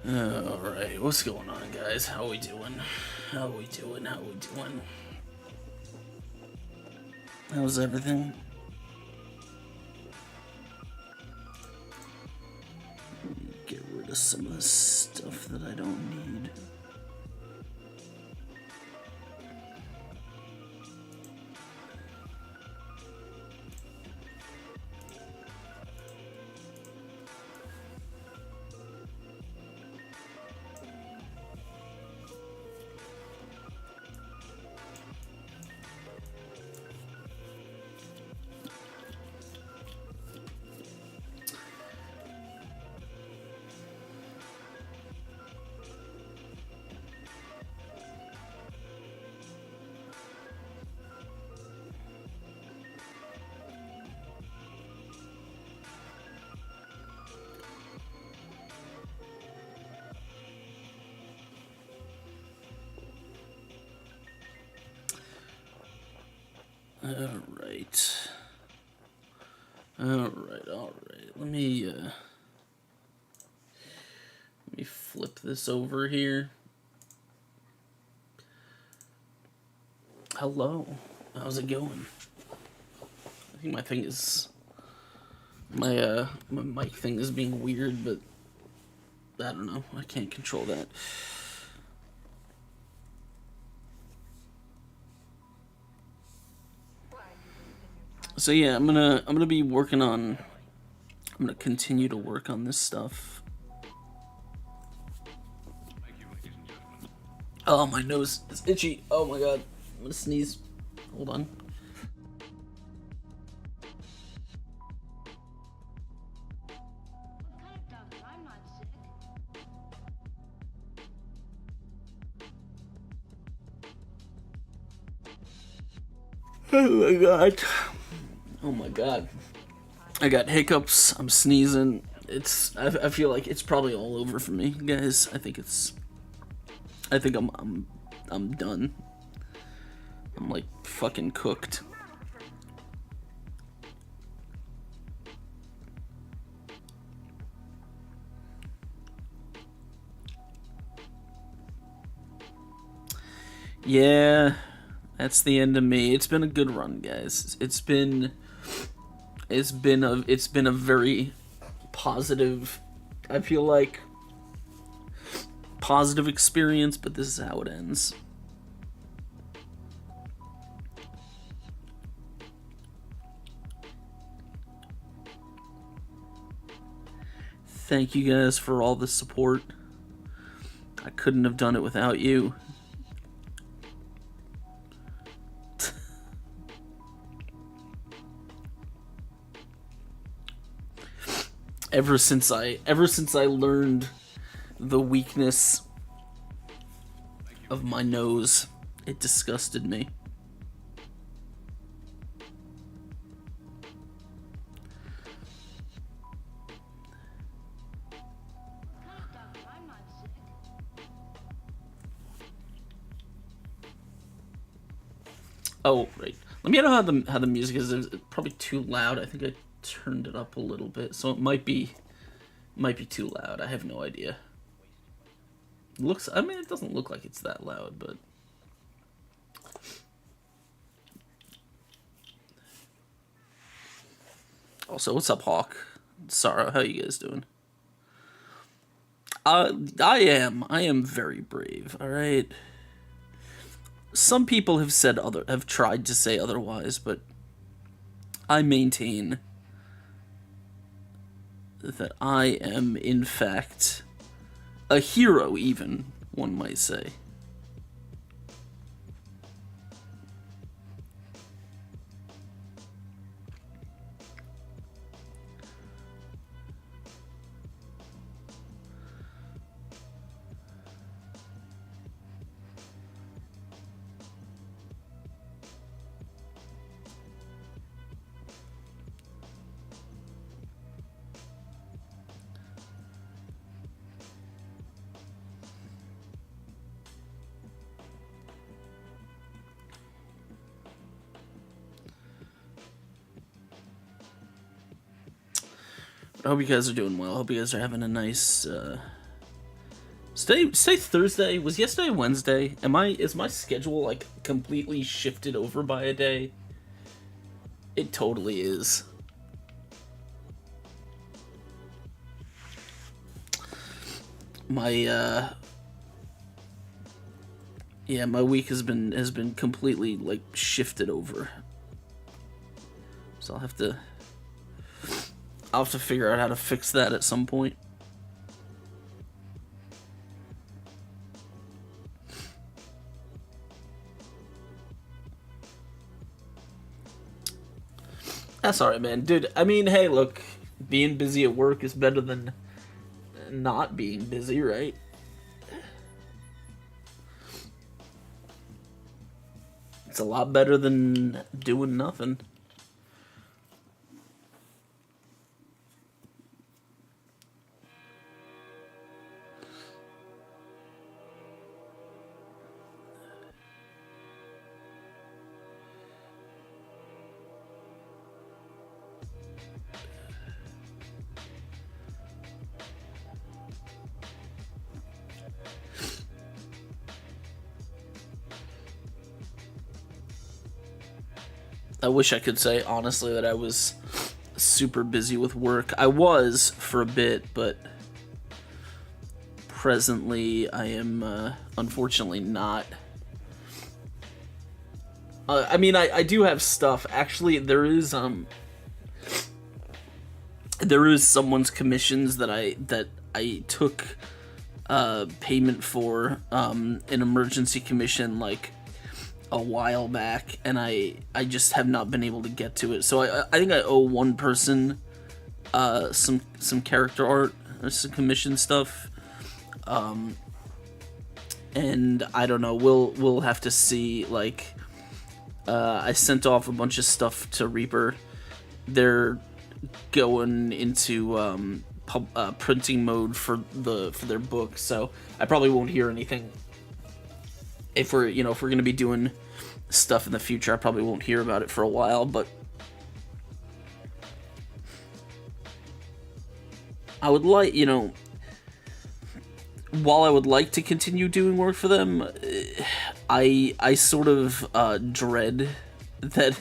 Alright, what's going on, guys? How we doing? How we doing? How we doing? How's everything? Get rid of some of the stuff that I don't need. Alright. Let me flip this over here. Hello. How's it going? I think my thing is my mic thing is being weird, but I don't know. I can't control that. So yeah, I'm gonna be working on. I'm gonna continue to work on this stuff. Oh, my nose is itchy. Oh my god, I'm gonna sneeze. Hold on. Oh my god. Oh my god. I got hiccups. I'm sneezing. I feel like it's probably all over for me, guys. I think I'm done. I'm like fucking cooked. Yeah, that's the end of me. It's been a good run, guys. It's been a very positive, I feel like, positive experience, but this is how it ends. Thank you guys for all the support. I couldn't have done it without you. Ever since I learned the weakness of my nose, it disgusted me. Oh, right. Let me know how the music is. It's probably too loud. I think I turned it up a little bit, so it might be too loud. I have no idea. I mean, it doesn't look like it's that loud, but also, what's up, Hawk? Sarah, how you guys doing? I am very brave. All right. Some people have tried to say otherwise, but I maintain that I am, in fact, a hero, even, one might say. I hope you guys are doing well. I hope you guys are having a nice Today Thursday. Was yesterday Wednesday? Is my schedule like completely shifted over by a day? It totally is. My yeah, my week has been completely like shifted over. So I'll have to figure out how to fix that at some point. That's alright, man. Dude, I mean, hey, look, being busy at work is better than not being busy, right? It's a lot better than doing nothing. I wish I could say, honestly, that I was super busy with work. I was for a bit, but presently I am unfortunately not. I mean, I do have stuff. Actually, there is someone's commissions that I took payment for, an emergency commission, like a while back, and I just have not been able to get to it. So I think I owe one person some character art or some commission stuff, and I don't know. We'll have to see. Like, I sent off a bunch of stuff to Reaper. They're going into printing mode for their book, so I probably won't hear anything. If we're gonna be doing stuff in the future, I probably won't hear about it for a while, but I would like, while I would like to continue doing work for them, I sort of dread that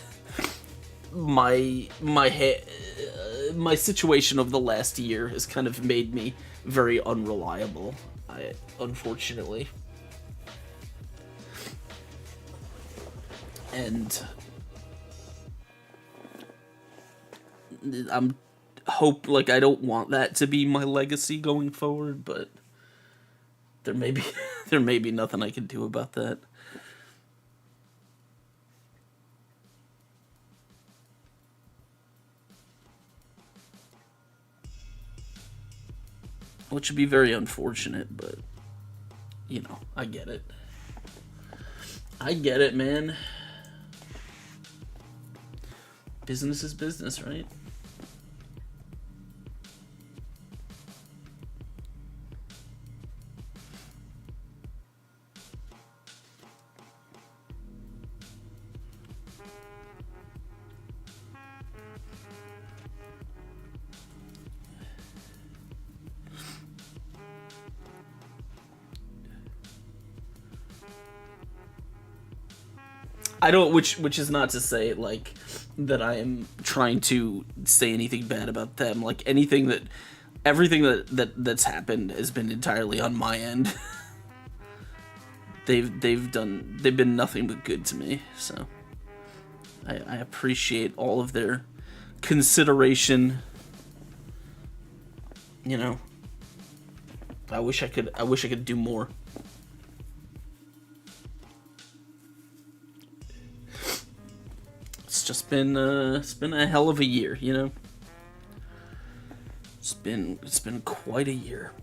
my situation of the last year has kind of made me very unreliable, unfortunately. And I don't want that to be my legacy going forward, but there may be nothing I can do about that. Which would be very unfortunate, but I get it. I get it, man. Business is business, right? I don't, which is not to say like that I am trying to say anything bad about them. Like everything that's happened has been entirely on my end. They've been nothing but good to me, so I appreciate all of their consideration. I wish I could do more. It's been a hell of a year, It's been quite a year.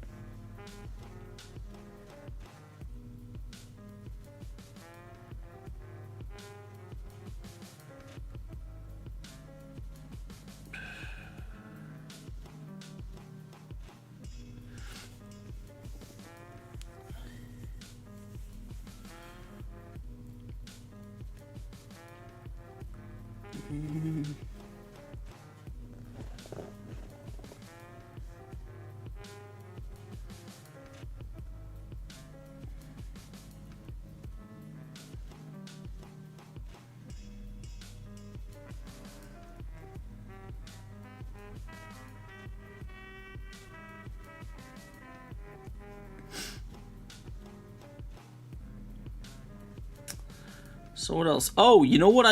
So what else? Oh, you know what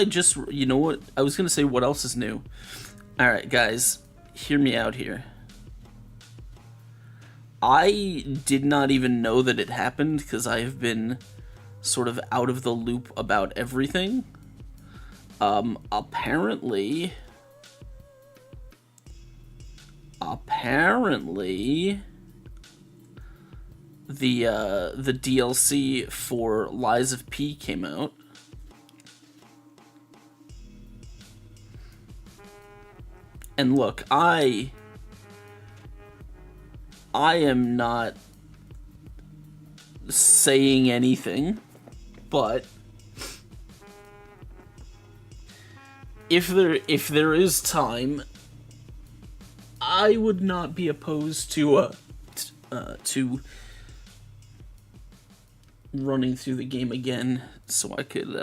you know what? I was gonna say what else is new. Alright, guys, hear me out here. I did not even know that it happened because I have been sort of out of the loop about everything. Apparently, the DLC for Lies of P came out. And look, I am not saying anything, but if there is time, I would not be opposed to running through the game again, so I could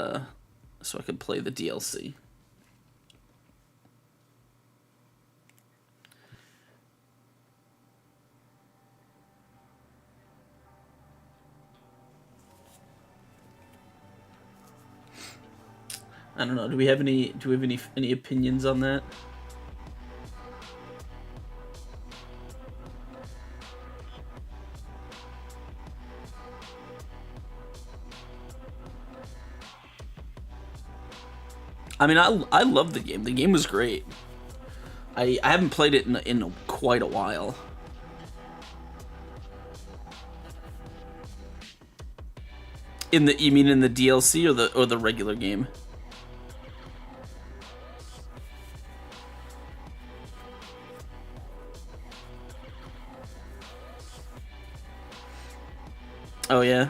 play the DLC. I don't know. Do we have any opinions on that? I mean, I love the game. The game was great. I haven't played it in quite a while. You mean in the DLC or the regular game? Oh yeah.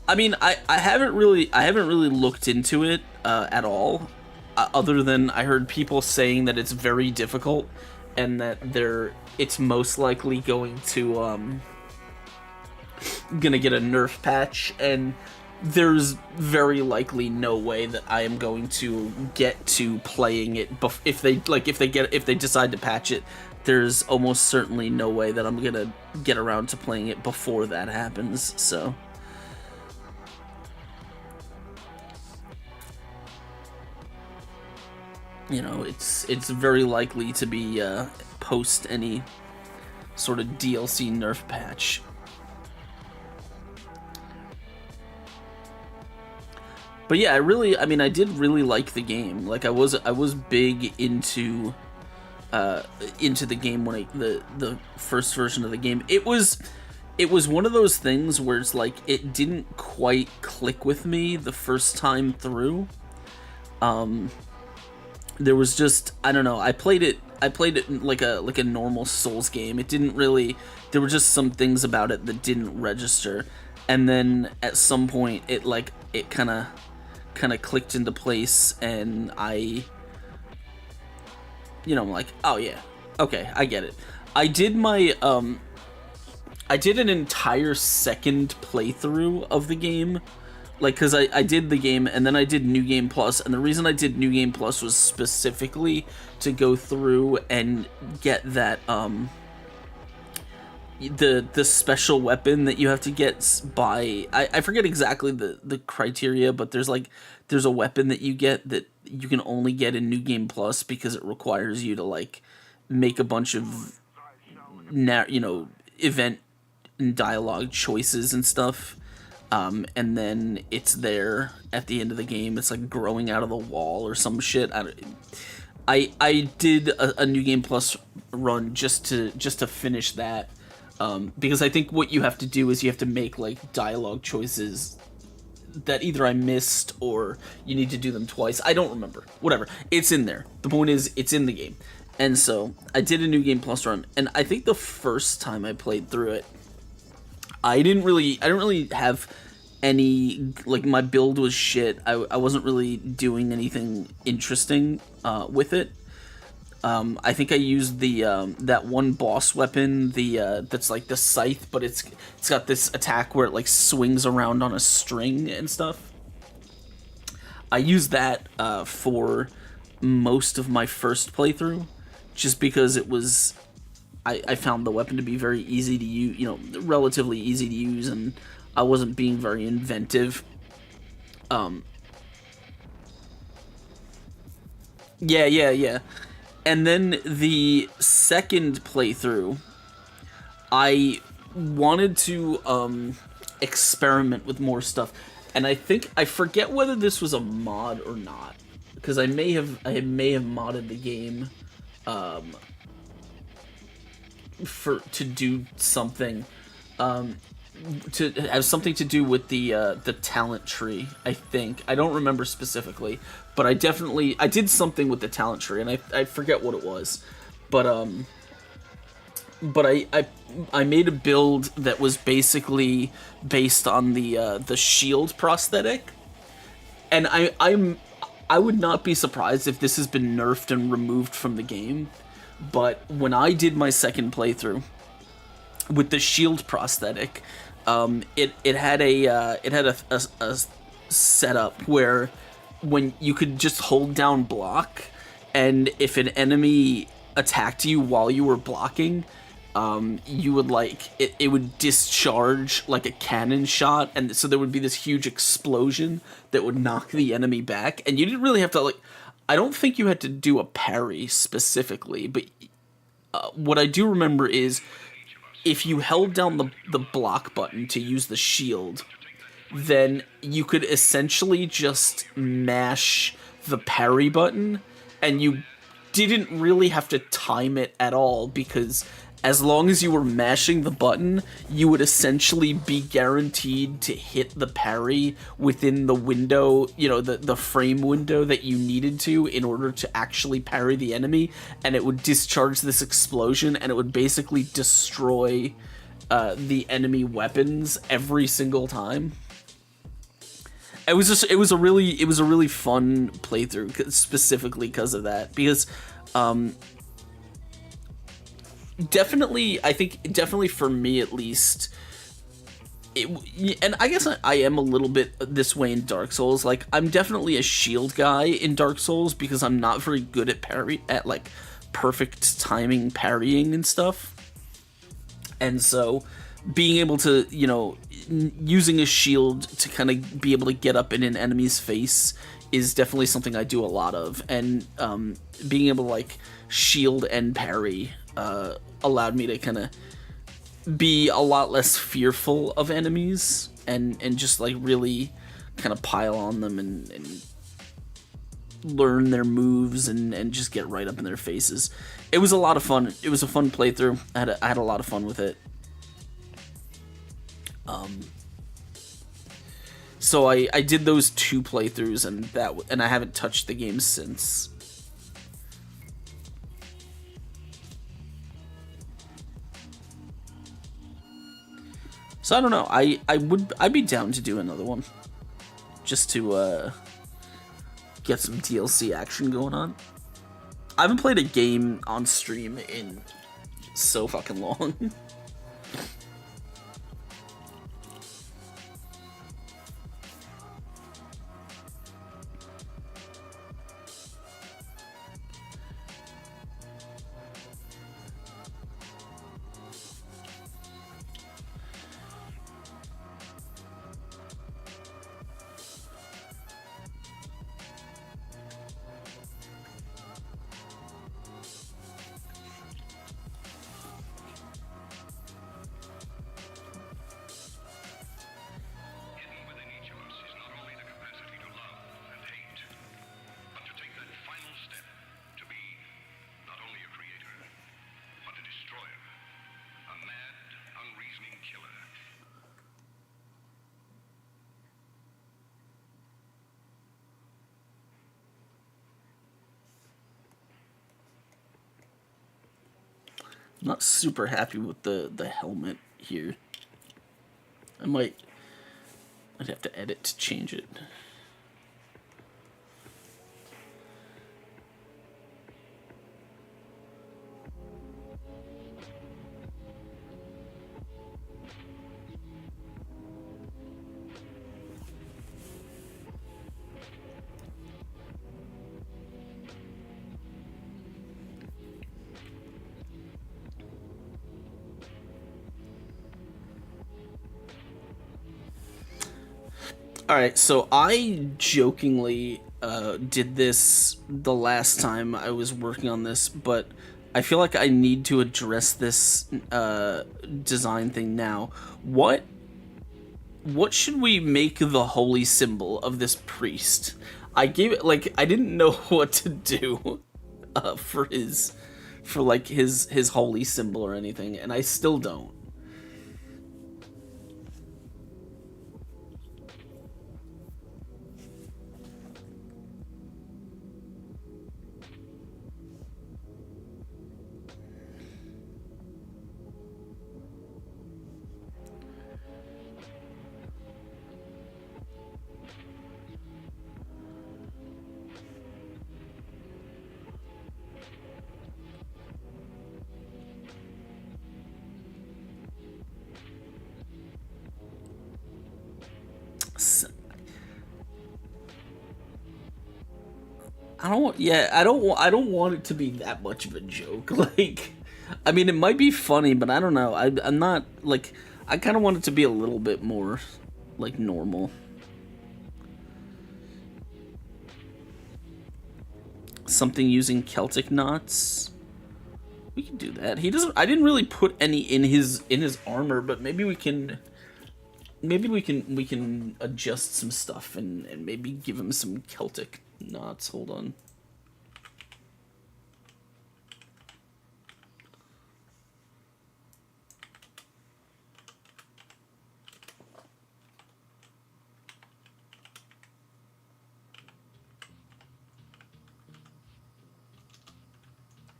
I mean, I haven't really looked into it at all, other than I heard people saying that it's very difficult, and that it's most likely going to gonna get a nerf patch, and there's very likely no way that I am going to get to playing it if they decide to patch it. There's almost certainly no way that I'm gonna get around to playing it before that happens. So. You know, it's very likely to be post any sort of DLC nerf patch. But yeah, I did really like the game. Like I was big into the game when the first version of the game. It was one of those things where it's like it didn't quite click with me the first time through. There was just, I don't know, I played it like a normal Souls game. It didn't really, there were just some things about it that didn't register. And then at some point it kind of clicked into place, and I'm like, oh yeah, okay, I get it. I did an entire second playthrough of the game. Like, because I did the game, and then I did New Game Plus, and the reason I did New Game Plus was specifically to go through and get that, the special weapon that you have to get by, I forget exactly the criteria, but there's a weapon that you get that you can only get in New Game Plus because it requires you to, like, make a bunch of, event and dialogue choices and stuff. And then it's there at the end of the game. It's like growing out of the wall or some shit. I did a New Game Plus run just to finish that, because I think what you have to do is you have to make like dialogue choices that either I missed or you need to do them twice. I don't remember. Whatever. It's in there. The point is, it's in the game. And so I did a New Game Plus run, and I think the first time I played through it, I don't really have any, like, my build was shit. I wasn't really doing anything interesting with it. I think I used that one boss weapon, that's like the scythe, but it's got this attack where it like swings around on a string and stuff. I used that for most of my first playthrough, just because it was, I found the weapon to be very easy to use, relatively easy to use, and I wasn't being very inventive. Yeah, yeah, yeah. And then the second playthrough, I wanted to experiment with more stuff, and I forget whether this was a mod or not, because I may have modded the game for to do something to have something to do with the talent tree. I think I don't remember specifically, but I did something with the talent tree, and I forget what it was, but I made a build that was basically based on the shield prosthetic, and I would not be surprised if this has been nerfed and removed from the game. But when I did my second playthrough with the shield prosthetic, it had a setup where when you could just hold down block, and if an enemy attacked you while you were blocking, you would it would discharge like a cannon shot, and so there would be this huge explosion that would knock the enemy back, and you didn't really have to I don't think you had to do a parry specifically, but what I do remember is if you held down the block button to use the shield, then you could essentially just mash the parry button, and you didn't really have to time it at all, because as long as you were mashing the button, you would essentially be guaranteed to hit the parry within the window, the frame window that you needed to in order to actually parry the enemy, and it would discharge this explosion, and it would basically destroy the enemy weapons every single time. It was a really fun playthrough, specifically because of that, because definitely for me at least, and I guess I am a little bit this way in Dark Souls. Like, I'm definitely a shield guy in Dark Souls because I'm not very good at perfect timing parrying and stuff. And so being able to, using a shield to kind of be able to get up in an enemy's face is definitely something I do a lot of. And being able to shield and parry allowed me to kind of be a lot less fearful of enemies, and just really kind of pile on them and learn their moves and just get right up in their faces. It was a lot of fun. It was a fun playthrough. I had a lot of fun with it. So I did those 2 playthroughs, and I haven't touched the game since. So I don't know. I'd be down to do another one, just to get some DLC action going on. I haven't played a game on stream in so fucking long. I'm not super happy with the helmet here. I'd have to edit to change it. Alright, so I jokingly did this the last time I was working on this, but I feel like I need to address this design thing now. What should we make the holy symbol of this priest? I gave it like I didn't know what to do for his holy symbol or anything, and I still don't. I don't. Yeah, I don't. I don't want it to be that much of a joke. Like, I mean, it might be funny, but I don't know. I'm not like. I kind of want it to be a little bit more, like, normal. Something using Celtic knots. We can do that. He doesn't. I didn't really put any in his armor, but maybe we can. Maybe we can adjust some stuff and maybe give him some Celtic knots. Hold on.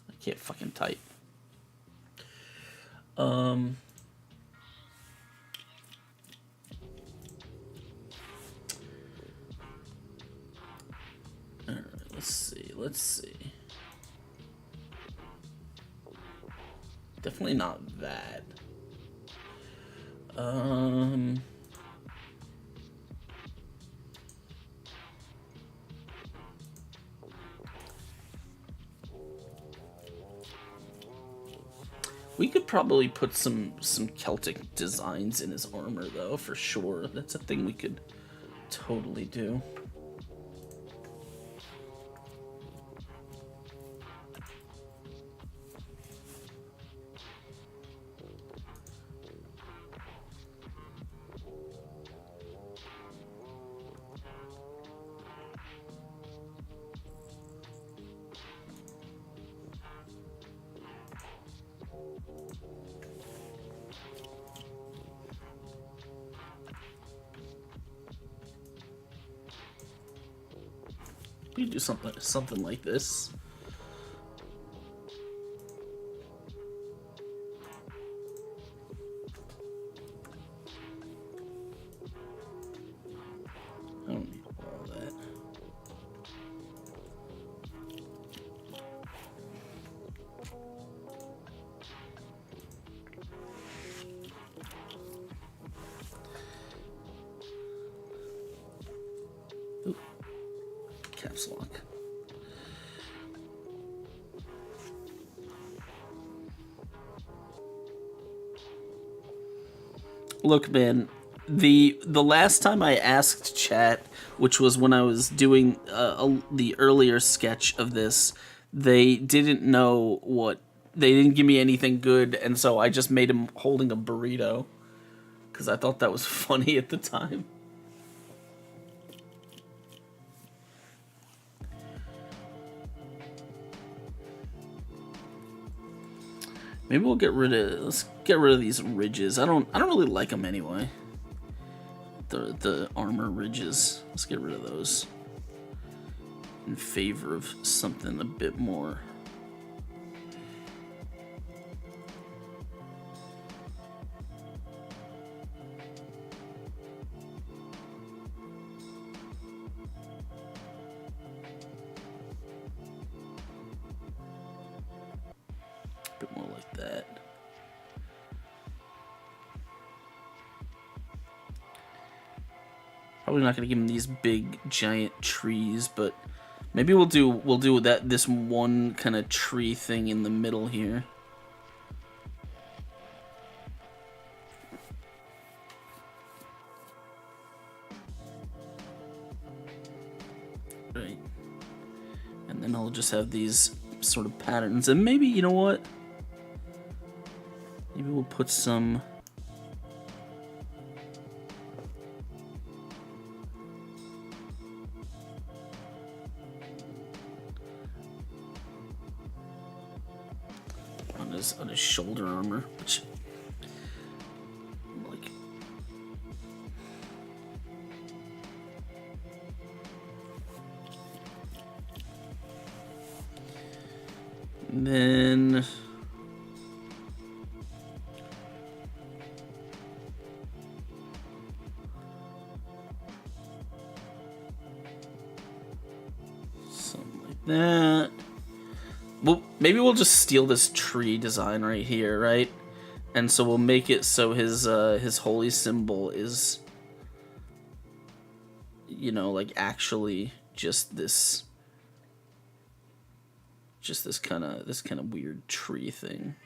I can't fucking type. Alright, let's see. Definitely not that. We could probably put some Celtic designs in his armor, though, for sure. That's a thing we could totally do. We could do something like this. I don't need all that. Ooh. Caps lock. Look, man, the last time I asked chat, which was when I was doing the earlier sketch of this, they didn't know what. They didn't give me anything good, and so I just made him holding a burrito because I thought that was funny at the time. Maybe we'll let's get rid of these ridges. I don't really like them anyway. The armor ridges. Let's get rid of those in favor of something a bit more. A bit more like that. Probably not gonna give him these big giant trees, but maybe we'll do this one kind of tree thing in the middle here. Right. and I'll just have these sort of patterns. And maybe, you know what? Maybe we'll put some... on his shoulder armor, which... like... And then... something like that. Well, maybe we'll just steal this tree design right here, right? And so we'll make it so his holy symbol is, you know, like actually just this kind of weird tree thing.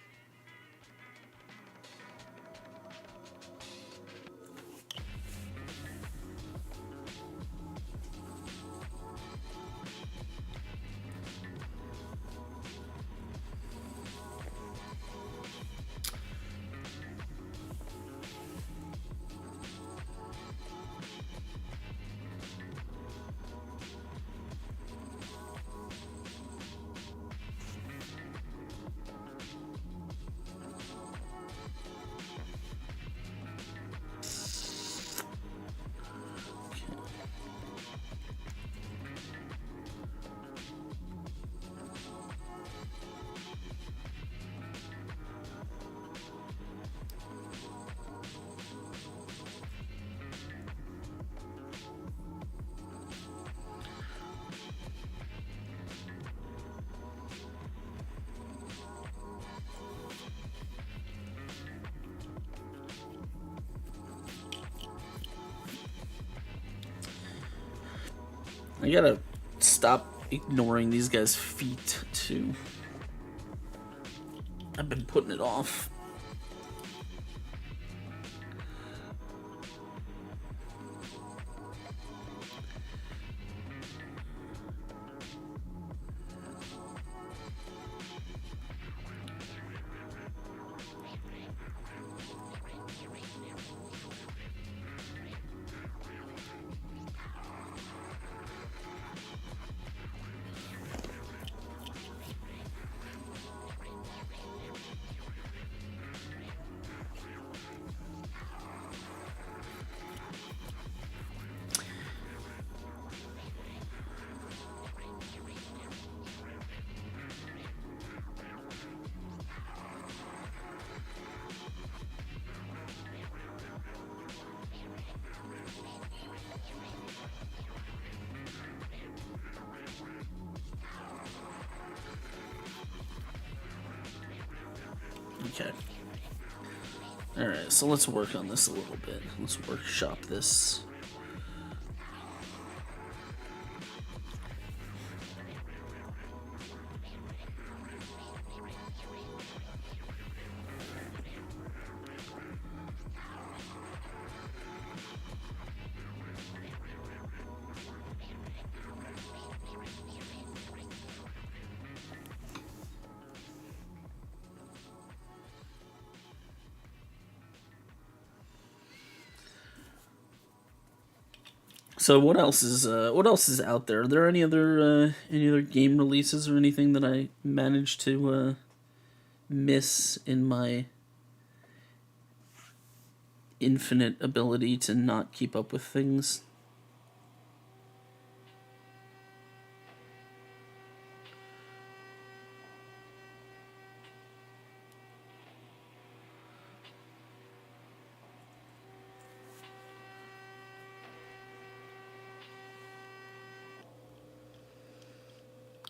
I gotta stop ignoring these guys' feet, too. I've been putting it off. Okay. Alright, so let's work on this a little bit. Let's workshop this. So what else is out there? Are there any other game releases or anything that I managed to miss in my infinite ability to not keep up with things?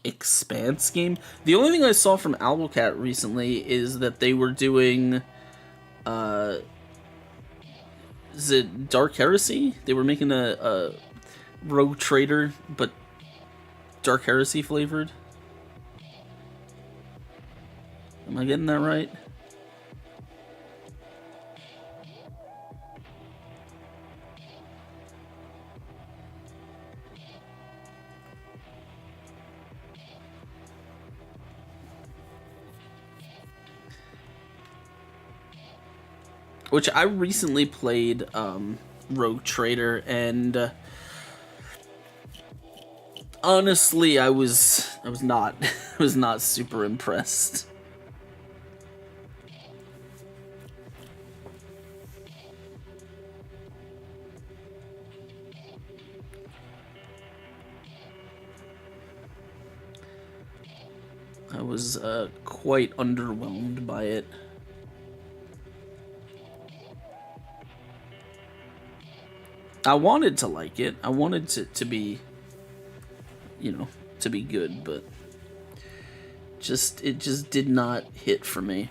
Expanse game. The only thing I saw from Owlcat recently is that they were doing, is it Dark Heresy? They were making a Rogue Trader, but Dark Heresy flavored. Am I getting that right? which I recently played Rogue Trader, and honestly, I was not I was not super impressed. I was quite underwhelmed by it. I wanted to like it. I wanted to be, you know, to be good, but it just did not hit for me.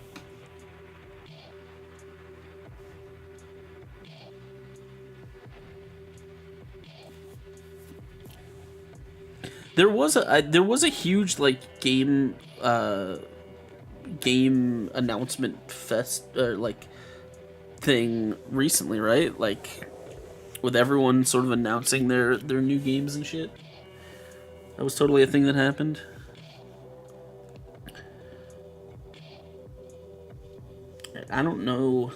There was a huge like game announcement fest or like thing recently, right? Like with everyone sort of announcing their new games and shit. That was totally a thing that happened. I don't know.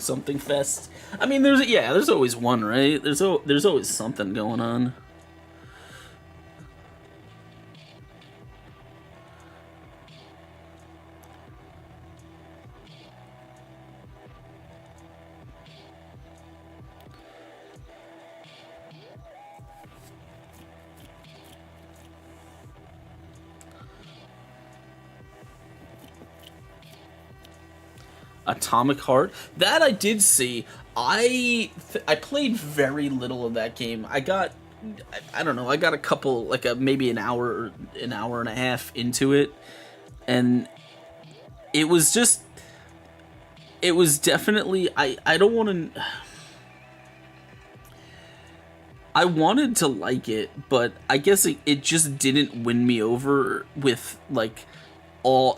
Something fest. I mean, there's always one, right? There's always something going on. Atomic Heart, that I did see. I played very little of that game. I don't know. I got a couple, like maybe an hour and a half into it, and it was definitely. I don't want to. I wanted to like it, but I guess it just didn't win me over with like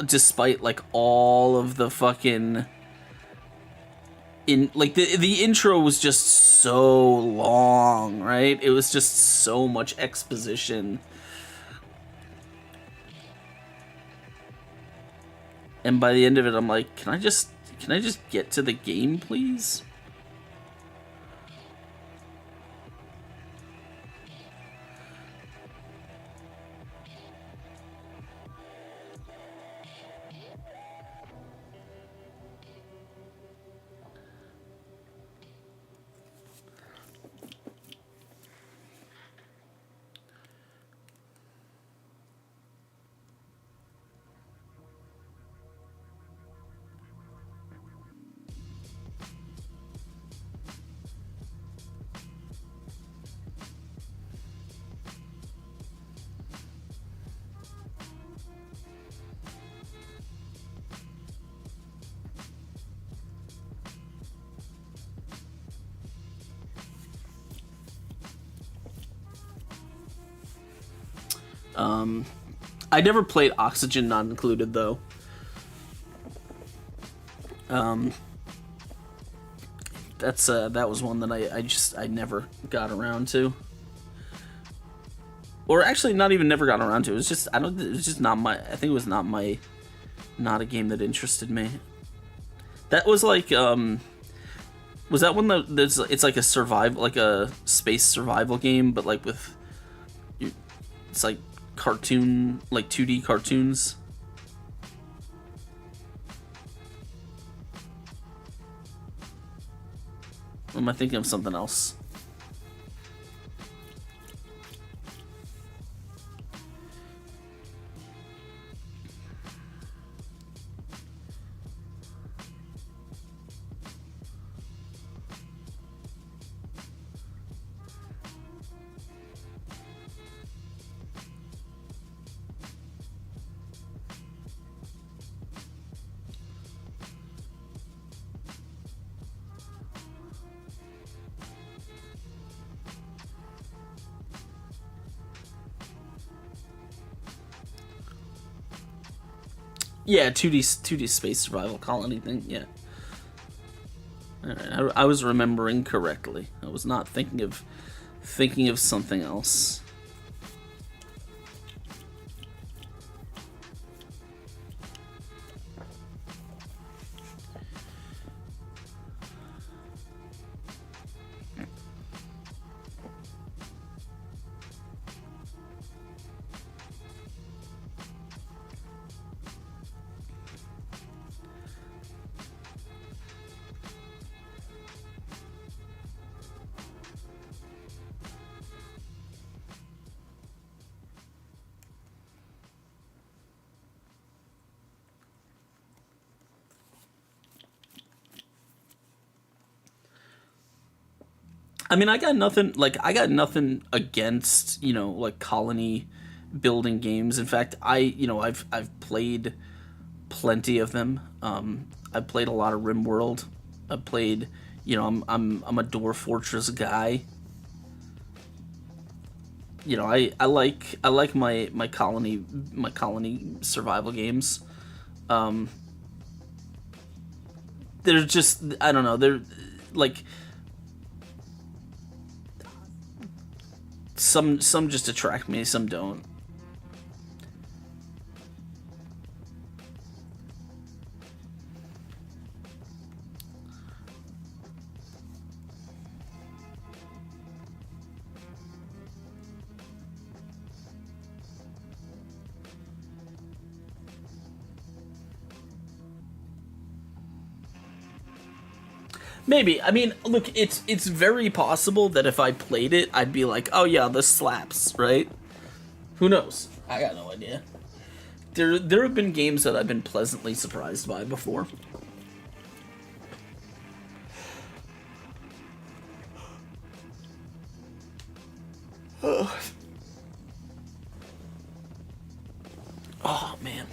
despite like all of the fucking like the intro was just so long, right? It was just so much exposition. And by the end of it, I'm like, can I just get to the game, please? I never played Oxygen Not Included though. That was one that I never got around to. Or actually not even never got around to. It was just it was just not my I think it was not a game that interested me. That was like was that one that it's like a survival, like a space survival game, but like with it's like cartoon, like 2D cartoons. Or am I thinking of something else? Yeah, 2D space survival colony thing. Yeah. All right, I was remembering correctly. I was not thinking of something else. I mean, I got nothing against, like colony building games. In fact, I've played plenty of them. I've played a lot of RimWorld. I've played, I'm a Dwarf Fortress guy. I like my colony survival games. Um, they're just, I don't know, they're like some just attract me, some don't. Maybe. I mean, look, it's very possible that if I played it, I'd be like, "Oh yeah, this slaps," right? Who knows? I got no idea. There have been games that I've been pleasantly surprised by before. Oh man.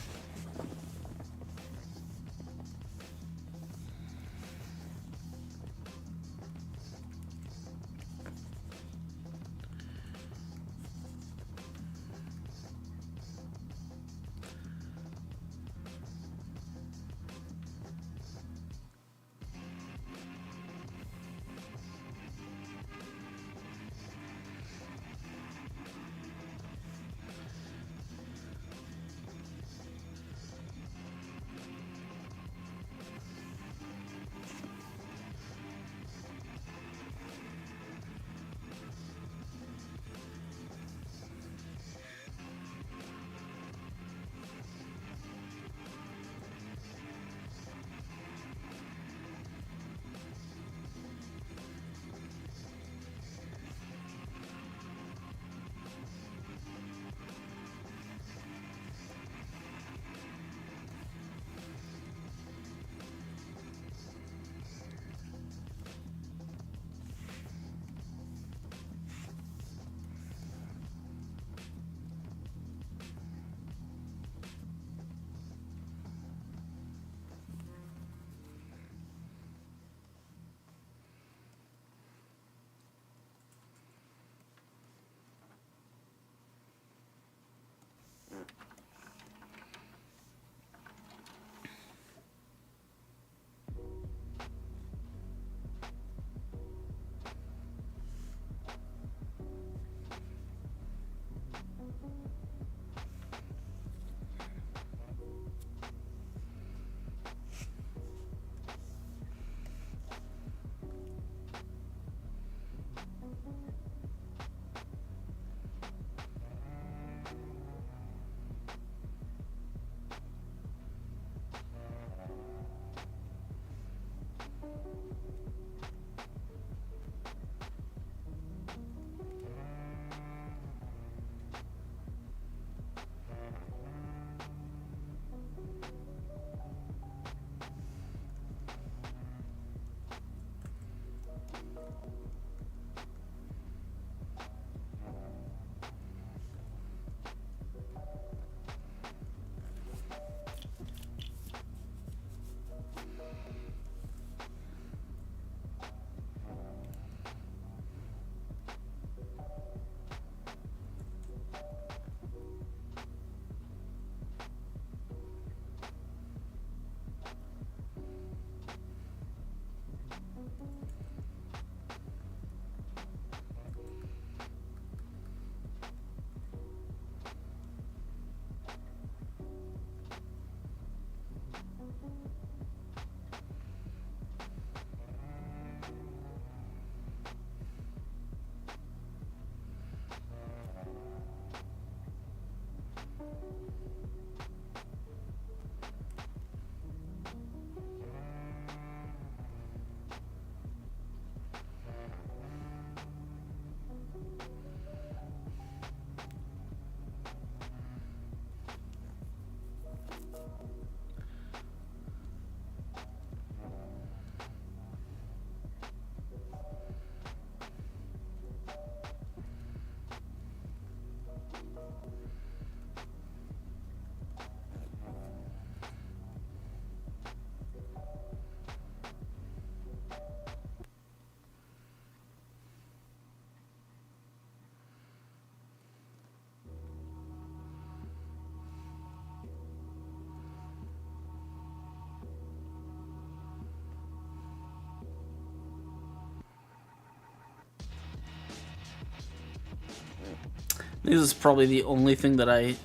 This is probably the only thing that I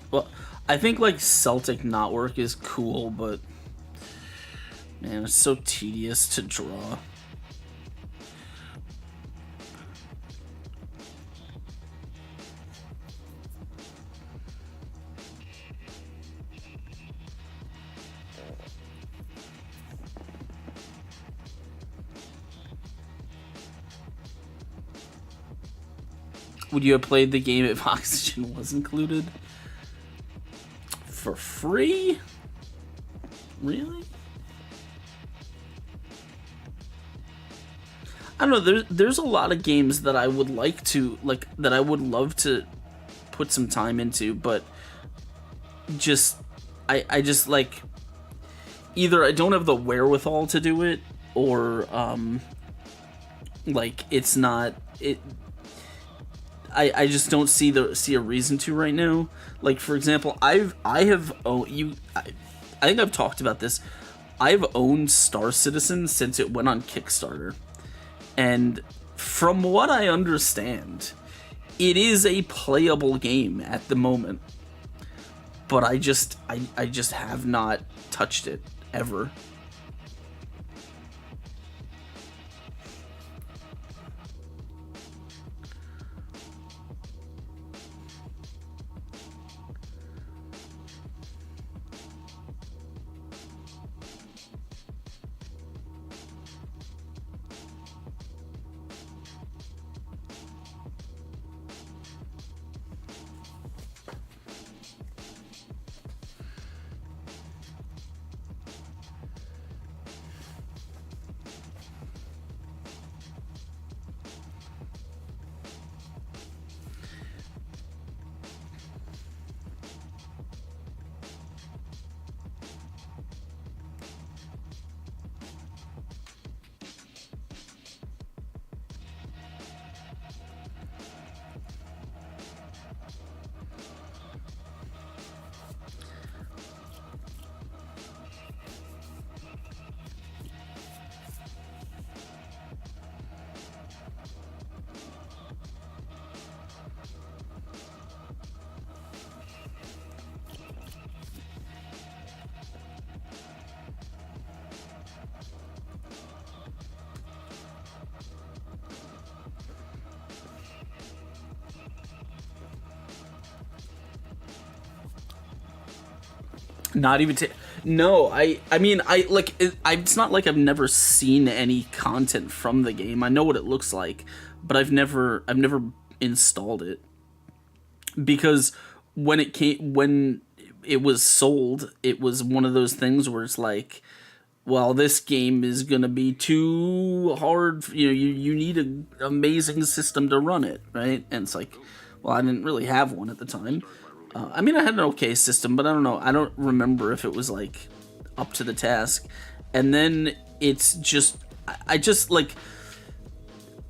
think like Celtic knotwork is cool, but man, it's so tedious to draw. Would you have played the game if Oxygen was included? For free? Really? I don't know, there's a lot of games that I would like to, like, that I would love to put some time into, but just, I just, like, either I don't have the wherewithal to do it, or, like, it's not, I just don't see a reason to right now. Like, for example, I think I've talked about this. I've owned Star Citizen since it went on Kickstarter, and from what I understand, it is a playable game at the moment. But I just have not touched it ever. Not even no, I mean, it's not like I've never seen any content from the game. I know what it looks like, but I've never installed it, because when it was sold, it was one of those things where it's like, well, this game is gonna be too hard. You need an amazing system to run it, right? And it's like, well, I didn't really have one at the time. I mean, I had an okay system, but I don't know. I don't remember if it was like up to the task. And then it's just, I just like,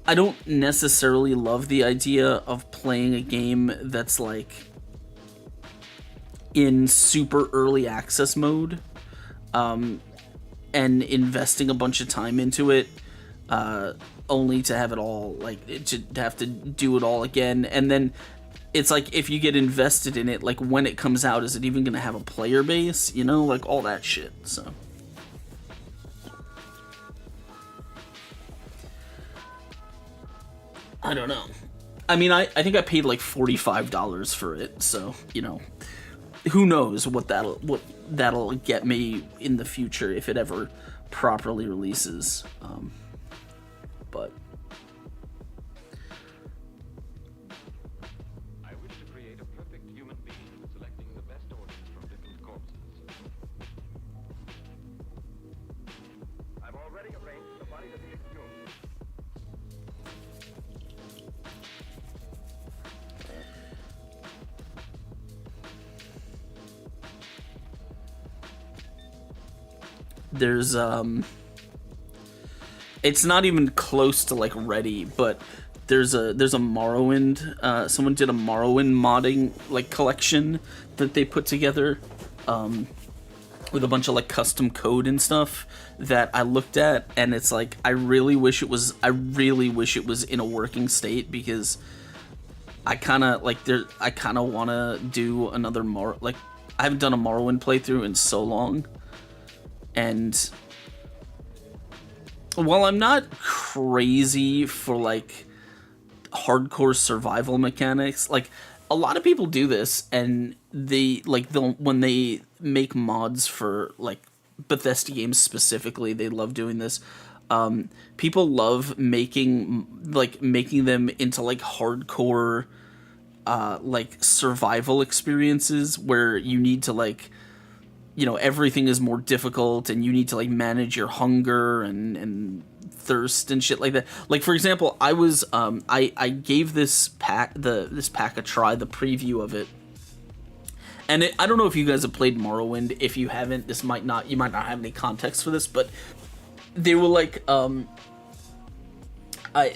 I don't necessarily love the idea of playing a game that's like in super early access mode, and investing a bunch of time into it, only to have it all, like, to have to do it all again. And then it's like, if you get invested in it, like, when it comes out, is it even gonna have a player base? You know, like, all that shit, so. I don't know. I mean, I think I paid like $45 for it, so, you know, who knows what that'll get me in the future if it ever properly releases. But I wish to create a perfect human being, selecting the best organs from different corpses. I've already arranged the body to be exhumed. there's it's not even close to like ready, but there's a Morrowind, someone did a Morrowind modding like collection that they put together, with a bunch of like custom code and stuff that I looked at, and it's like, I really wish it was in a working state, because I kind of like there. I kind of want to do another like I haven't done a Morrowind playthrough in so long, and while I'm not crazy for like hardcore survival mechanics, like a lot of people do this, and they'll when they make mods for like Bethesda games specifically, they love doing this. People love making them into like hardcore like survival experiences where you need to like, you know, everything is more difficult and you need to like manage your hunger and thirst and shit like that. Like for example, I was I gave this pack a try, the preview of it. And I don't know if you guys have played Morrowind. If you haven't, you might not have any context for this, but they were like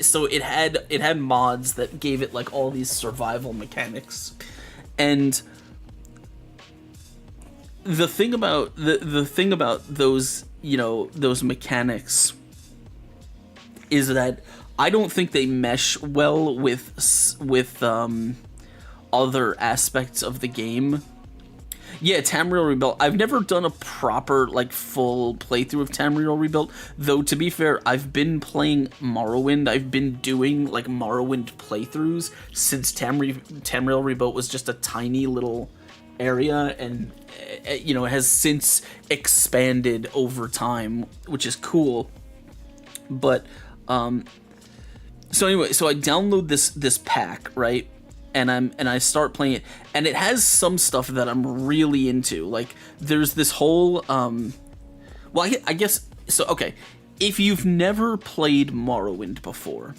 so it had mods that gave it like all these survival mechanics. And the thing about those, you know, those mechanics is that I don't think they mesh well with other aspects of the game. Yeah, Tamriel Rebuilt. I've never done a proper, like, full playthrough of Tamriel Rebuilt, though, to be fair, I've been playing Morrowind. I've been doing, like, Morrowind playthroughs since Tamriel Rebuilt was just a tiny little area, and, you know, has since expanded over time, which is cool. But, so anyway, so I download this pack, right? And I start playing it, and it has some stuff that I'm really into. Like there's this whole well, I guess so. Okay, if you've never played Morrowind before,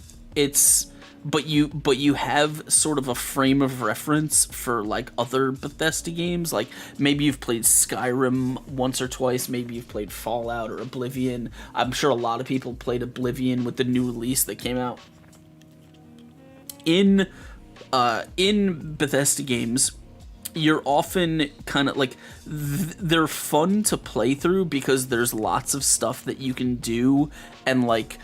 but you have sort of a frame of reference for like other Bethesda games. Like maybe you've played Skyrim once or twice, maybe you've played Fallout or Oblivion. I'm sure a lot of people played Oblivion with the new release that came out. In Bethesda games, you're often kind of like they're fun to play through because there's lots of stuff that you can do, and like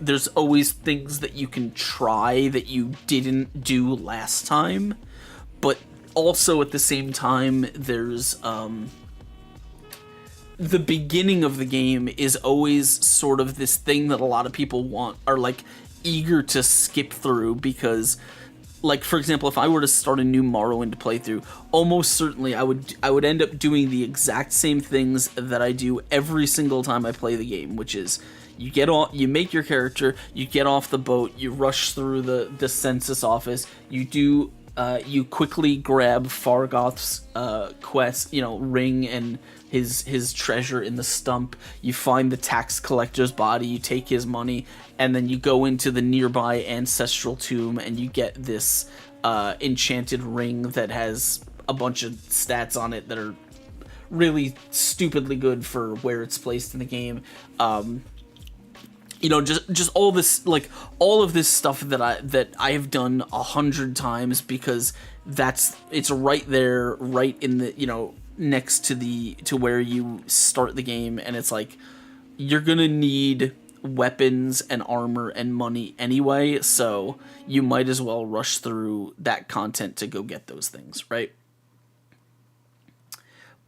there's always things that you can try that you didn't do last time. But also at the same time, there's the beginning of the game is always sort of this thing that a lot of people are like eager to skip through because, like, for example, if I were to start a new Morrowind playthrough, almost certainly I would end up doing the exact same things that I do every single time I play the game, which is you make your character, you get off the boat, you rush through the census office, you quickly grab Fargoth's quest, you know, ring and his treasure in the stump. You find the tax collector's body, you take his money, and then you go into the nearby ancestral tomb and you get this enchanted ring that has a bunch of stats on it that are really stupidly good for where it's placed in the game. You know, just all this, like, all of this stuff that I have done 100 times because it's right there, right in the, you know, next to where you start the game, and it's like you're gonna need weapons and armor and money anyway, so you might as well rush through that content to go get those things, right?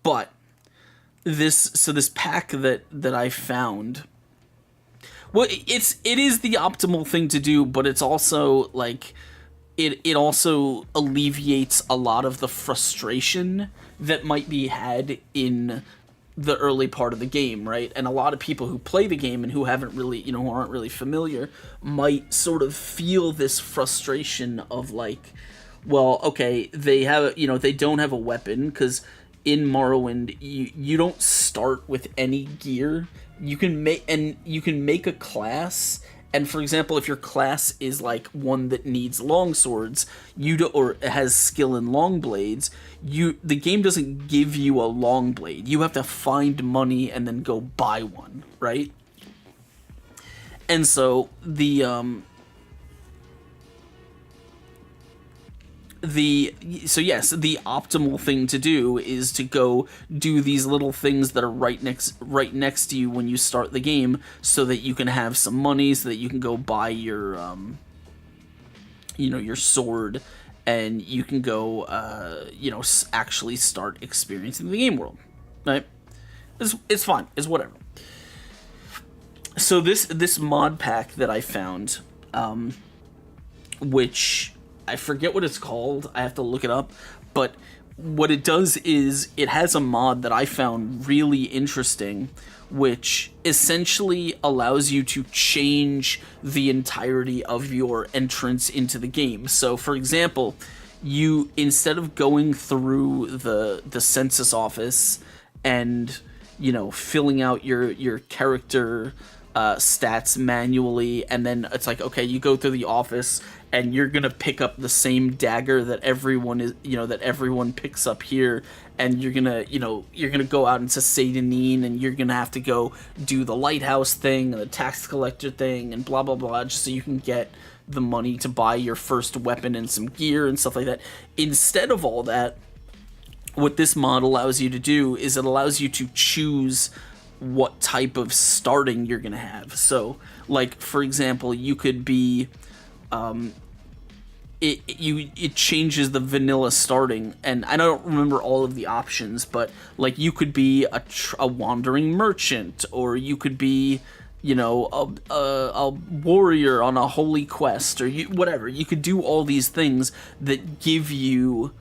But this pack that I found, well, it is the optimal thing to do, but it's also like it also alleviates a lot of the frustration that might be had in the early part of the game, right? And a lot of people who play the game and who haven't really, you know, who aren't really familiar, might sort of feel this frustration of like, well, okay, they don't have a weapon, because in Morrowind you don't start with any gear. You can make a class, and for example, if your class is like one that needs long swords, or has skill in long blades, the game doesn't give you a long blade. You have to find money and then go buy one, right? And so the optimal thing to do is to go do these little things that are right next to you when you start the game, so that you can have some money, so that you can go buy your your sword and you can go, actually start experiencing the game world, right? It's fine. It's whatever. So this mod pack that I found, which I forget what it's called. I have to look it up. But what it does is it has a mod that I found really interesting, which essentially allows you to change the entirety of your entrance into the game. So, for example, you, instead of going through the census office and, filling out your character stats manually, and then it's like, okay, you go through the office and you're gonna pick up the same dagger that everyone picks up here, and you're gonna go out into Saint Denis, and you're gonna have to go do the lighthouse thing and the tax collector thing and blah blah blah, just so you can get the money to buy your first weapon and some gear and stuff like that. Instead of all that, what this mod allows you to do is it allows you to choose what type of starting you're gonna have. So, like, for example, you could be, it changes the vanilla starting, and I don't remember all of the options, but like you could be a wandering merchant, or you could be, a warrior on a holy quest, or whatever. You could do all these things that give you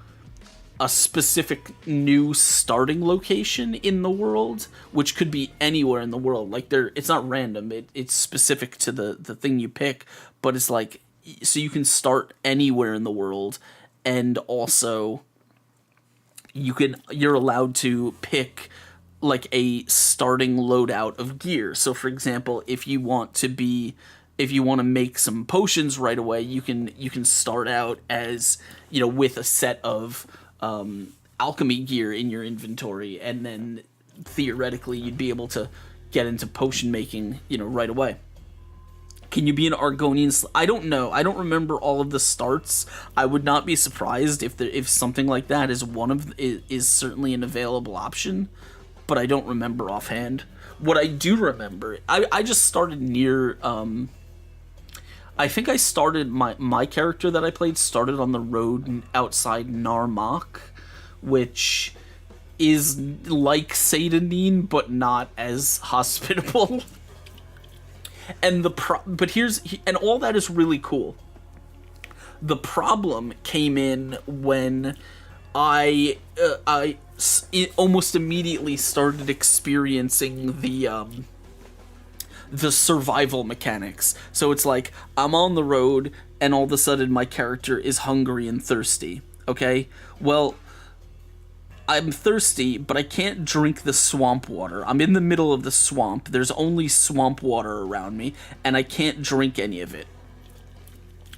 a specific new starting location in the world, which could be anywhere in the world. Like, it's not random. It's specific to the thing you pick, but it's like, so you can start anywhere in the world, and also you're allowed to pick like a starting loadout of gear. So, for example, if you want to make some potions right away, you can start out as, with a set of alchemy gear in your inventory, and then theoretically you'd be able to get into potion making, right away. Can you be an Argonian? I don't know. I don't remember all of the starts. I would not be surprised if something like that is certainly an available option, but I don't remember offhand. What I do remember, I just started near. I think I started my character that I played started on the road outside Narmak, which is like Saint Denis, but not as hospitable. And and all that is really cool. The problem came in when I almost immediately started experiencing the survival mechanics. So it's like, I'm on the road, and all of a sudden my character is hungry and thirsty. Okay? Well, I'm thirsty, but I can't drink the swamp water. I'm in the middle of the swamp. There's only swamp water around me, and I can't drink any of it.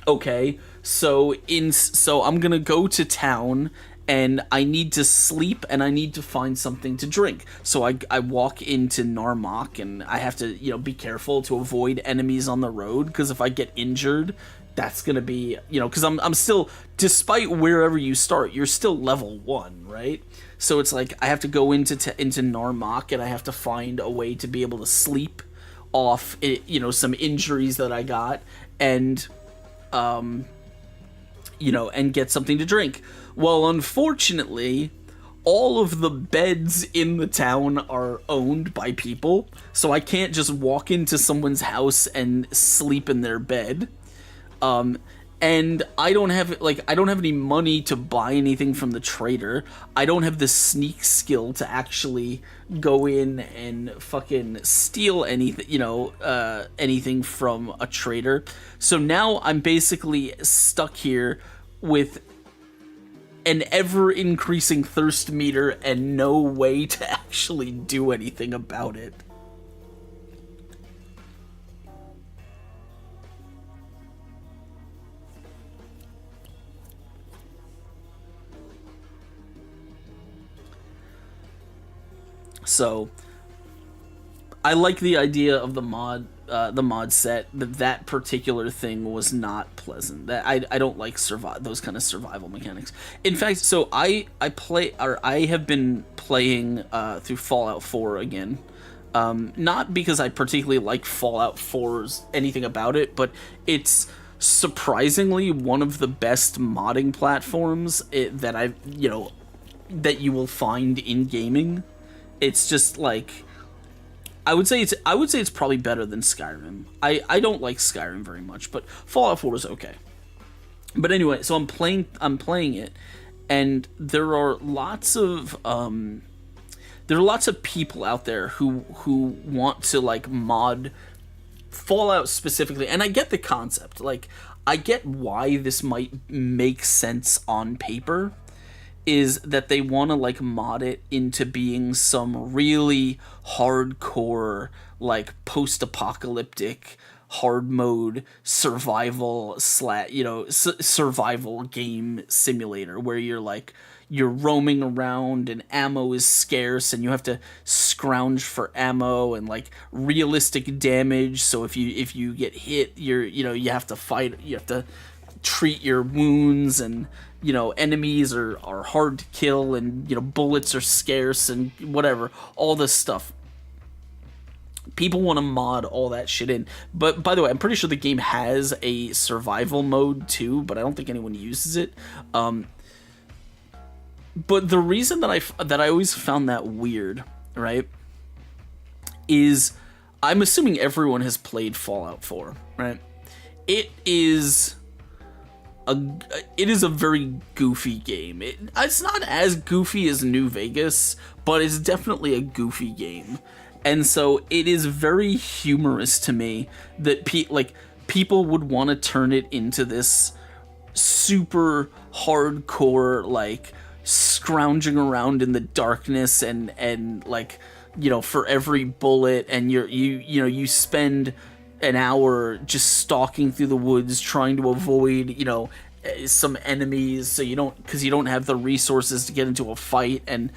Okay, so I'm gonna go to town, and I need to sleep, and I need to find something to drink. So I walk into Narmak, and I have to, be careful to avoid enemies on the road, because if I get injured, that's gonna be, because I'm still, despite wherever you start, you're still level 1, right? So it's like, I have to go into Narmak, and I have to find a way to be able to sleep off, some injuries that I got, and, and get something to drink. Well, unfortunately, all of the beds in the town are owned by people, so I can't just walk into someone's house and sleep in their bed. And I don't have any money to buy anything from the trader. I don't have the sneak skill to actually go in and fucking steal anything, anything from a trader. So now I'm basically stuck here with an ever-increasing thirst meter and no way to actually do anything about it. So, I like the idea of the mod set. That particular thing was not pleasant. That I don't like those kind of survival mechanics. In fact, so I have been playing through Fallout 4 again. Not because I particularly like Fallout 4's anything about it, but it's surprisingly one of the best modding platforms that that you will find in gaming. It's just like I would say it's probably better than Skyrim. I don't like Skyrim very much, but Fallout 4 is okay. But anyway, so I'm playing it, and there are lots of people out there who want to like mod Fallout specifically, and I get the concept. Like, I get why this might make sense on paper, is that they want to like mod it into being some really hardcore, like post-apocalyptic hard mode survival survival game simulator where you're roaming around and ammo is scarce and you have to scrounge for ammo and like realistic damage. So if you get hit, you have to fight, you have to treat your wounds, and enemies are hard to kill, and bullets are scarce and whatever, all this stuff. People want to mod all that shit in. But by the way, I'm pretty sure the game has a survival mode too, but I don't think anyone uses it. But the reason that I always found that weird, right, is I'm assuming everyone has played Fallout 4, right? It is a very goofy game. It's not as goofy as New Vegas, but it's definitely a goofy game. And so it is very humorous to me that people would want to turn it into this super hardcore, like, scrounging around in the darkness and like, for every bullet, and you spend an hour just stalking through the woods trying to avoid some enemies, so you don't have the resources to get into a fight, and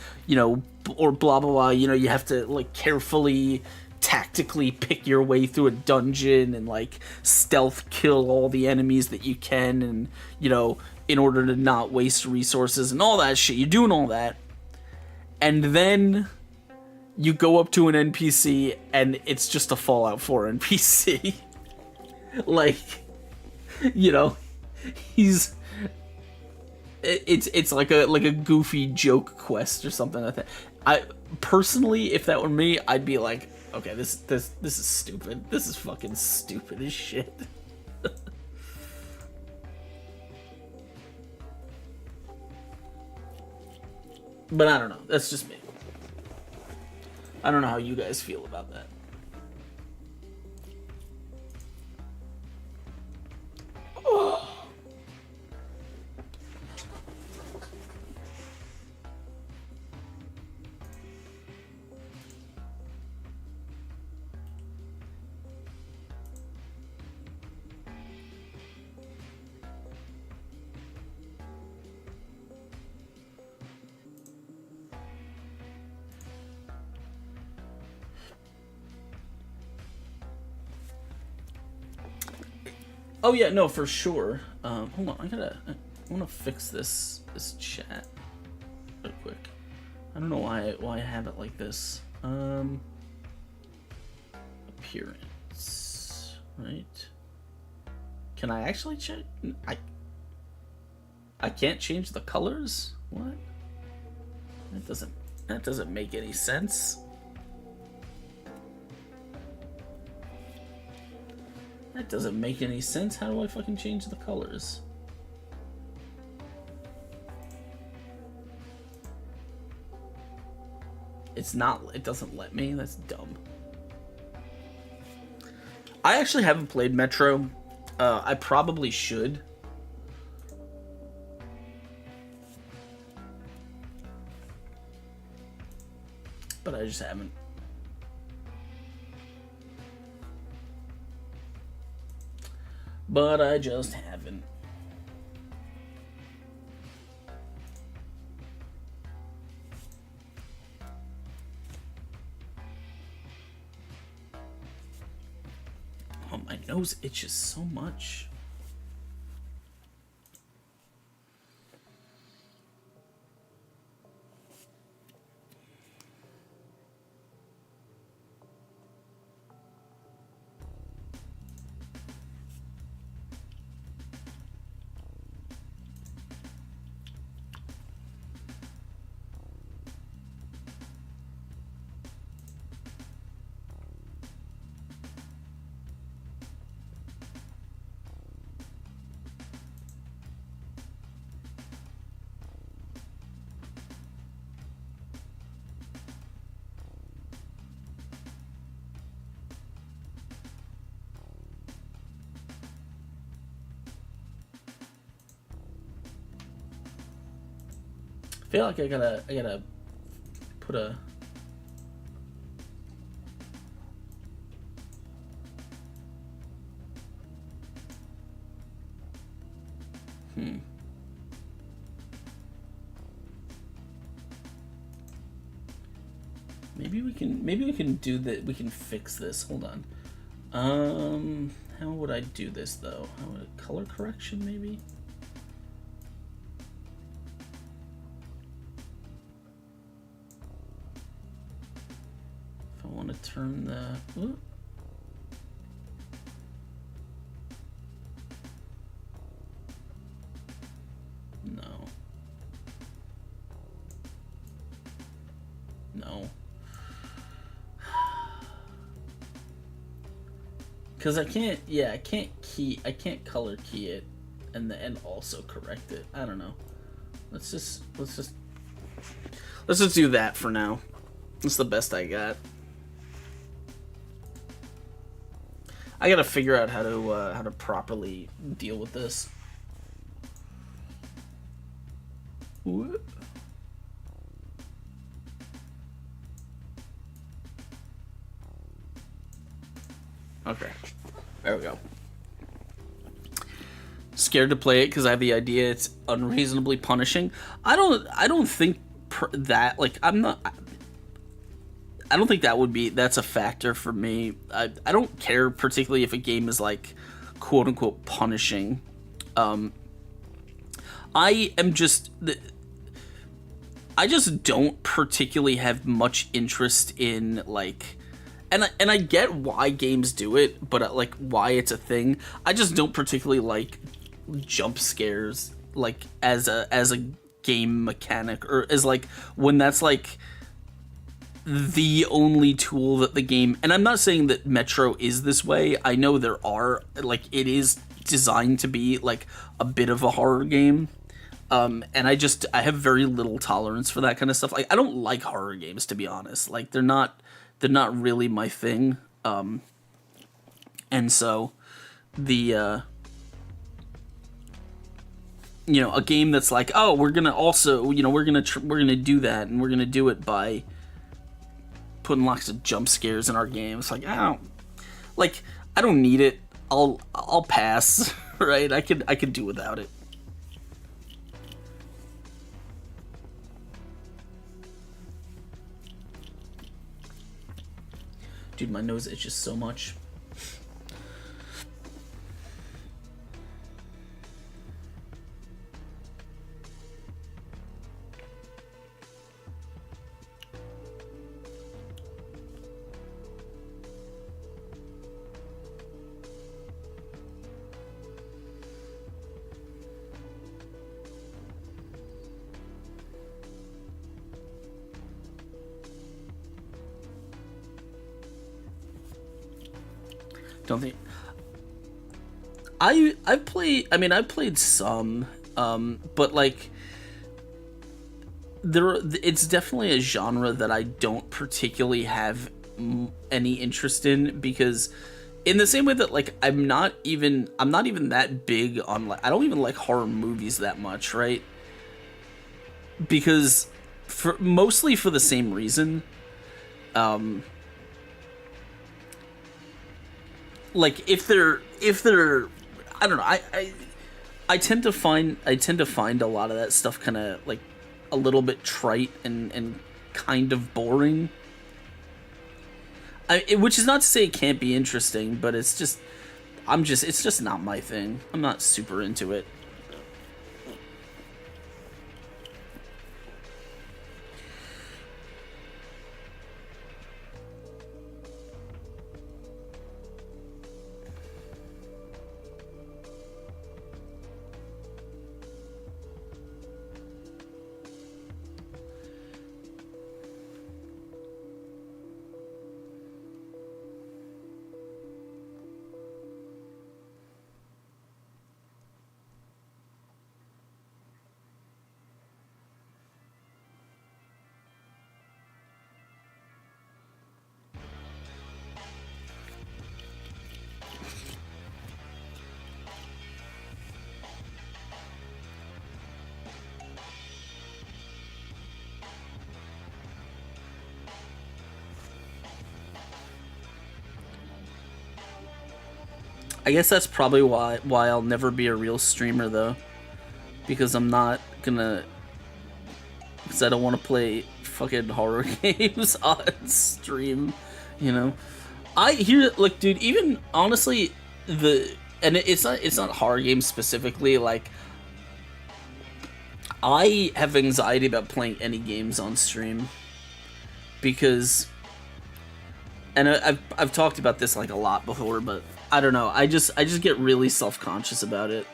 or blah blah blah, you have to like carefully tactically pick your way through a dungeon and like stealth kill all the enemies that you can, and in order to not waste resources and all that shit. You're doing all that, and then you go up to an NPC and it's just a Fallout 4 NPC. Like, it's like a goofy joke quest or something like that. I personally, if that were me, I'd be like, okay, this is stupid. This is fucking stupid as shit. But I don't know. That's just me. I don't know how you guys feel about that. Oh yeah, no, for sure. Hold on, I want to fix this chat real quick. I don't know why I have it like this. Appearance, right? Can I actually change? I can't change the colors. What? That doesn't make any sense. That doesn't make any sense. How do I fucking change the colors? It doesn't let me. That's dumb. I actually haven't played Metro. I probably should. But I just haven't. But I just haven't. Oh, my nose itches so much. feel like I gotta put a. Maybe we can do that. We can fix this. Hold on. How would I do this though? How would color correction maybe? If I want to turn the. Ooh. No. No. Because I can't color key it and also correct it. I don't know. Let's just do that for now. That's the best I got. I gotta figure out how to properly deal with this. What? Okay, there we go. Scared to play it because I have the idea it's unreasonably punishing. I don't think that, like, I don't think that's a factor for me. I don't care particularly if a game is like quote unquote punishing. I just don't particularly have much interest in, like, and I get why games do it, but like why it's a thing. I just don't particularly like jump scares, like as a game mechanic, or as like when that's like the only tool that the game. And I'm not saying that Metro is this way. I know there are, like, it is designed to be like a bit of a horror game. And I have very little tolerance for that kind of stuff. Like, I don't like horror games, to be honest. Like, they're not really my thing. And so the a game that's like, oh, we're gonna also, we're gonna do that, and we're gonna do it by putting lots of jump scares in our game. It's like, I don't need it. I'll pass. Right? I could do without it. Dude, my nose itches so much. Don't think I've played some, but like it's definitely a genre that I don't particularly have any interest in, because in the same way that, like, I'm not even that big on, like, I don't even like horror movies that much, right? Because mostly for the same reason. Like, if they're I don't know, I tend to find a lot of that stuff kind of like a little bit trite and kind of boring. Which is not to say it can't be interesting, but it's just not my thing. I'm not super into it. I guess that's probably why I'll never be a real streamer though, because I'm not gonna, because I don't want to play fucking horror games on stream, you know. I hear, like, dude, even honestly, it's not horror games specifically. Like, I have anxiety about playing any games on stream because, and I've talked about this like a lot before, but I don't know. I just get really self-conscious about it.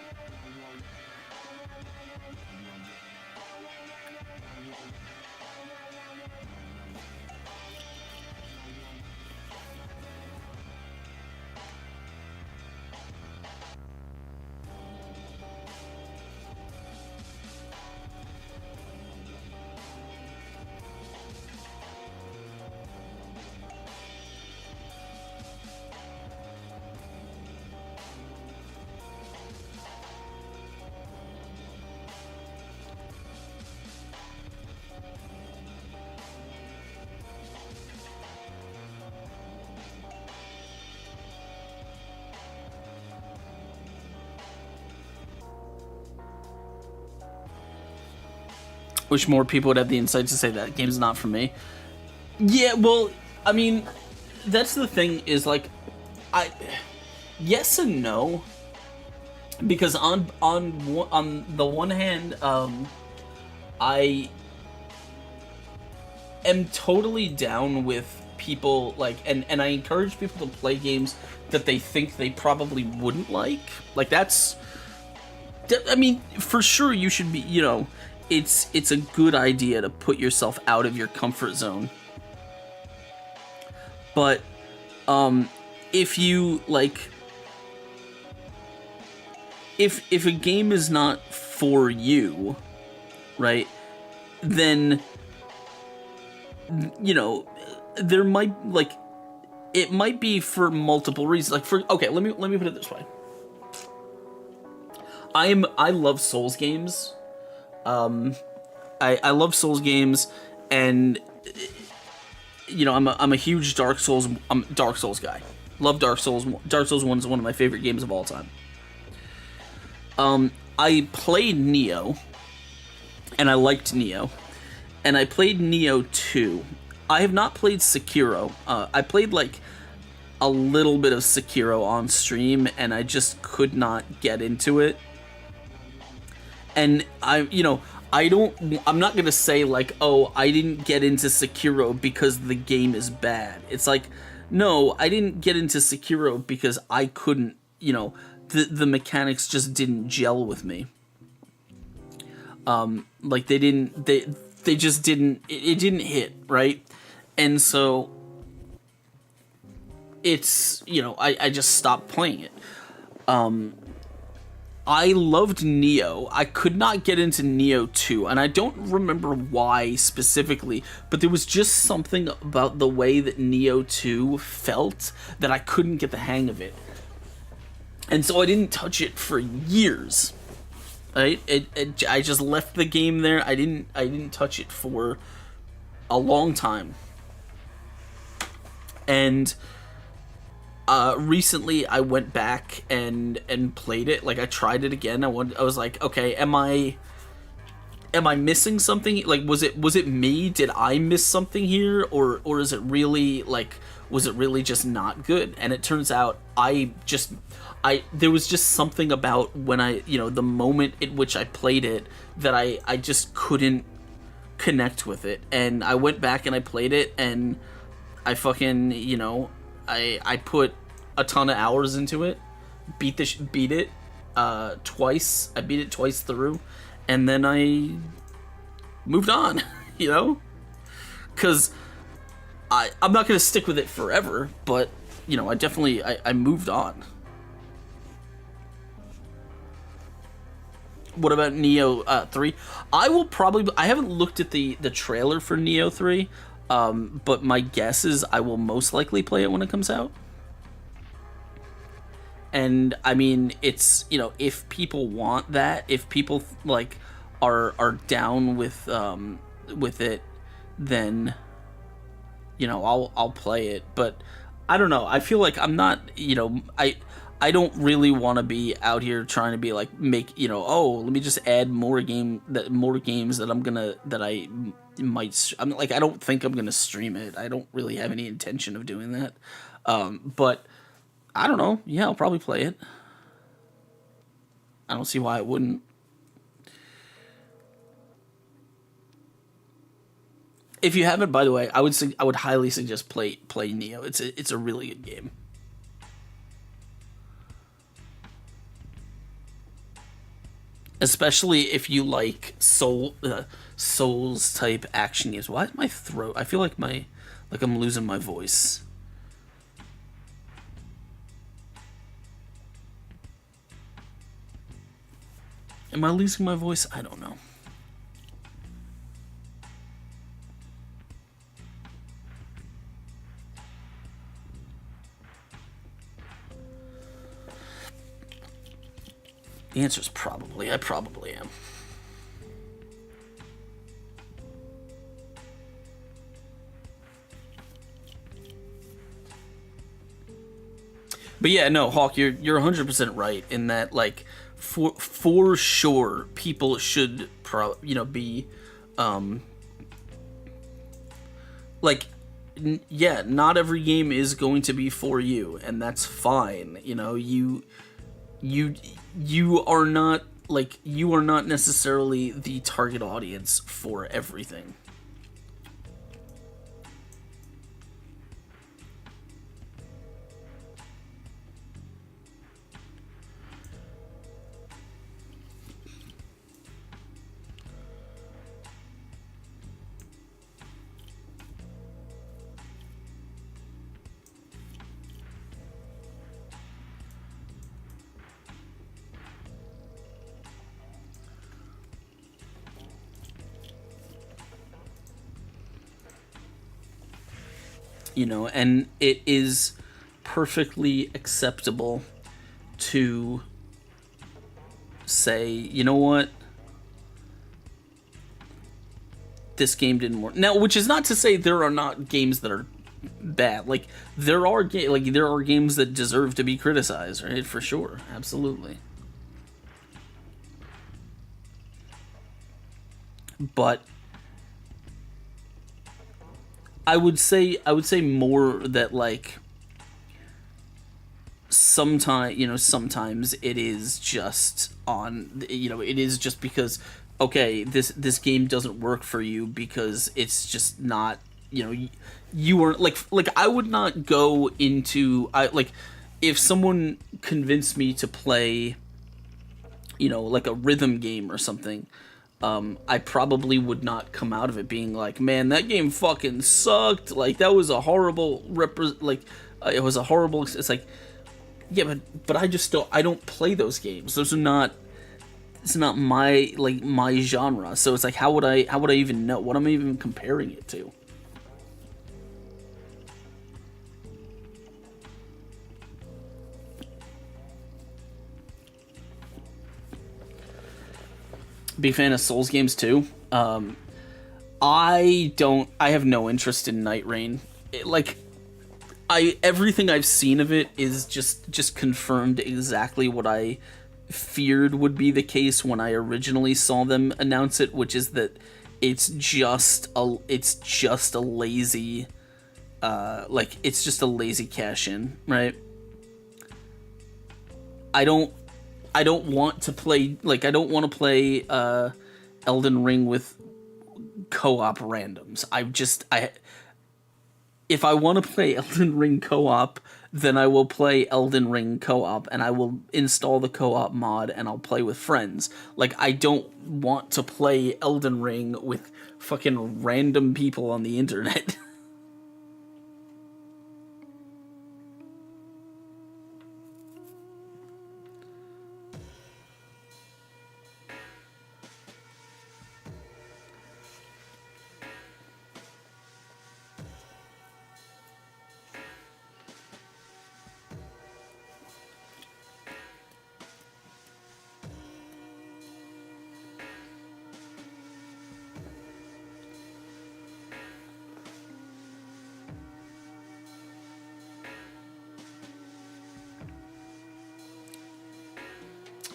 Wish more people would have the insight to say that game's not for me. Yeah, well, I mean, that's the thing is, like, yes and no, because on the one hand, I am totally down with people, like, and I encourage people to play games that they think they probably wouldn't like. Like, I mean, for sure you should be, you know, it's a good idea to put yourself out of your comfort zone. But if you, like, if a game is not for you, right, then, you know, there might, like, it might be for multiple reasons. Like, okay, let me put it this way. I love Souls games. I love Souls games, and, you know, I'm a huge Dark Souls guy. Love Dark Souls. Dark Souls 1 is one of my favorite games of all time. I played Nioh, and I liked Nioh, and I played Nioh 2. I have not played Sekiro. I played, like, a little bit of Sekiro on stream, and I just could not get into it. And I'm not gonna say, like, oh, I didn't get into Sekiro because the game is bad. It's like, no, I didn't get into Sekiro because I couldn't, you know, the mechanics just didn't gel with me. Like, they just didn't, it didn't hit, right? And so, it's, you know, I just stopped playing it. I loved Nioh. I could not get into Nioh 2, and I don't remember why specifically, but there was just something about the way that Nioh 2 felt that I couldn't get the hang of it. And so I didn't touch it for years. Right? I just left the game there. I didn't touch it for a long time. And recently I went back and played it. Like, I tried it again. I was like, okay, am I missing something? Like, was it me? Did I miss something here, or is it really, like, was it really just not good? And it turns out there was just something about when the moment in which I played it that I just couldn't connect with it. And I went back and I played it, and I fucking, I put a ton of hours into it, beat it twice. I beat it twice through, and then I moved on, because I'm not gonna stick with it forever, but I definitely I moved on. What about Nioh 3? I haven't looked at the trailer for Nioh 3. But my guess is I will most likely play it when it comes out. And I mean, it's, if people want that, if people like are down with it, then I'll play it. But I don't know. I feel like I'm not, I don't really want to be out here trying to be like make oh, let me just add more games that I'm like, I don't think I'm gonna stream it. I don't really have any intention of doing that. But I don't know. Yeah, I'll probably play it. I don't see why I wouldn't. If you haven't, by the way, I would highly suggest play Neo. It's a really good game. Especially if you like Souls type action games. Why is my throat? I feel like I'm losing my voice. Am I losing my voice? I don't know. The answer is probably. I probably am. But yeah, no, Hawk, you're 100% right in that, like, for sure people should be like, yeah, not every game is going to be for you, and that's fine. You are not, like, you are not necessarily the target audience for everything. And it is perfectly acceptable to say, you know what, this game didn't work. Now, which is not to say there are not games that are bad. Like, there are games that deserve to be criticized, right? For sure, absolutely. But I would say more that, like, sometimes it is just because, okay, this game doesn't work for you because it's just not, you are like I would not go into, if someone convinced me to play, like a rhythm game or something, I probably would not come out of it being like, man, that game fucking sucked. Like, that was a horrible it was a horrible. It's like, yeah, but I don't play those games. Those are not. It's not my genre. So it's like, how would I even know? What am I even comparing it to? Big fan of Souls games too. I have no interest in Night Rain. Everything I've seen of it is just confirmed exactly what I feared would be the case when I originally saw them announce it, which is that it's just a lazy it's just a lazy cash in, right? I don't want to play Elden Ring with co-op randoms. If I want to play Elden Ring co-op, then I will play Elden Ring co-op, and I will install the co-op mod, and I'll play with friends. Like, I don't want to play Elden Ring with fucking random people on the internet.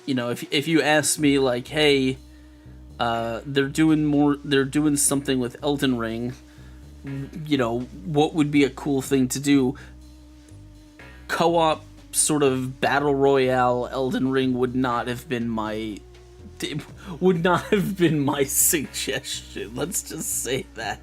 You know, if you ask me like, hey, they're doing something with Elden Ring, you know, what would be a cool thing to do? Co-op sort of battle royale Elden Ring would not have been my suggestion. Let's just say that.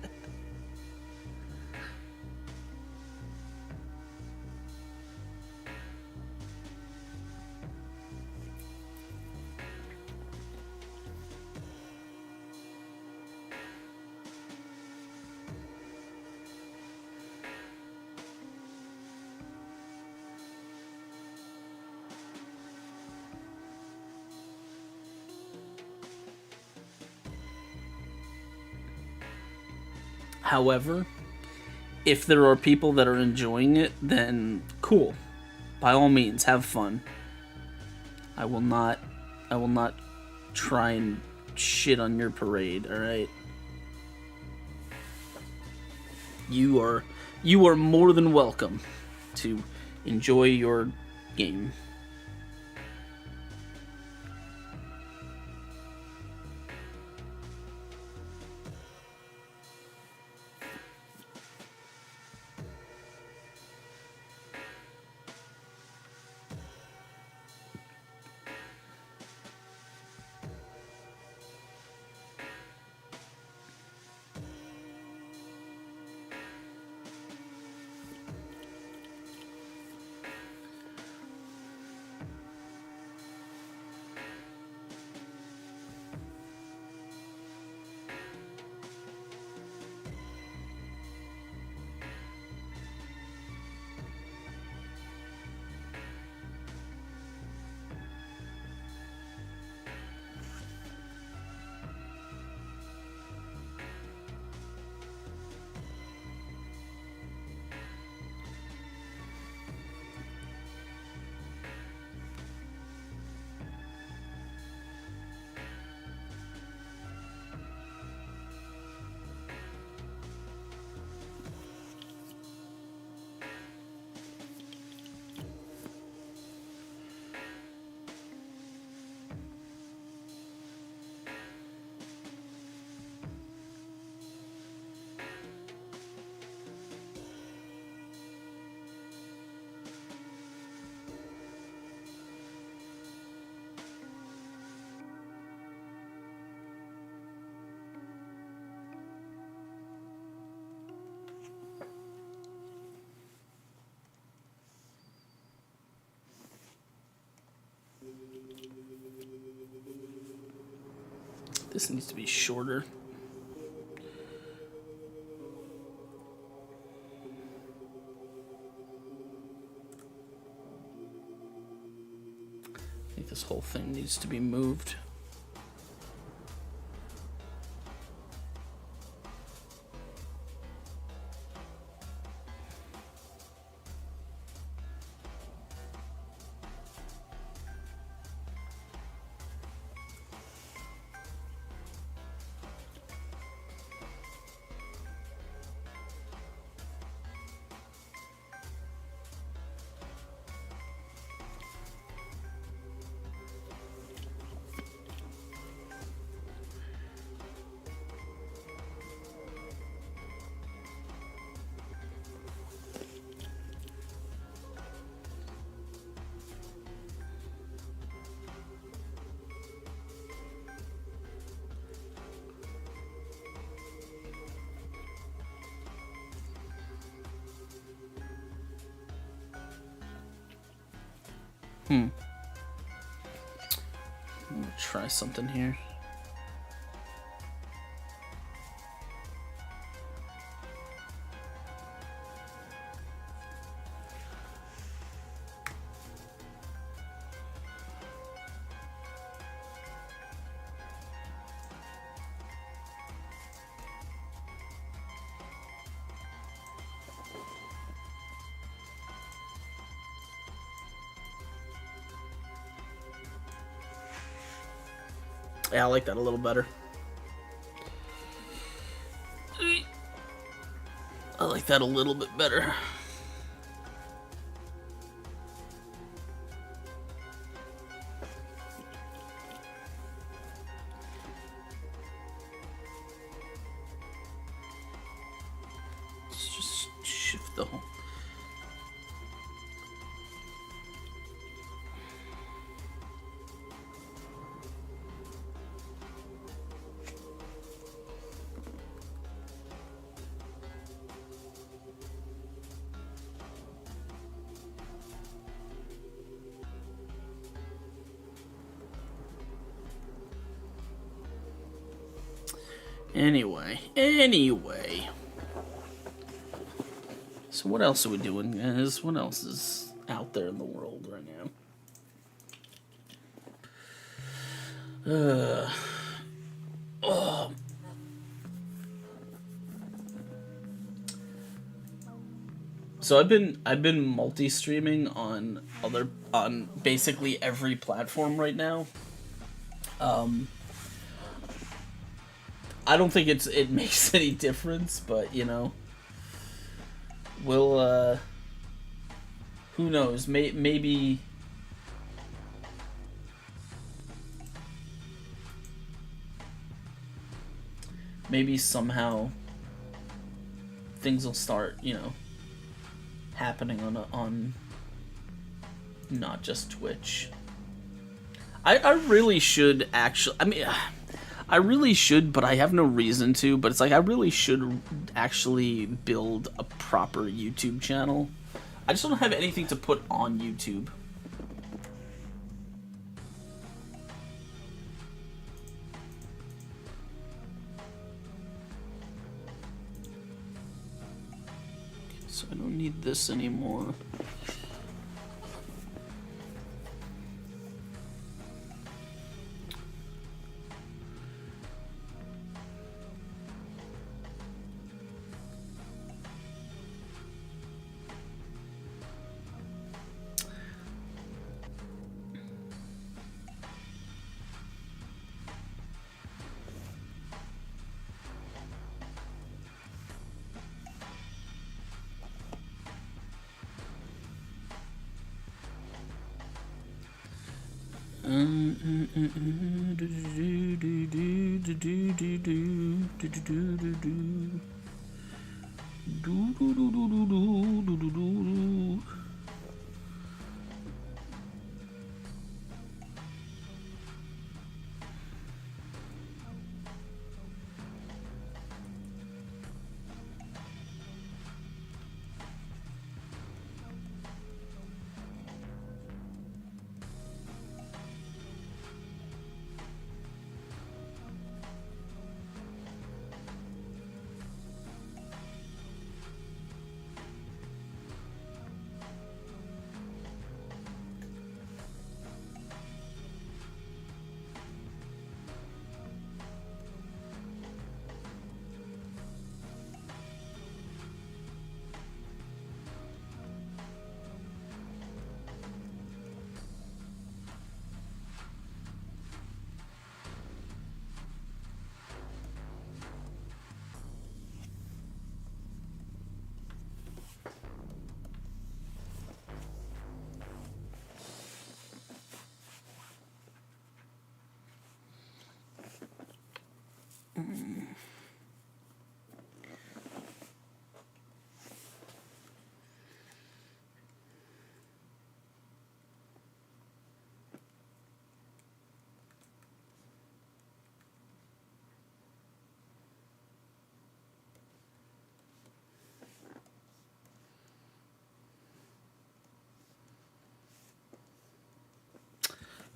However, if there are people that are enjoying it, then cool. By all means, have fun. I will not try and shit on your parade, all right? You are more than welcome to enjoy your game. This needs to be shorter. I think this whole thing needs to be moved. I'm gonna try something here. Yeah, I like that a little better. I like that a little bit better. the whole. Anyway. So what else are we doing, guys? What else is out there in the world right now? So I've been multi-streaming on basically every platform right now. I don't think it makes any difference, but you know, we'll who knows? Maybe somehow things will start, you know, happening on not just Twitch. I really should actually. I mean, I really should, but I have no reason to. But it's like I really should actually build a proper YouTube channel. I just don't have anything to put on YouTube. So I don't need this anymore.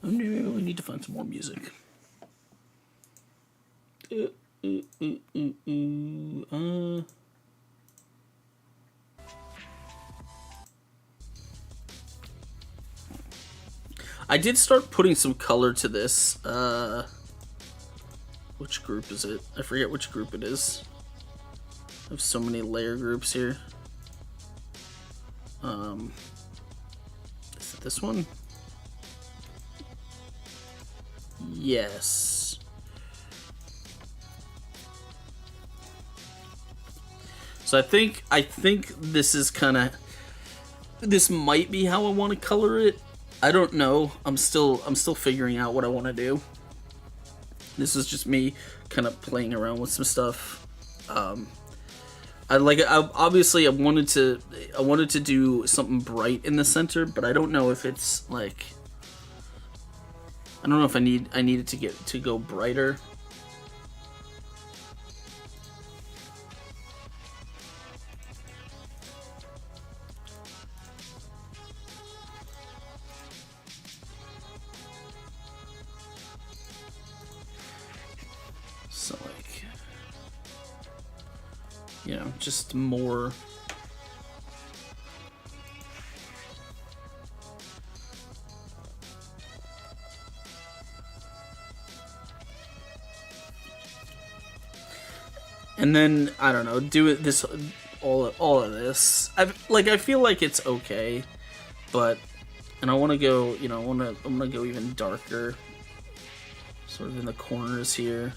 We need to find some more music. I did start putting some color to this. Which group is it? I forget which group it is. I have so many layer groups here. Is it this one? Yes. So I think this is kind of, this might be how I want to color it. I don't know. I'm still figuring out what I want to do. This is just me kind of playing around with some stuff. obviously I wanted to do something bright in the center, but I don't know if it's like, I don't know if I need it to go brighter. So like, you know, just more. And then I don't know, do it this all of this. I feel like it's okay, but and I want to go, you know, I'm gonna go even darker, sort of in the corners here.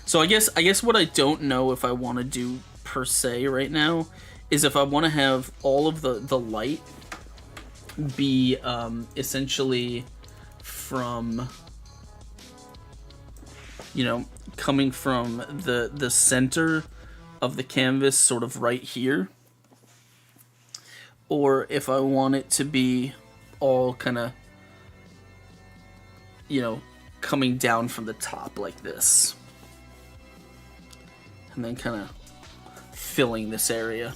So I guess what I don't know if I want to do per se right now is if I want to have all of the light be essentially from, you know, coming from the center of the canvas, sort of right here, or if I want it to be all kind of, you know, coming down from the top like this, and then kind of filling this area.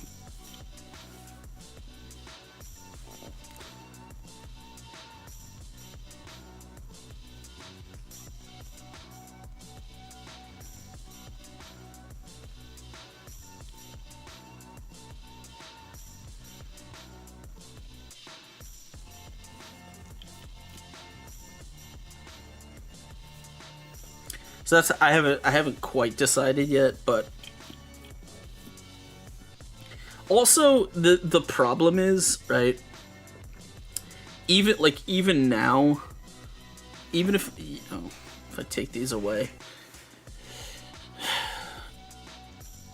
So that's I haven't quite decided yet, but also the problem is, right, even now, even if, you know, if I take these away,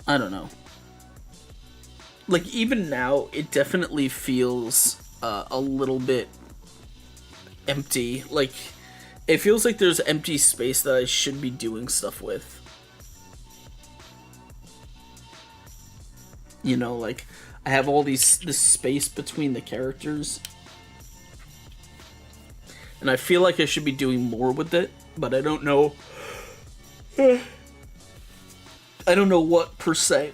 I don't know. Like, even now, it definitely feels a little bit empty. Like, it feels like there's empty space that I should be doing stuff with. You know, like, I have all this space between the characters, and I feel like I should be doing more with it, but I don't know. I don't know what per se.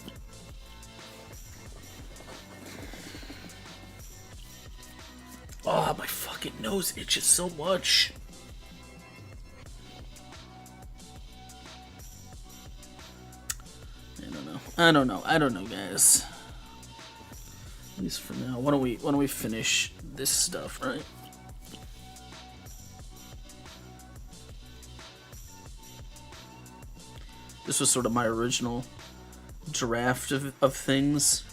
Oh, my fucking nose itches so much. I don't know, guys. At least for now. Why don't we finish this stuff, right? This was sort of my original draft of things,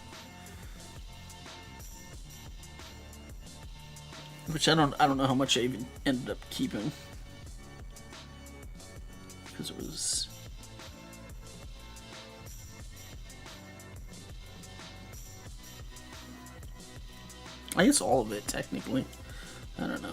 which I don't know how much I even ended up keeping, because it was, I guess, all of it technically. I don't know.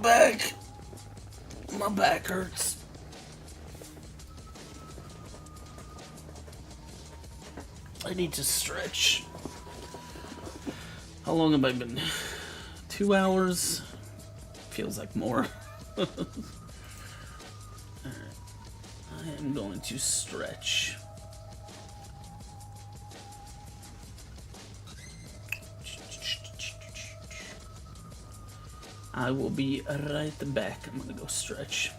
back. My back hurts. I need to stretch. How long have I been? 2 hours? Feels like more. Alright. I am going to stretch. I will be right back. I'm gonna go stretch.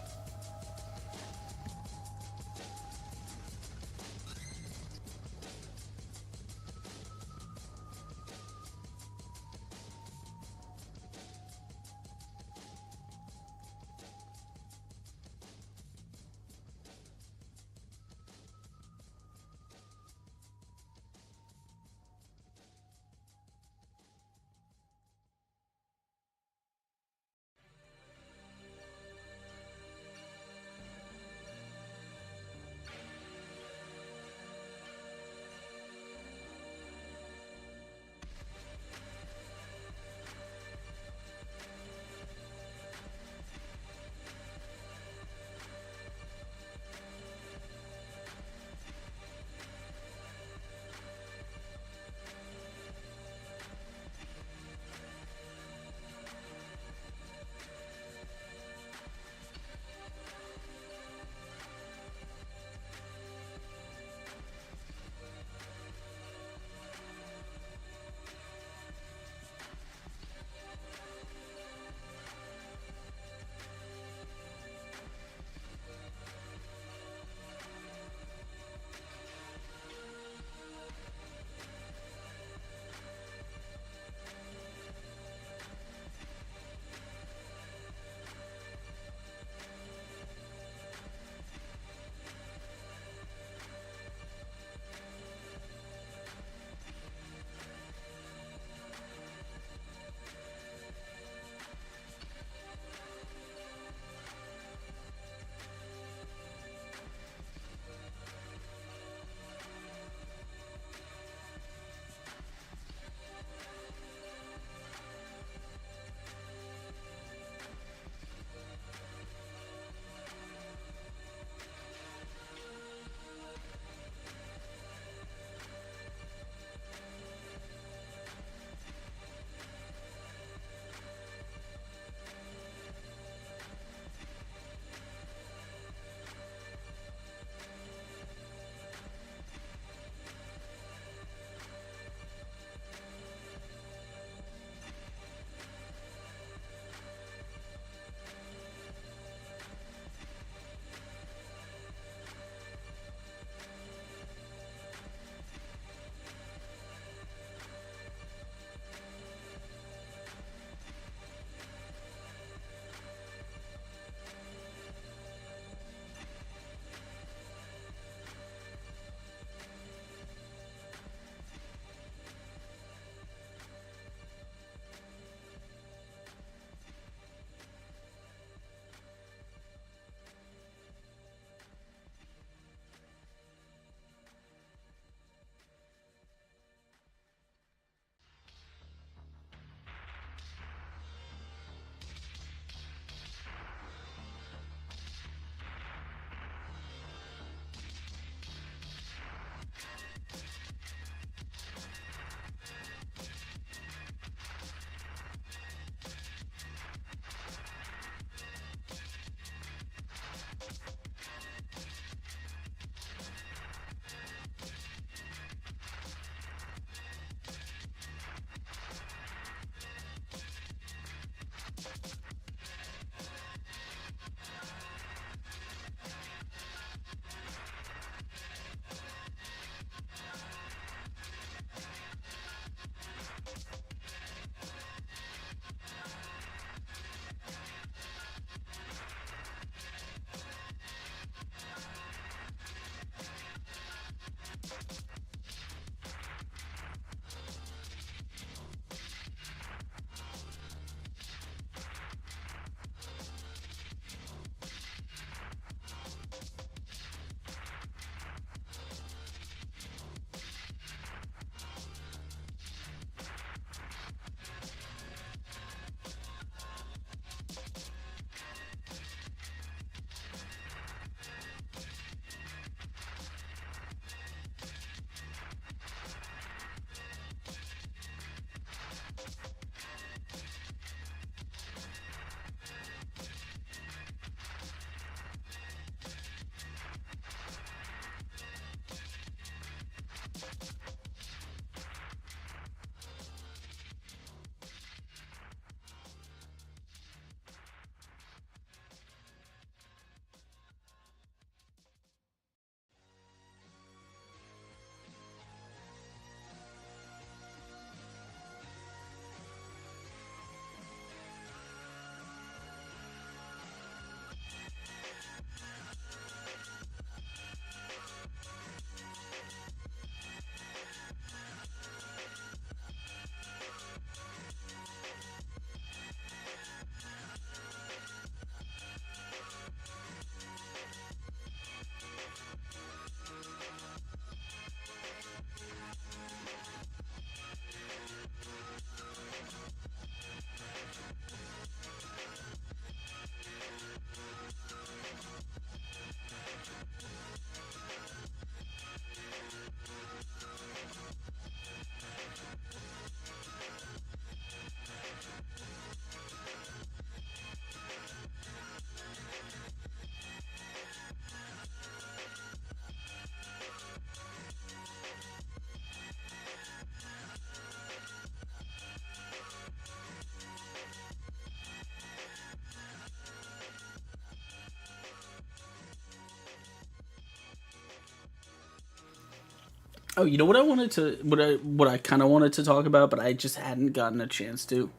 Oh, you know what I wanted to what I kind of wanted to talk about, but I just hadn't gotten a chance to,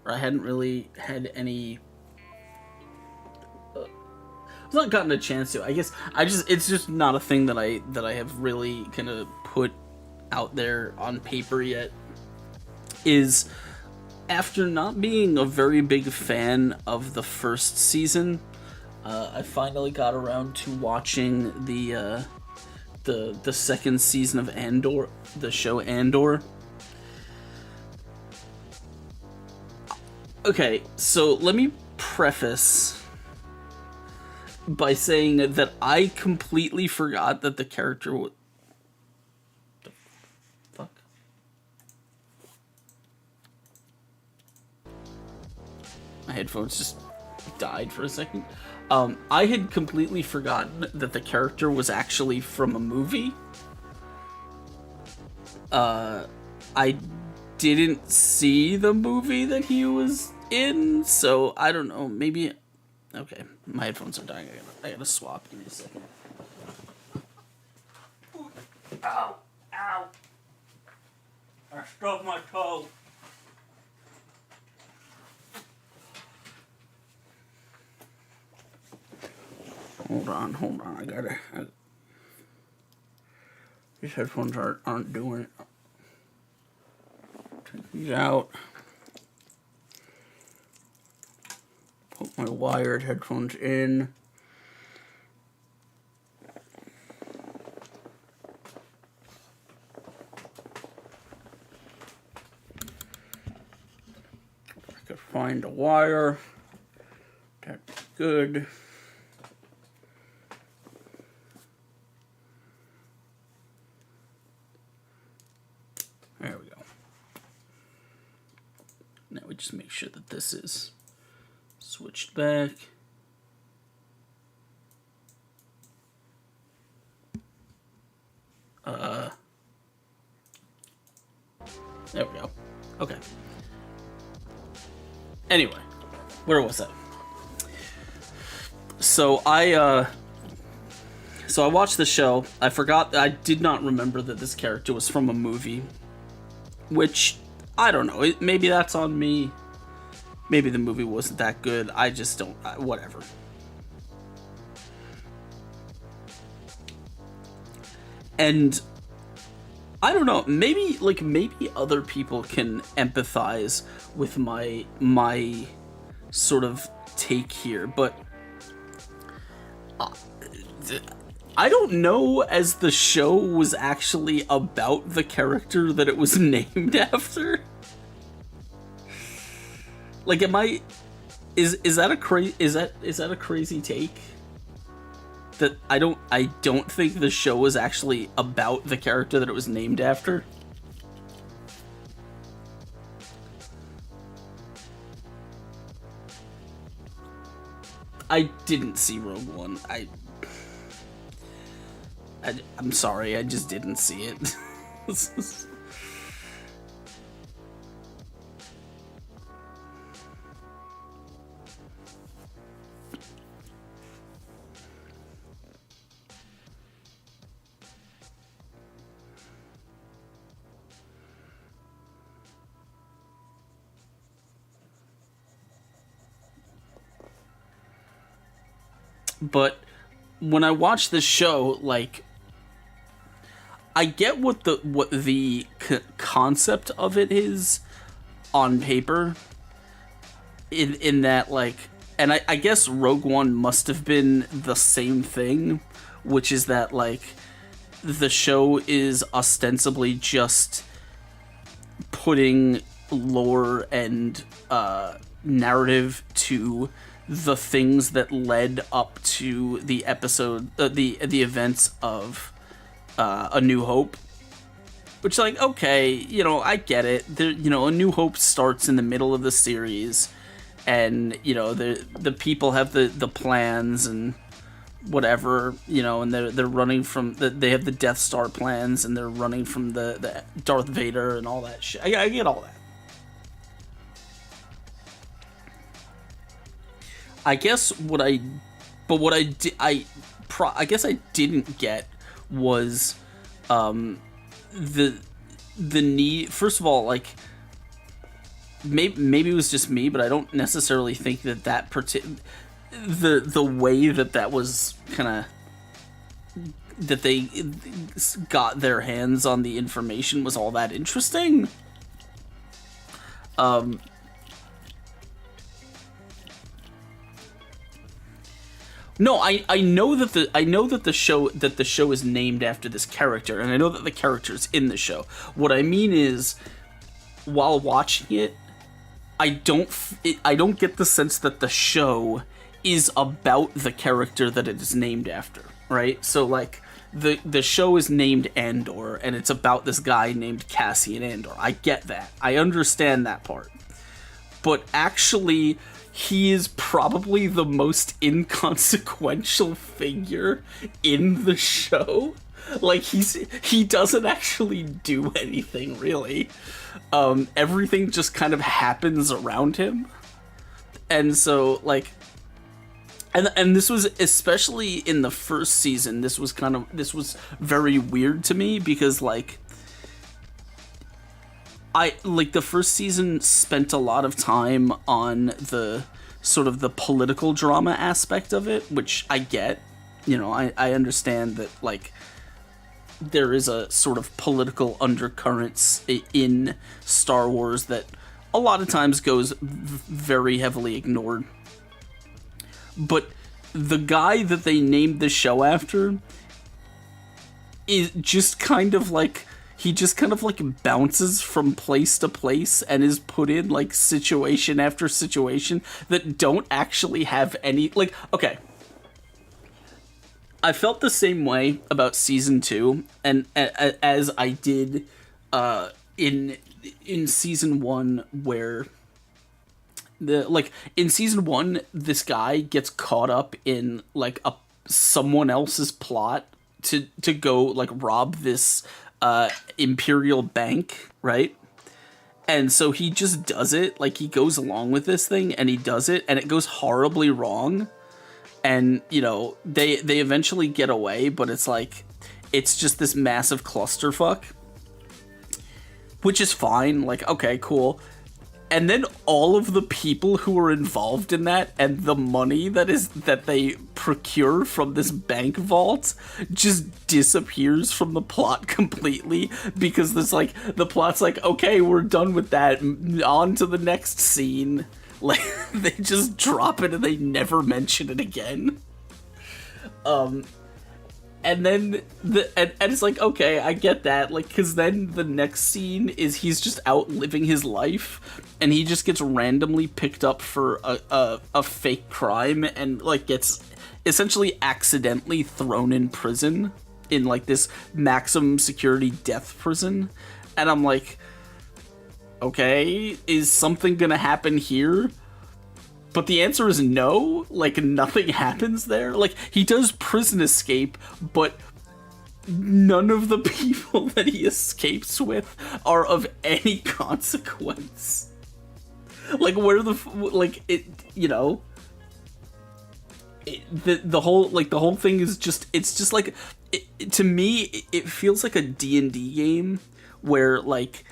or I hadn't really had any. I've not gotten a chance to. I guess it's just not a thing that I have really kind of put out there on paper yet. Is after not being a very big fan of the first season, I finally got around to watching the second season of Andor, the show Andor. Okay, so let me preface by saying that I completely forgot that the character would. The fuck? My headphones just died for a second. I had completely forgotten that the character was actually from a movie. I didn't see the movie that he was in, so I don't know, maybe. Okay, my headphones are dying. I gotta swap. Give me a second. Ow! Ow! I stubbed my toe. Hold on. I gotta. These headphones aren't doing it. Take these out. Put my wired headphones in. I could find a wire. That's good. There we go. Now we just make sure that this is switched back. There we go. Okay. Anyway, where was that? So I watched the show. I did not remember that this character was from a movie. Which, I don't know, maybe that's on me. Maybe the movie wasn't that good. I just don't, whatever. And I don't know, maybe other people can empathize with my sort of take here, but I don't know as the show was actually about the character that it was named after. Like, is that a crazy take? That I don't think the show was actually about the character that it was named after. I didn't see Rogue One. I'm sorry, I just didn't see it. But when I watch this show, like, I get what the concept of it is on paper. In that, like, and I guess Rogue One must have been the same thing, which is that, like, the show is ostensibly just putting lore and narrative to the things that led up to the episode, the events of A New Hope. Which, like, okay, you know, I get it. There, you know, A New Hope starts in the middle of the series, and, you know, the people have the plans and whatever, you know, and they're running from they have the Death Star plans, and they're running from the Darth Vader and all that shit. I get all that. I guess I guess I didn't get was the need, first of all, like, maybe it was just me, but I don't necessarily think that the way that was kind of, that they got their hands on the information was all that interesting. No, I know that the show is named after this character, and I know that the character's in the show. What I mean is, while watching it, I don't get the sense that the show is about the character that it is named after, right? So like the show is named Andor, and it's about this guy named Cassian Andor. I get that. I understand that part. But actually, he is probably the most inconsequential figure in the show. Like, he doesn't actually do anything, really. Everything just kind of happens around him. And so, like, and this was, especially in the first season, this was very weird to me, because, like, the first season spent a lot of time on the sort of the political drama aspect of it, which I get. You know, I understand that, like, there is a sort of political undercurrents in Star Wars that a lot of times goes very heavily ignored. But the guy that they named the show after is just kind of like, he just kind of like bounces from place to place and is put in like situation after situation that don't actually have any, like, okay. I felt the same way about season 2, and as I did in season 1, where in season 1, this guy gets caught up in like someone else's plot to go like rob this Imperial bank, right? And so he just does it, like, he goes along with this thing and he does it, and it goes horribly wrong. And, you know, they eventually get away, but it's like, it's just this massive clusterfuck, which is fine. Like, okay, cool. And then all of the people who are involved in that and the money that they procure from this bank vault just disappears from the plot completely, because there's like, the plot's like, okay, we're done with that, on to the next scene. Like, they just drop it and they never mention it again. And then and it's like, okay, I get that, like, because then the next scene is he's just out living his life, and he just gets randomly picked up for a fake crime, and like gets essentially accidentally thrown in prison, in like this maximum security death prison. And I'm like, okay, is something gonna happen here? But the answer is no. Like, nothing happens there. Like, he does prison escape, but none of the people that he escapes with are of any consequence. Like, where the like, it, you know, the whole thing is just, it's just like, to me it feels like a D&D game where, like,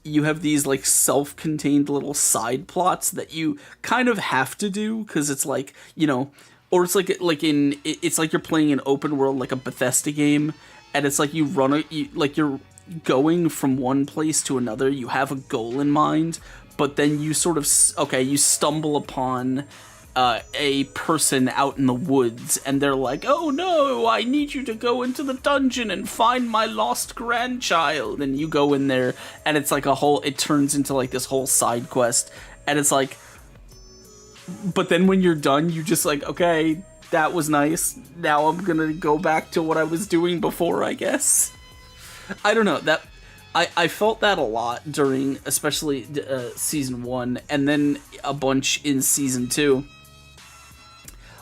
you have these like self-contained little side plots that you kind of have to do, because it's like, you know, or it's like it's like you're playing an open world, like a Bethesda game, and it's like you're going from one place to another, you have a goal in mind, but then you sort of, okay, you stumble upon a person out in the woods, and they're like, oh no, I need you to go into the dungeon and find my lost grandchild, and you go in there, and it's like it turns into like this whole side quest, and it's like, but then when you're done, you just like, okay, that was nice, now I'm gonna go back to what I was doing before, I guess. I don't know, that I felt that a lot during, especially season 1, and then a bunch in season 2.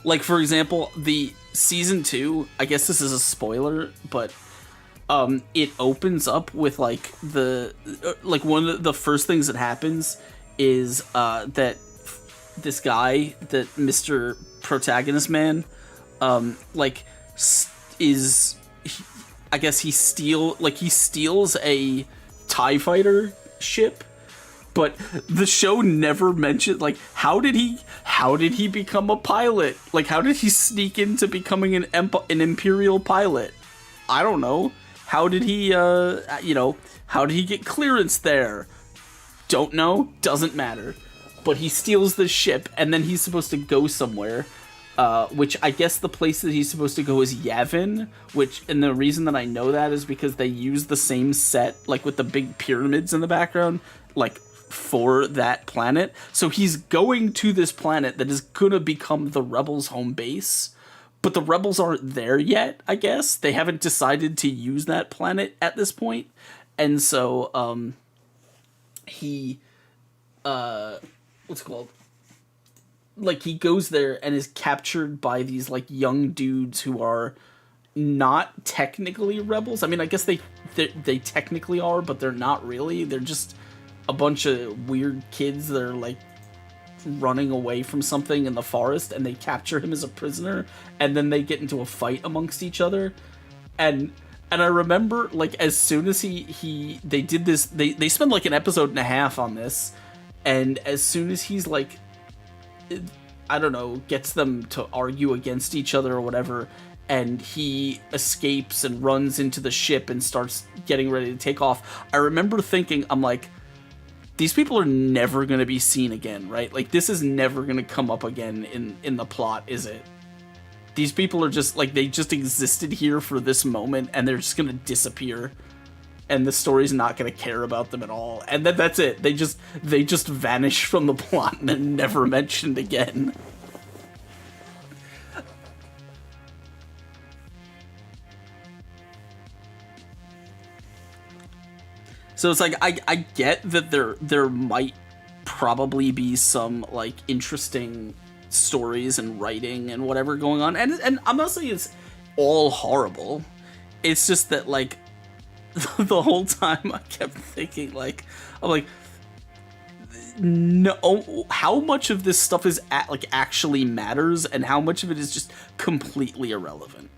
Like, for example, the season 2, I guess this is a spoiler, but it opens up with like one of the first things that happens is that this guy, that Mr. Protagonist Man, like, I guess he steals a TIE fighter ship, but the show never mentioned, like, how did he become a pilot? Like, how did he sneak into becoming an Imperial pilot? I don't know. How did he, how did he get clearance there? Don't know. Doesn't matter. But he steals the ship, and then he's supposed to go somewhere, which I guess the place that he's supposed to go is Yavin, and the reason that I know that is because they use the same set, like, with the big pyramids in the background, like, for that planet. So he's going to this planet that is gonna become the Rebels' home base, but the Rebels aren't there yet, I guess. They haven't decided to use that planet at this point. And so, he, what's it called? Like, he goes there and is captured by these, like, young dudes who are not technically rebels. I mean, I guess they technically are, but they're not really. They're just a bunch of weird kids that are, like, running away from something in the forest, and they capture him as a prisoner, and then they get into a fight amongst each other. And I remember, like, as soon as they did this, they spent, like, an episode and a half on this, and as soon as he's, like, I don't know, gets them to argue against each other or whatever, and he escapes and runs into the ship and starts getting ready to take off, I remember thinking, I'm like, these people are never going to be seen again, right? Like, this is never going to come up again in the plot, is it? These people are just, like, they just existed here for this moment, and they're just going to disappear. And the story's not going to care about them at all. And then that's it. They just vanish from the plot and they're never mentioned again. So it's like, I get that there might probably be some, like, interesting stories and writing and whatever going on. And I'm not saying it's all horrible. It's just that, like, the whole time I kept thinking, like, I'm like, no, how much of this stuff is actually matters and how much of it is just completely irrelevant.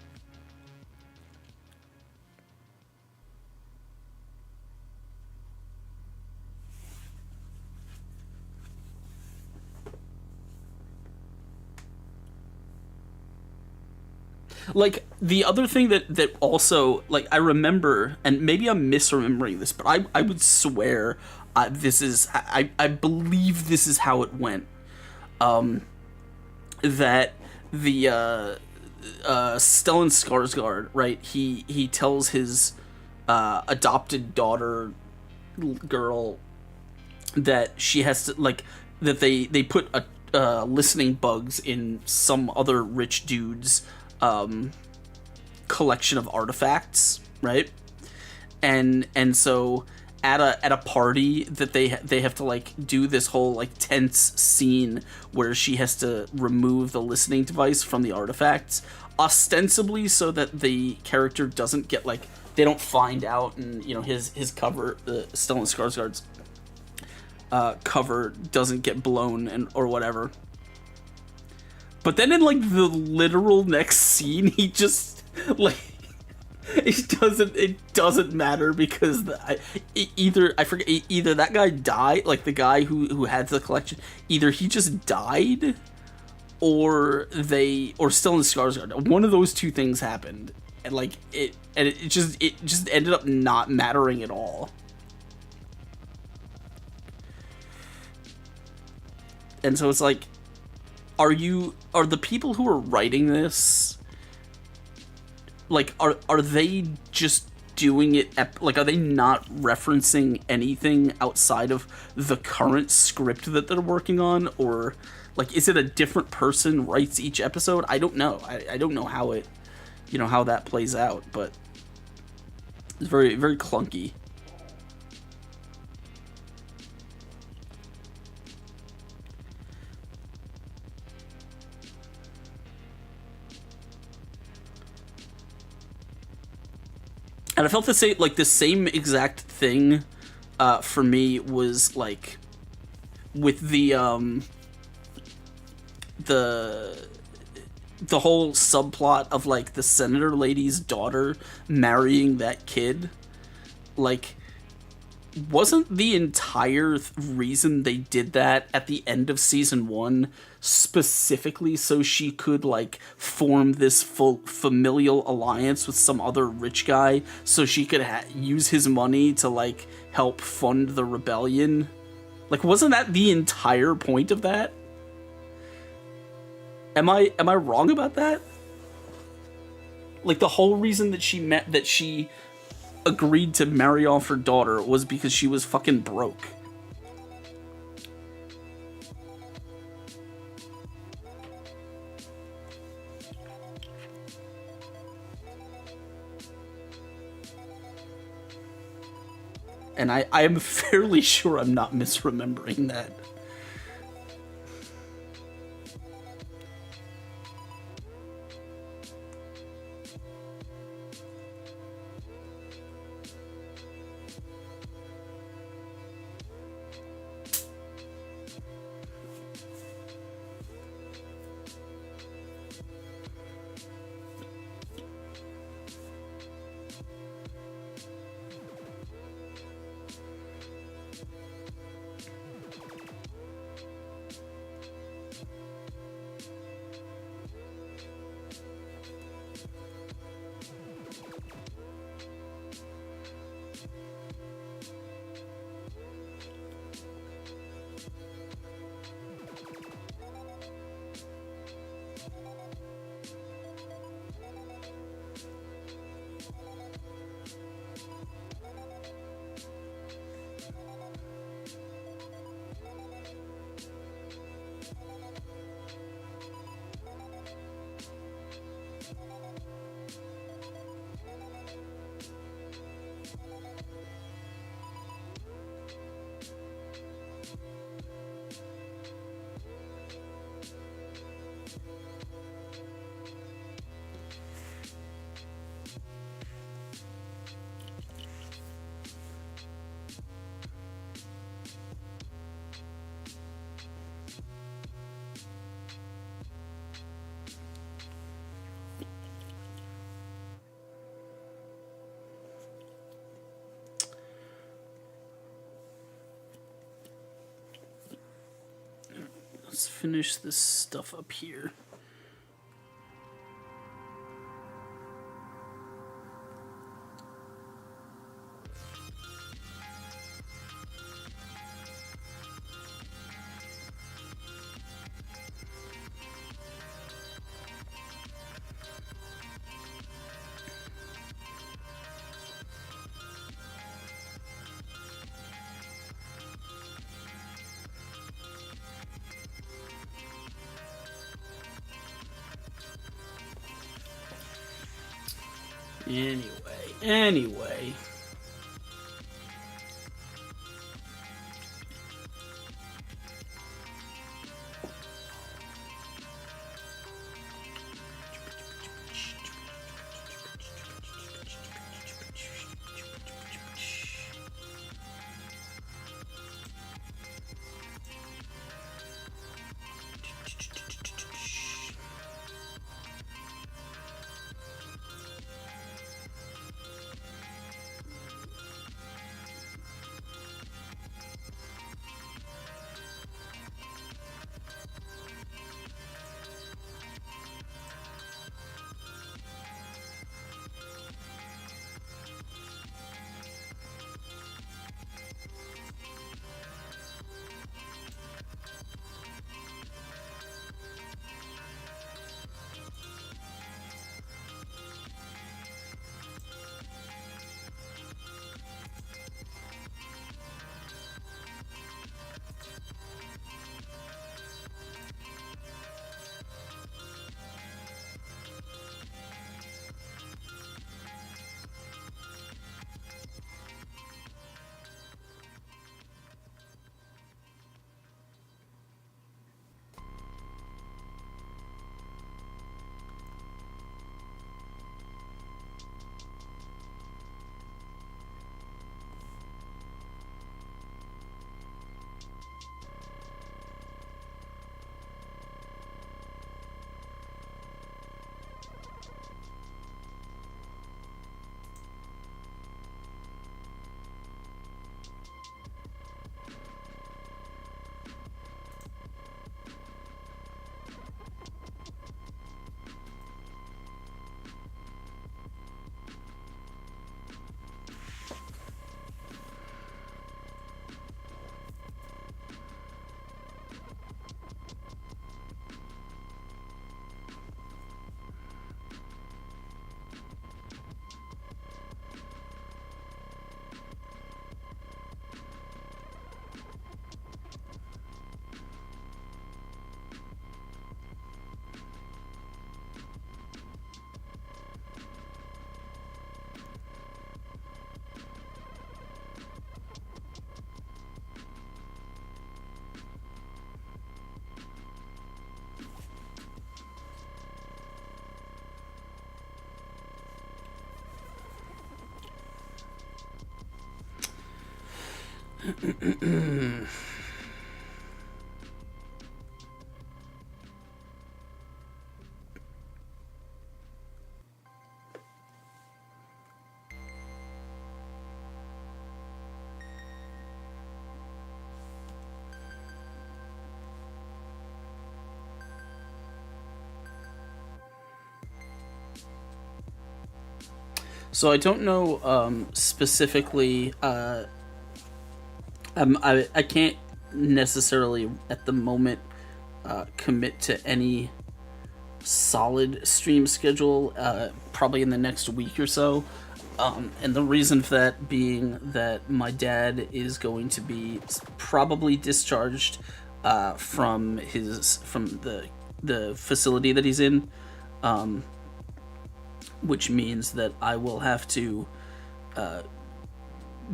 Like, the other thing that also, like, I remember, and maybe I'm misremembering this, but I would swear this is, I believe this is how it went. That the, Stellan Skarsgård, right, he tells his, adopted daughter, girl, that she has to, like, that they put listening bugs in some other rich dude's collection of artifacts, right? And so at a party that they have to, like, do this whole, like, tense scene where she has to remove the listening device from the artifacts, ostensibly so that the character doesn't get, like, they don't find out, and, you know, his cover, Stellan Skarsgård's cover doesn't get blown or whatever. But then in, like, the literal next scene, he just, like, it doesn't matter because either that guy died, like, the guy who had the collection, either he just died or Stellan Skarsgård, one of those two things happened, and, like, it just ended up not mattering at all. And so it's like, are the people who are writing this, like, are they just doing it, like, are they not referencing anything outside of the current script that they're working on? Or, like, is it a different person writes each episode? I don't know. I don't know how it, you know, how that plays out, but it's very, very clunky. And I felt the same exact thing for me was, like, with the the whole subplot of like the senator lady's daughter marrying that kid, like, wasn't the entire reason they did that at the end of season 1 specifically so she could like form this full familial alliance with some other rich guy so she could use his money to like help fund the rebellion? Like, wasn't that the entire point of that? Am I wrong about that? Like, the whole reason that she agreed to marry off her daughter was because she was fucking broke. And I am fairly sure I'm not misremembering that. Let's finish this stuff up here. Anyway. So I don't know specifically. I can't necessarily at the moment commit to any solid stream schedule. Probably in the next week or so. And the reason for that being that my dad is going to be probably discharged from the facility that he's in, which means that I will have to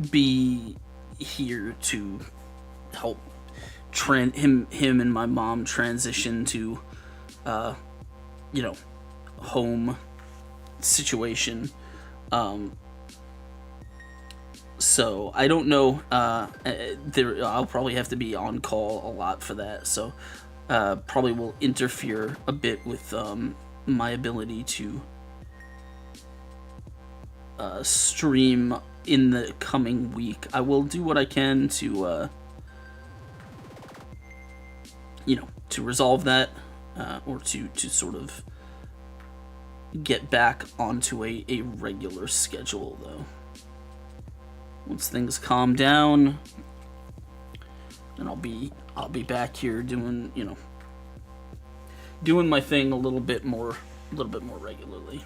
be here to help him and my mom transition to home situation. So I don't know. I'll probably have to be on call a lot for that. So probably will interfere a bit with my ability to stream in the coming week. I will do what I can to to resolve that, or to sort of get back onto a regular schedule, though. Once things calm down, and I'll be back here doing my thing a little bit more regularly.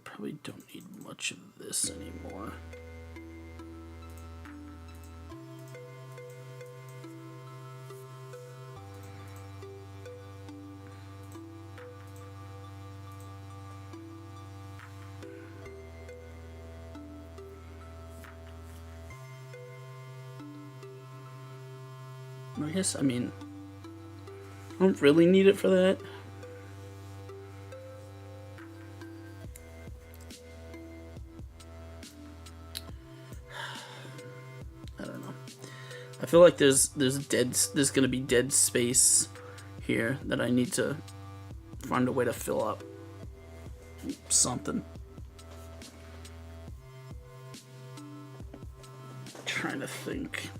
Probably don't need much of this anymore. I guess, I mean, I don't really need it for that. I don't know. I feel like there's gonna be dead space here that I need to find a way to fill up. Something. Trying to think.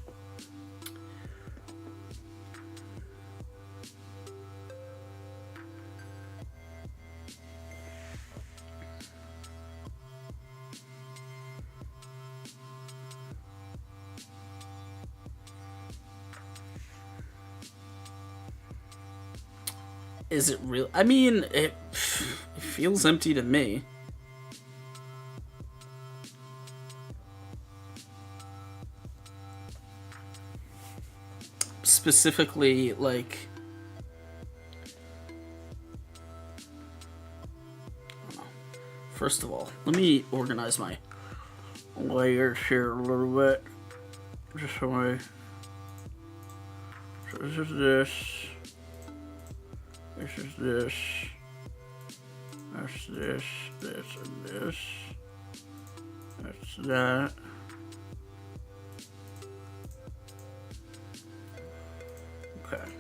Is it real? I mean, it feels empty to me. Specifically, like, first of all, let me organize my layers here a little bit. Just so I. So this is this. This is this. That's this, this, and this. That's that. Okay.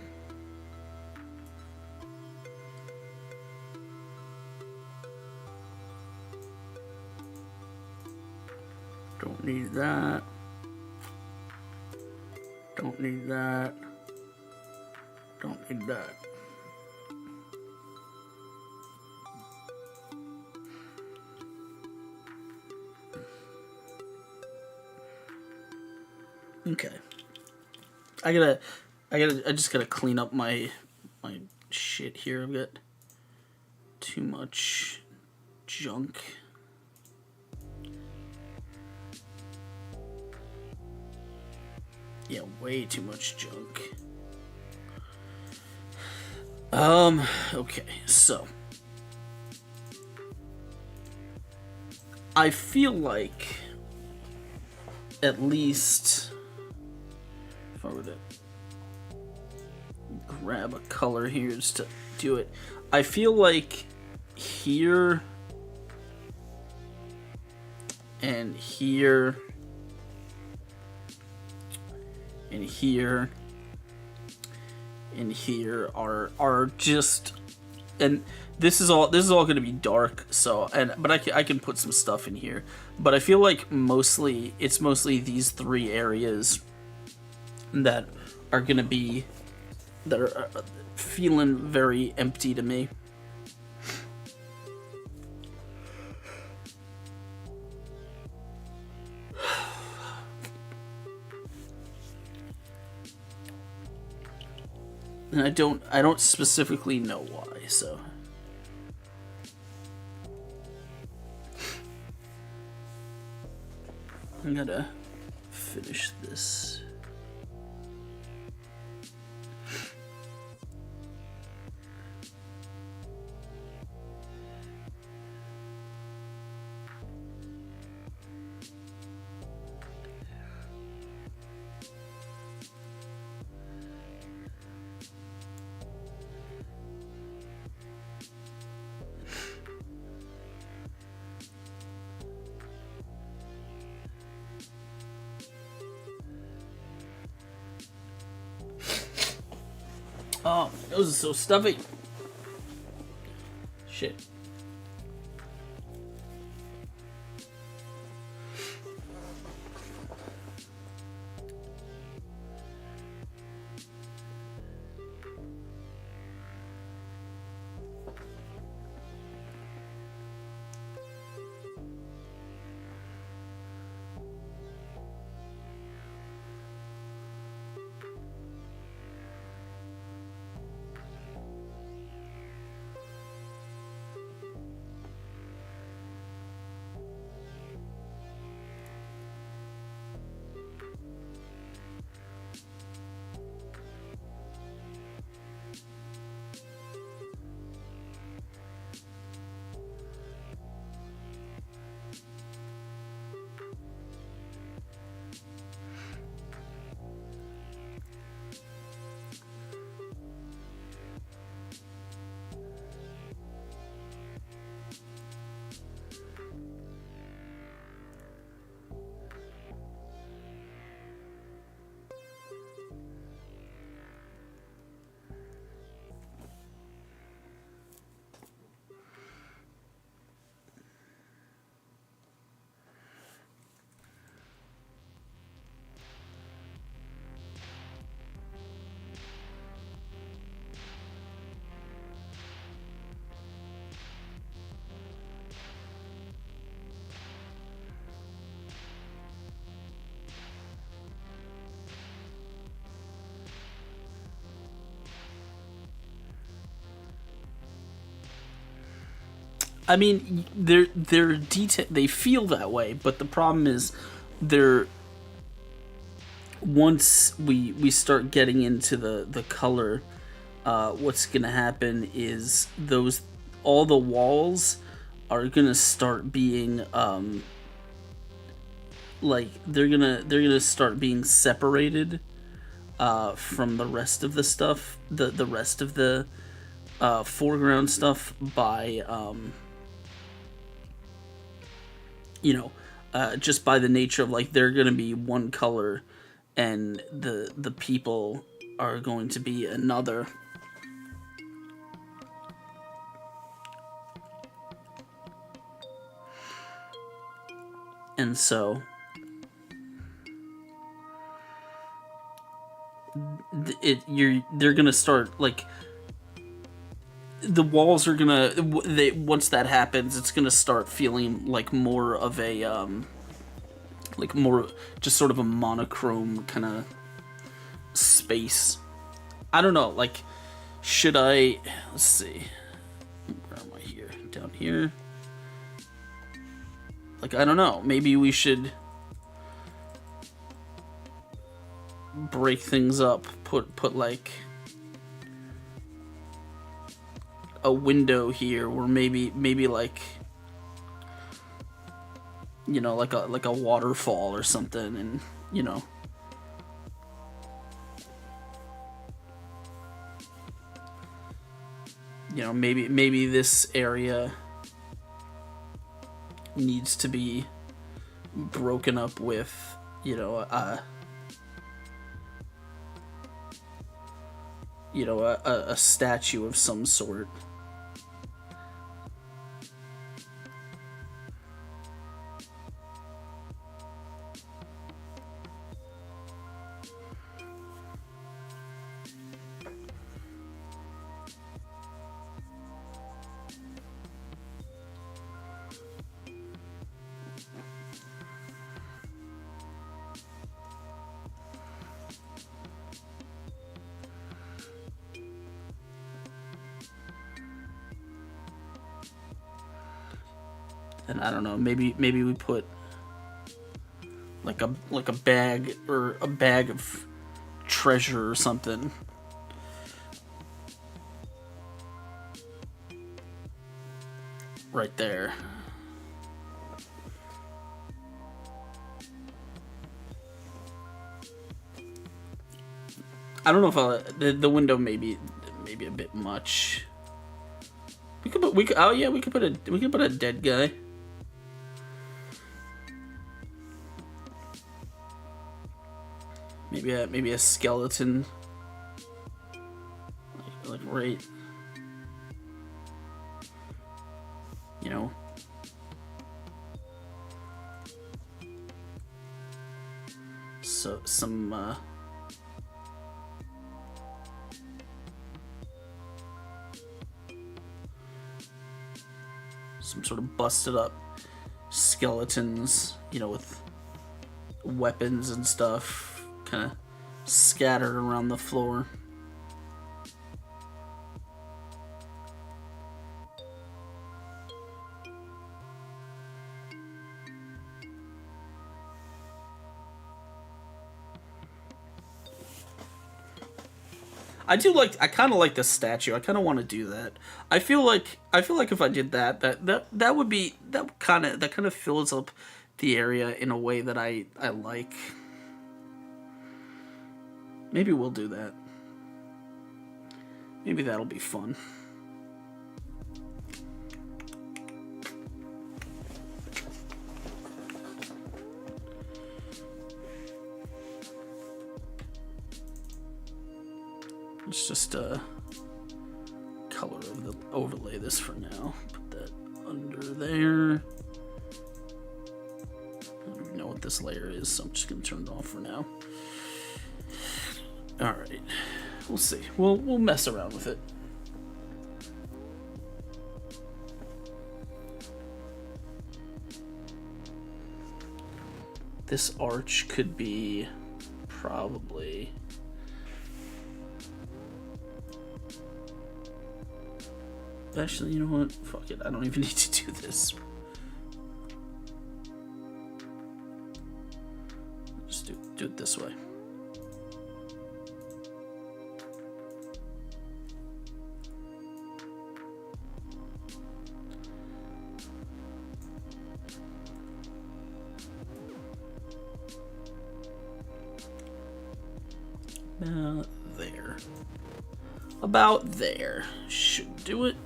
need that. Don't need that. Don't need that. Okay. I just gotta clean up my shit here. I've got too much junk. Yeah, way too much junk. Okay, so I feel like at least if I were to grab a color here just to do it, I feel like here and here and here and here are just, and this is all going to be dark, so, but I can put some stuff in here, but I feel like it's mostly these three areas that are going to be, that are feeling very empty to me. And I don't specifically know why, so. I'm gonna finish this. Oh, my nose is so stuffy. Shit. I mean, they're they feel that way, but the problem is, they're, once we start getting into the color, what's gonna happen is all the walls are gonna start being like they're gonna start being separated from the rest of the stuff, the rest of the foreground stuff by just by the nature of, like, they're gonna be one color and the people are going to be another. And so they're gonna start like the walls are gonna once that happens, it's gonna start feeling like more of a like more just sort of a monochrome kind of space. I don't know, like should I, let's see, where am I here, down here, like I don't know, maybe we should break things up, put like a window here, or maybe like, you know, like a waterfall or something, and you know, maybe this area needs to be broken up with, you know, a statue of some sort. And I don't know, maybe we put like a bag, or a bag of treasure or something. Right there. I don't know if the window maybe a bit much. We could put a dead guy. Maybe a skeleton, like right, you know, so some sort of busted up skeletons, you know, with weapons and stuff kind of scattered around the floor. I kind of like the statue. I kind of want to do that. I feel like if I did that would be, that kind of fills up the area in a way that I like. Maybe we'll do that. Maybe that'll be fun. Let's just color overlay this for now. Put that under there. I don't even know what this layer is, so I'm just gonna turn it off for now. All right, we'll see. We'll mess around with it. This arch could be probably. Actually, you know what? Fuck it. I don't even need to do this. Just do it this way. There. About there. Should do it.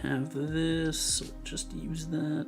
have this, so just use that.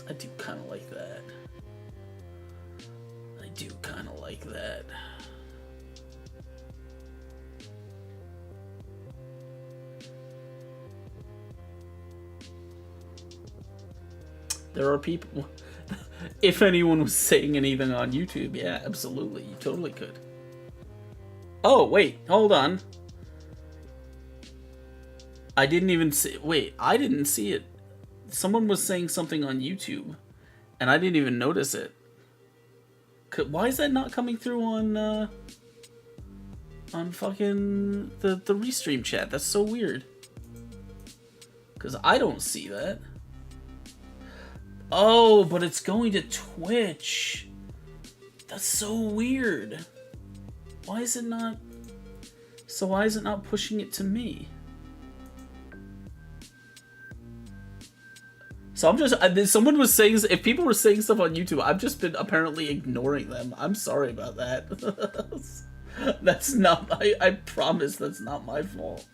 I do kind of like that. I do kind of like that. There are people. If anyone was saying anything on YouTube, yeah, absolutely, you totally could. Oh, wait, hold on. I didn't even see. Wait, I didn't see it. Someone was saying something on YouTube, and I didn't even notice it. Why is that not coming through on fucking the restream chat? That's so weird. Because I don't see that. Oh, but it's going to Twitch. That's so weird. Why is it not? So why is it not pushing it to me? So I'm just, someone was saying, if people were saying stuff on YouTube, I've just been apparently ignoring them. I'm sorry about that. That's not, I promise that's not my fault.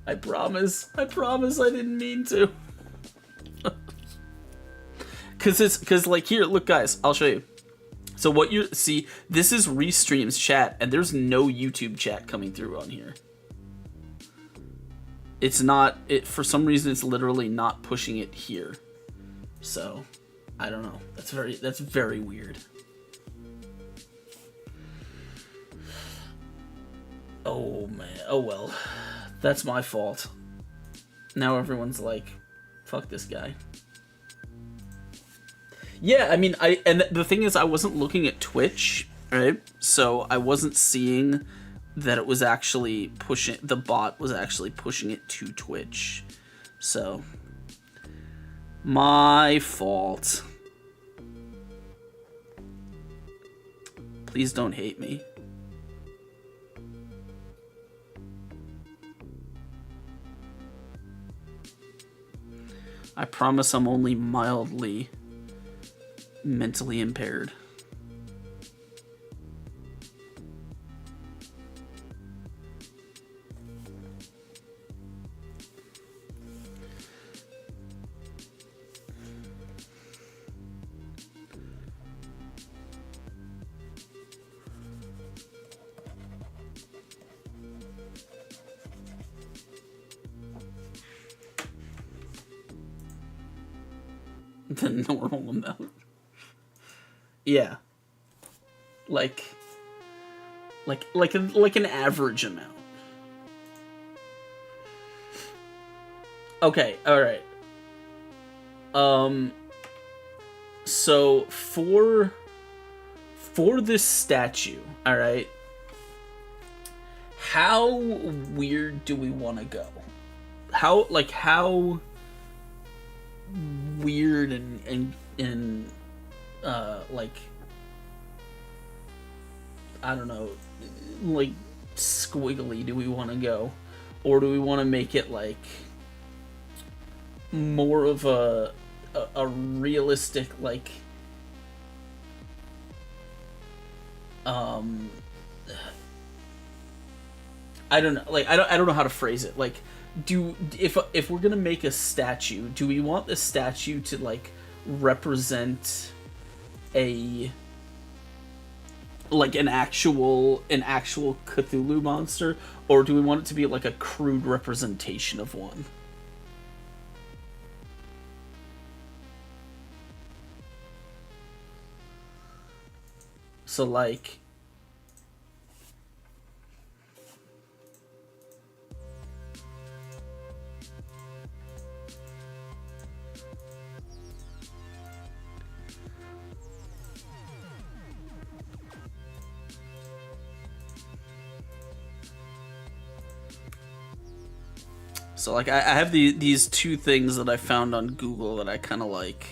I promise I didn't mean to. Cause like here, look guys, I'll show you. So what you see, this is Restream's chat, and there's no YouTube chat coming through on here. It's not, for some reason it's literally not pushing it here. So, I don't know. That's very weird. Oh man, oh well. That's my fault. Now everyone's like, fuck this guy. Yeah, I mean, and the thing is, I wasn't looking at Twitch, right? So I wasn't seeing that it was actually pushing, the bot was actually pushing it to Twitch. So, my fault. Please don't hate me. I promise I'm only mildly mentally impaired. The normal amount. Yeah. Like an average amount. Okay, alright. So for this statue, alright, how weird do we want to go? how weird and like, I don't know, like squiggly do we want to go, or do we want to make it like more of a realistic, like, I don't know, like, I don't know how to phrase it. Like, if we're gonna make a statue, do we want the statue to like represent a, like, an actual Cthulhu monster, or do we want it to be like a crude representation of one? So like, I have these two things that I found on Google that I kind of like.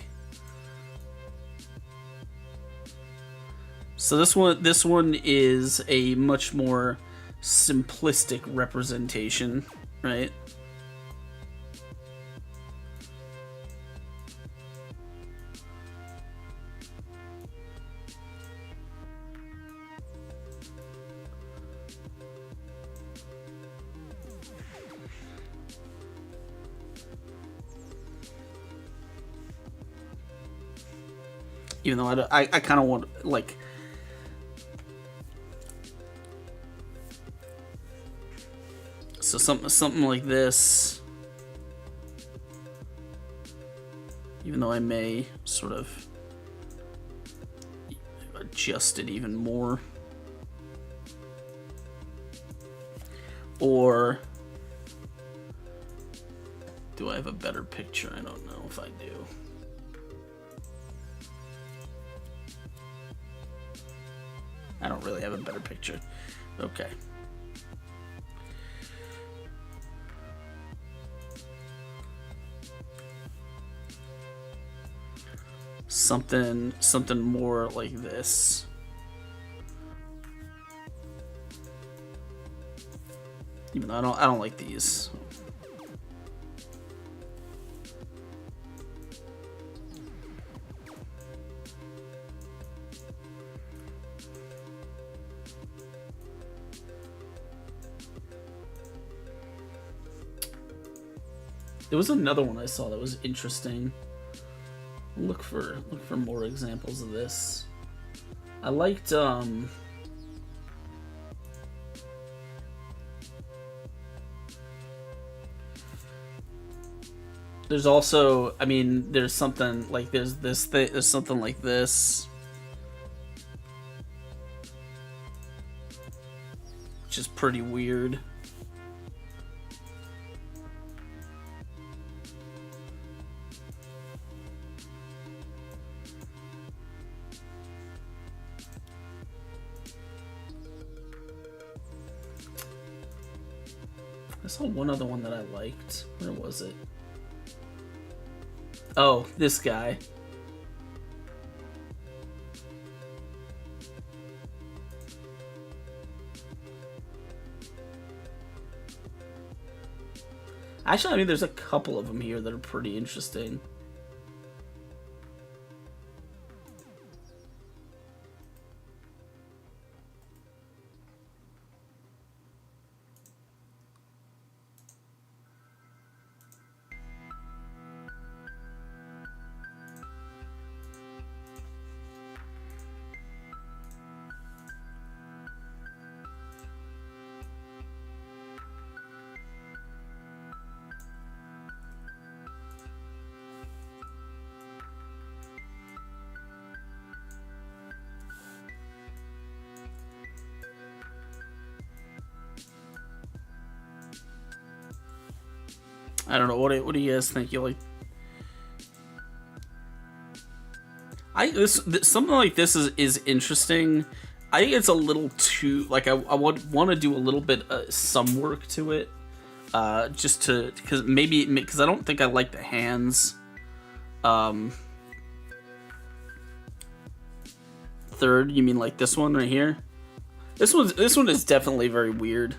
So this one is a much more simplistic representation, right? Even though I kind of want, like, so something like this, even though I may sort of adjust it even more, or do I have a better picture? I don't know if I do. I don't really have a better picture. Okay. Something more like this. Even though I don't like these. There was another one I saw that was interesting. Look for more examples of this. I liked there's also, I mean, there's something like there's something like this, which is pretty weird. I saw one other one that I liked. Where was it? Oh, this guy. Actually, I mean, there's a couple of them here that are pretty interesting. I don't know. What do you guys think? You like? Something like this is interesting. I think it's a little too, like, I would want to do a little bit some work to it. just to, because I don't think I like the hands. Third, you mean like this one right here? This one is definitely very weird.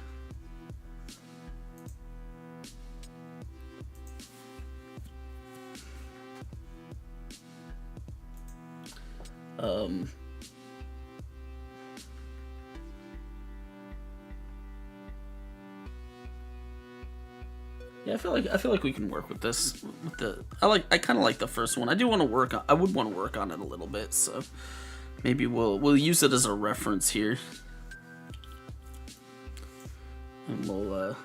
Yeah, I feel like we can work with this. I kind of like the first one. I do want to work on. I would want to work on it a little bit. So maybe we'll use it as a reference here, and we'll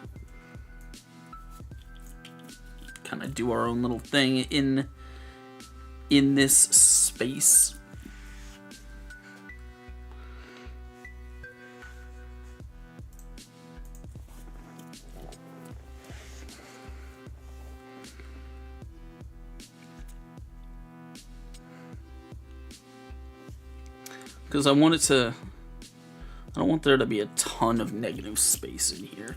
kind of do our own little thing in this space. Because I don't want there to be a ton of negative space in here.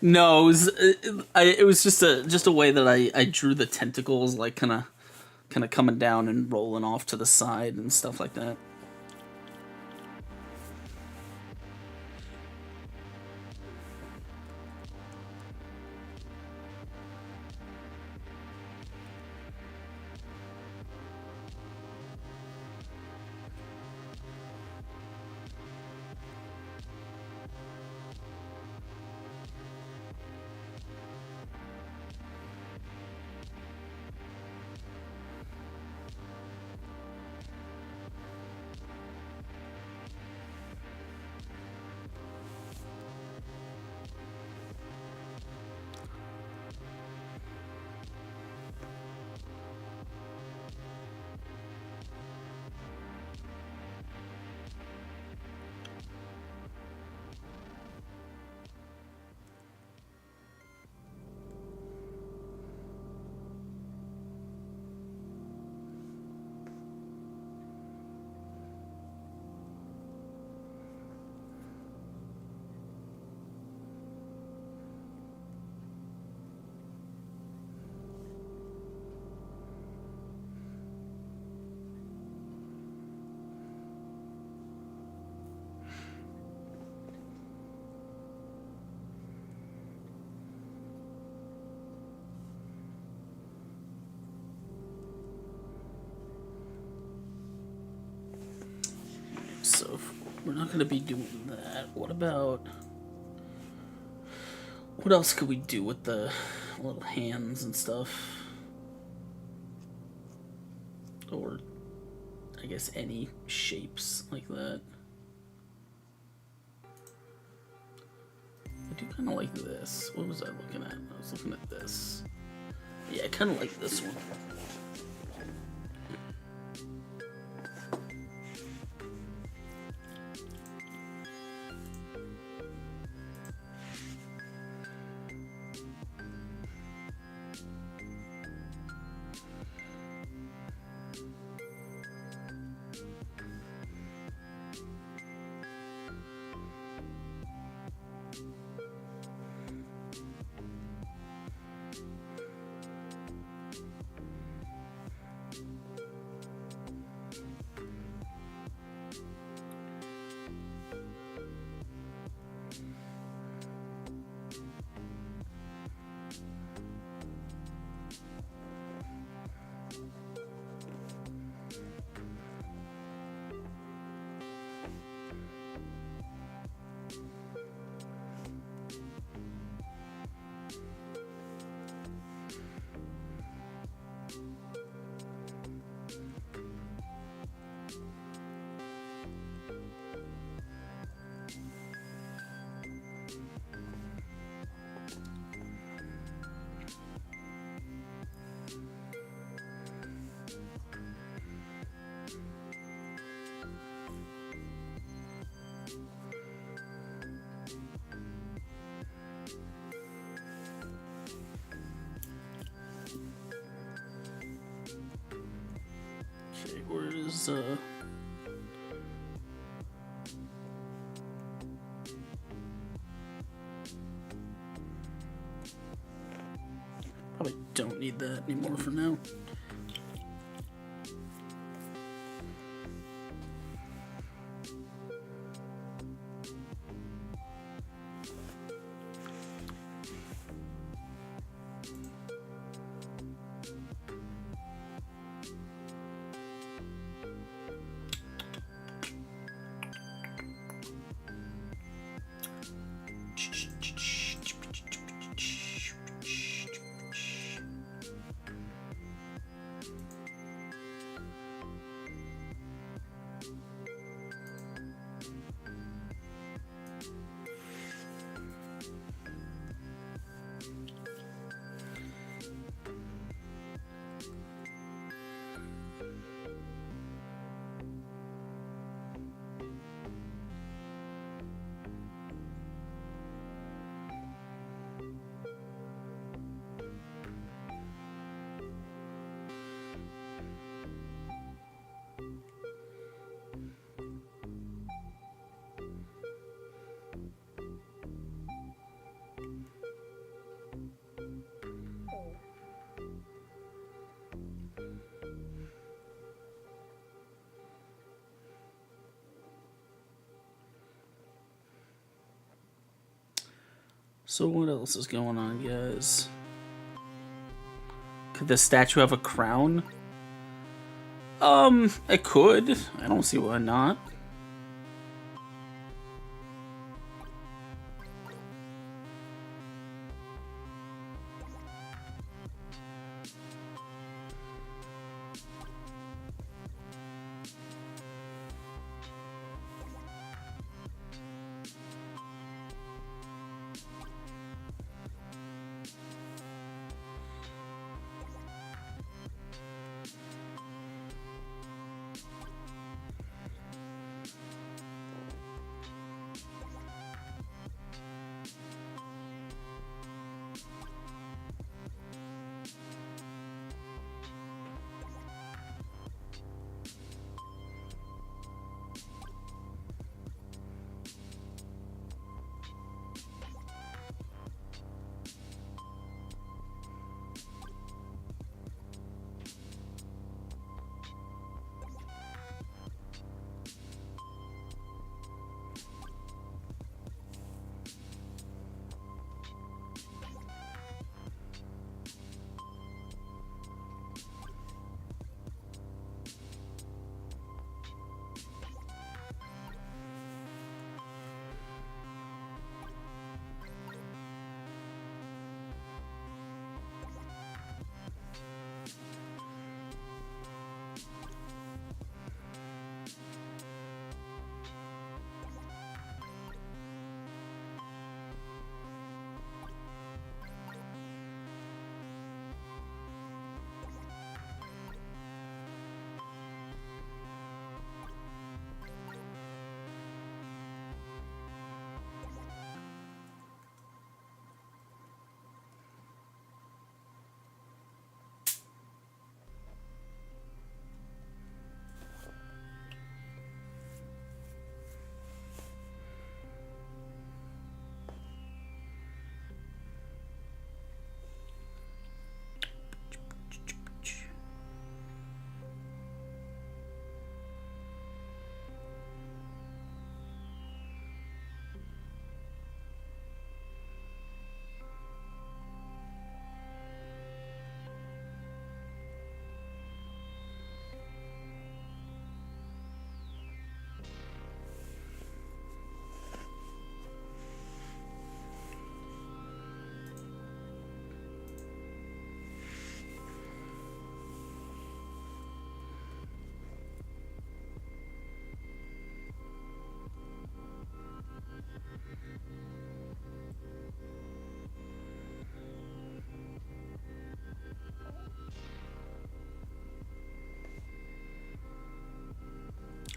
No, it was just a way that I drew the tentacles, like kind of coming down and rolling off to the side and stuff like that. So we're not going to be doing that. What else could we do with the little hands and stuff? Or I guess any shapes like that. I do kind of like this. What was I looking at? I was looking at this. Yeah, I kind of like this one. was probably don't need that anymore for now. So what else is going on, guys? Could the statue have a crown? It could. I don't see why not.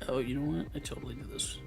Oh, you know what? I totally did this.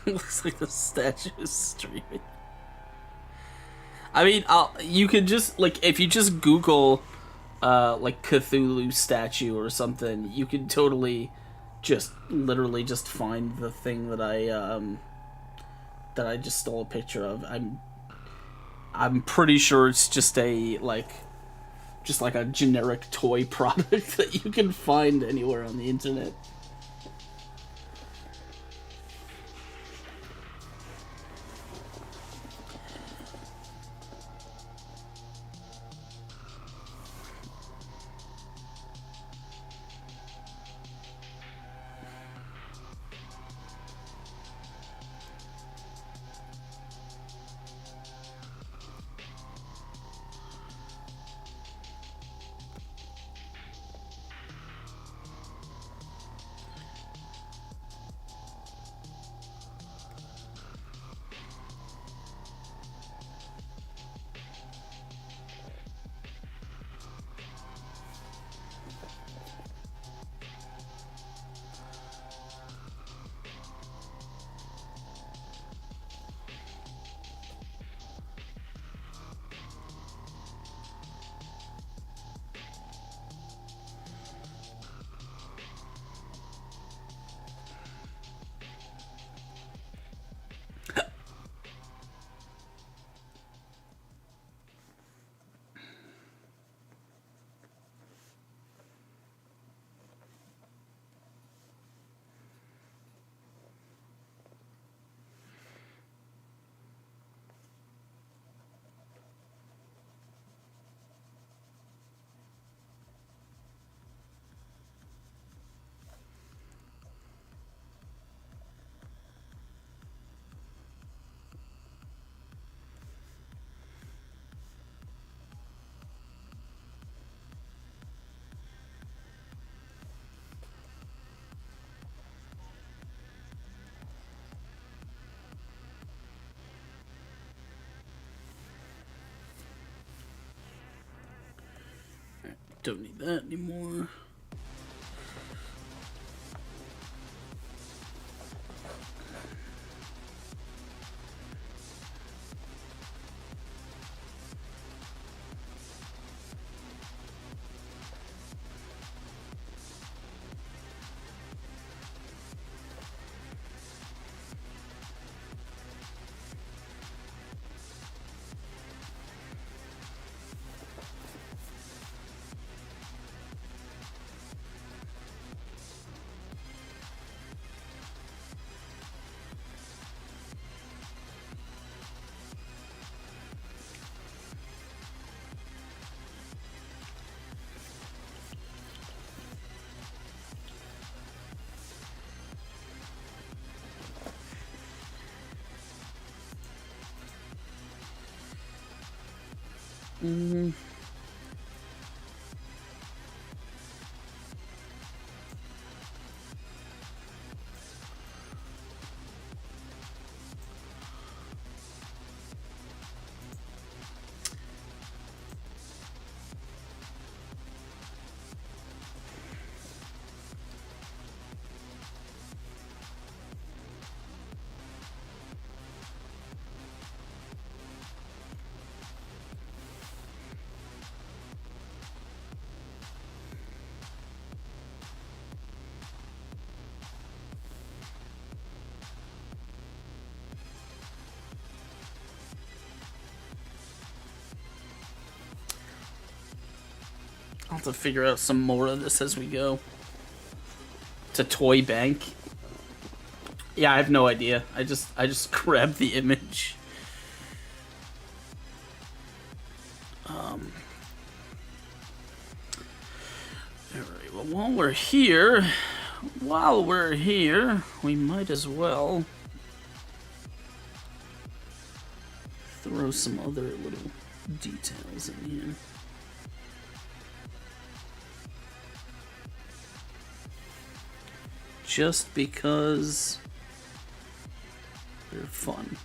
Looks like the statue is streaming. I mean, you could just like if you just Google like Cthulhu statue or something, you could totally just literally just find the thing that I just stole a picture of. I'm pretty sure it's just like a generic toy product that you can find anywhere on the internet. Don't need that anymore. I'll have to figure out some more of this as we go. It's a toy bank. Yeah, I have no idea. I just grabbed the image. Alright, well while we're here, we might as well throw some other little details in here. Just because they're fun.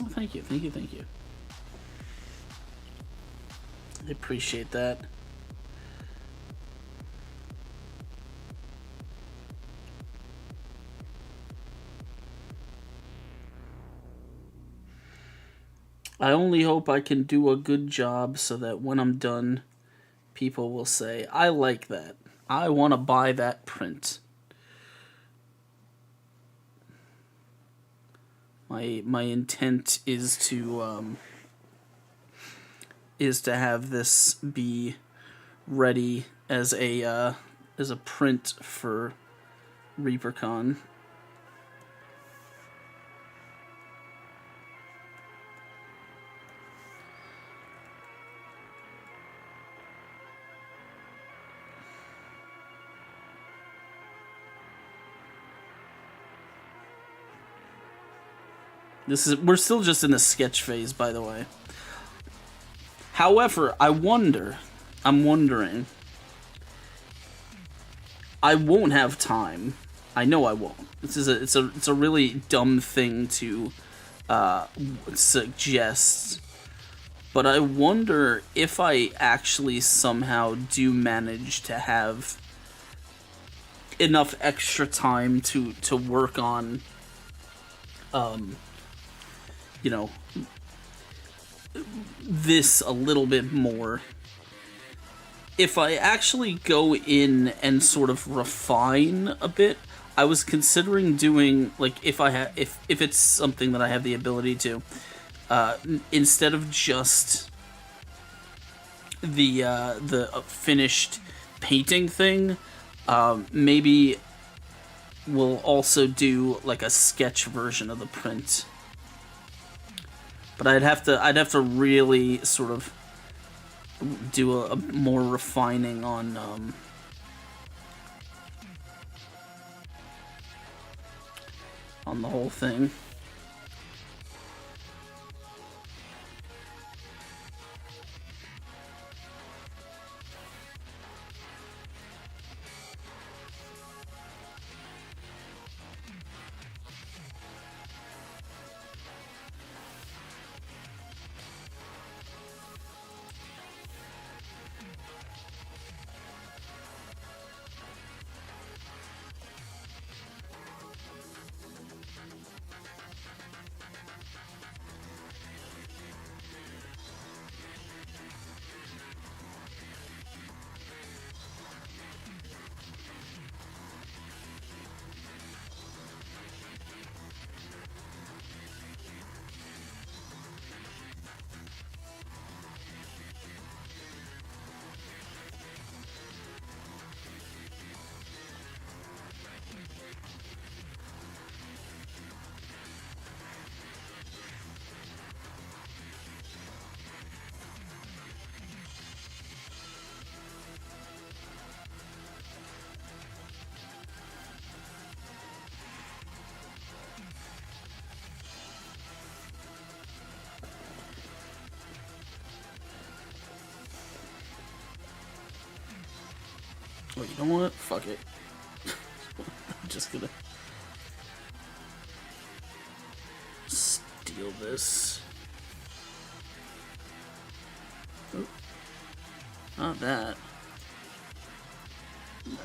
Thank you, thank you, thank you. I appreciate that. I only hope I can do a good job so that when I'm done, people will say, I like that. I want to buy that print. My intent is to have this be ready as a print for ReaperCon. We're still just in the sketch phase, by the way. However, I'm wondering, I won't have time. I know I won't. It's a really dumb thing to suggest, but I wonder if I actually somehow do manage to have enough extra time to work on you know, this a little bit more. If I actually go in and sort of refine a bit, I was considering doing, like, if it's something that I have the ability to, instead of just the finished painting thing, maybe we'll also do like a sketch version of the print. But I'd have to really sort of do a more refining on the whole thing. Oh, you know what? Fuck it. I'm just gonna steal this. Oh. Not that. That.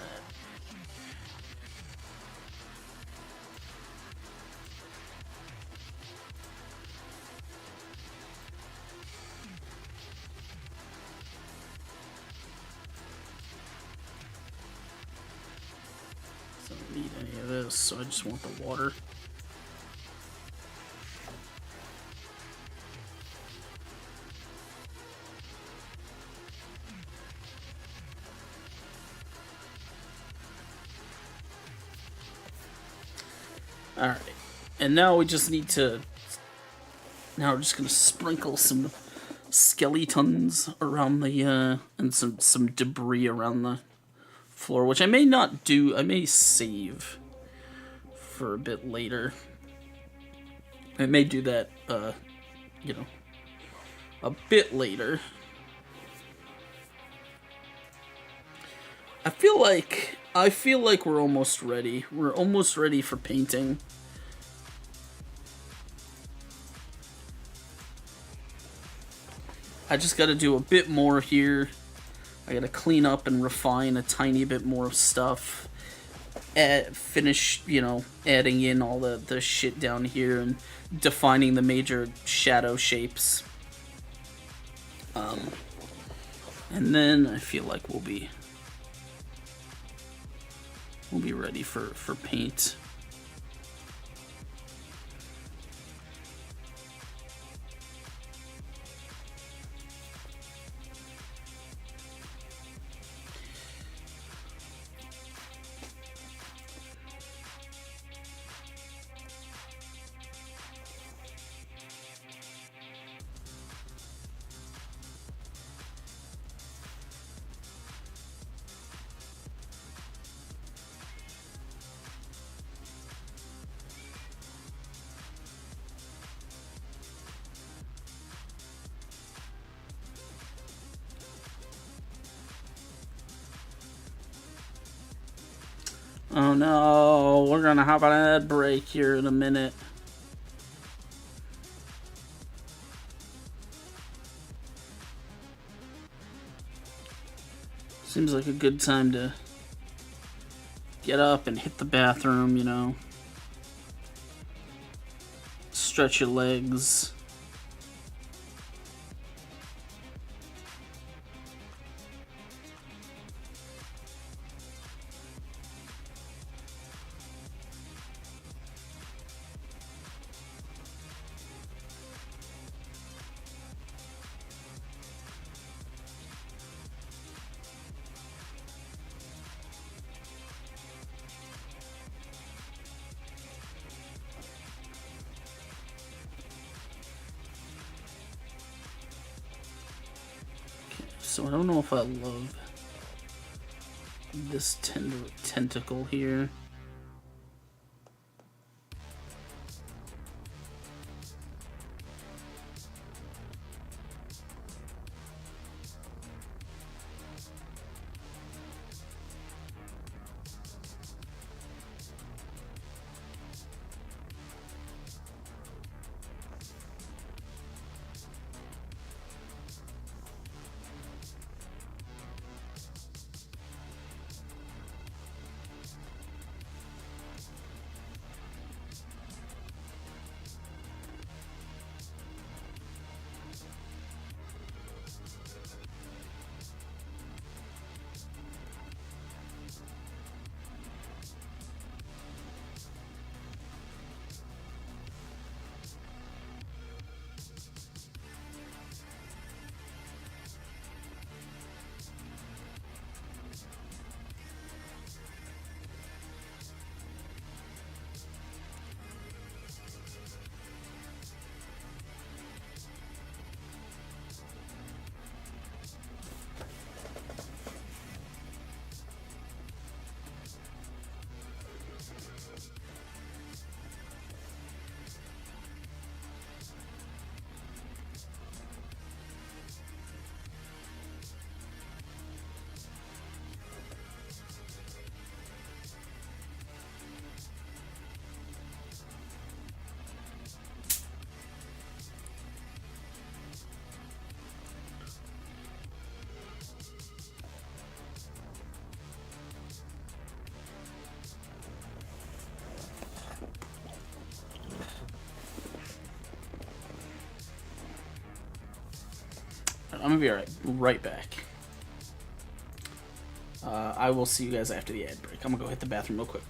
Don't need any of this, so I just want the water. Alright, and now we just need to... Now we're just gonna sprinkle some skeletons around the, and some debris around the floor, which I may not do. I may save for a bit later. I may do that, you know, a bit later. I feel like we're almost ready. We're almost ready for painting. I just got to do a bit more here. I got to clean up and refine a tiny bit more of stuff. Finish, adding in all the shit down here and defining the major shadow shapes. And then I feel like we'll be ready for paint. Oh no, we're gonna have an ad break here in a minute. Seems like a good time to get up and hit the bathroom, Stretch your legs. So I don't know if I love this tentacle here. I'm gonna be right back. I will see you guys after the ad break. I'm gonna go hit the bathroom real quick.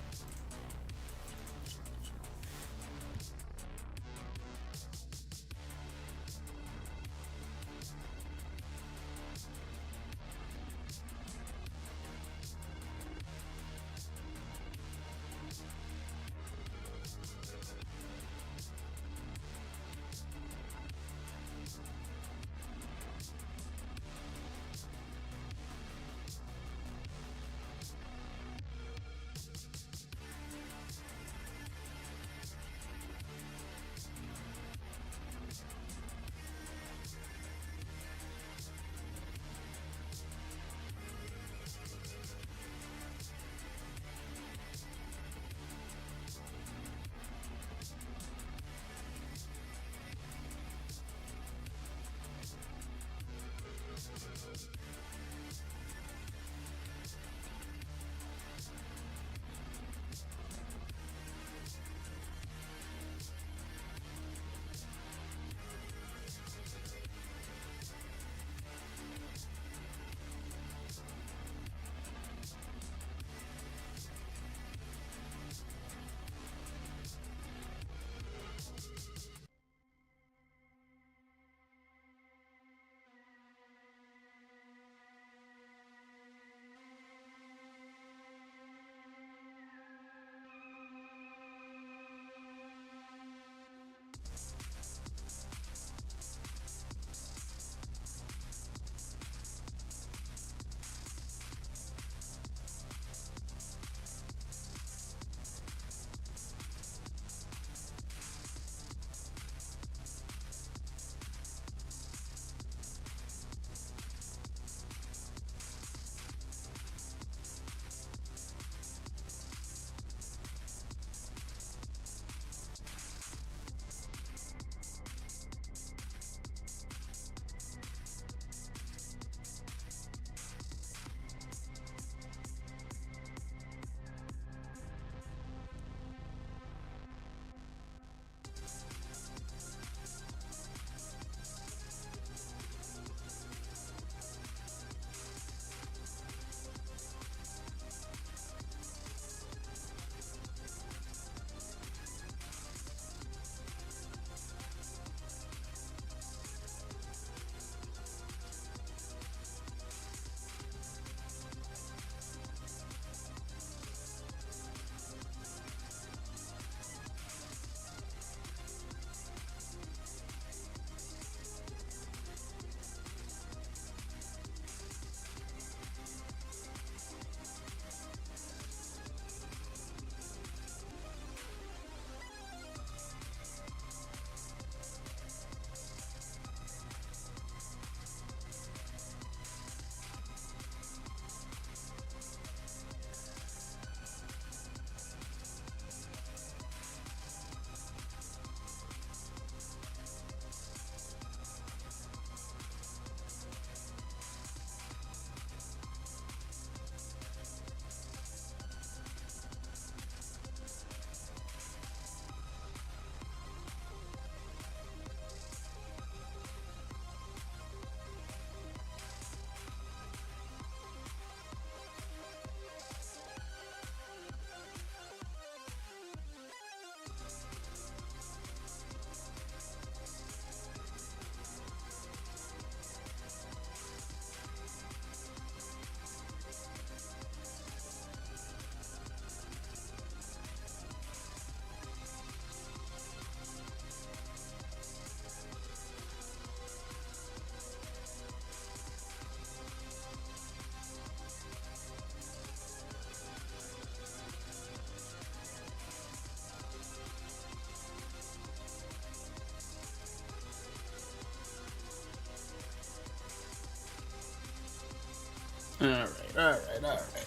Alright.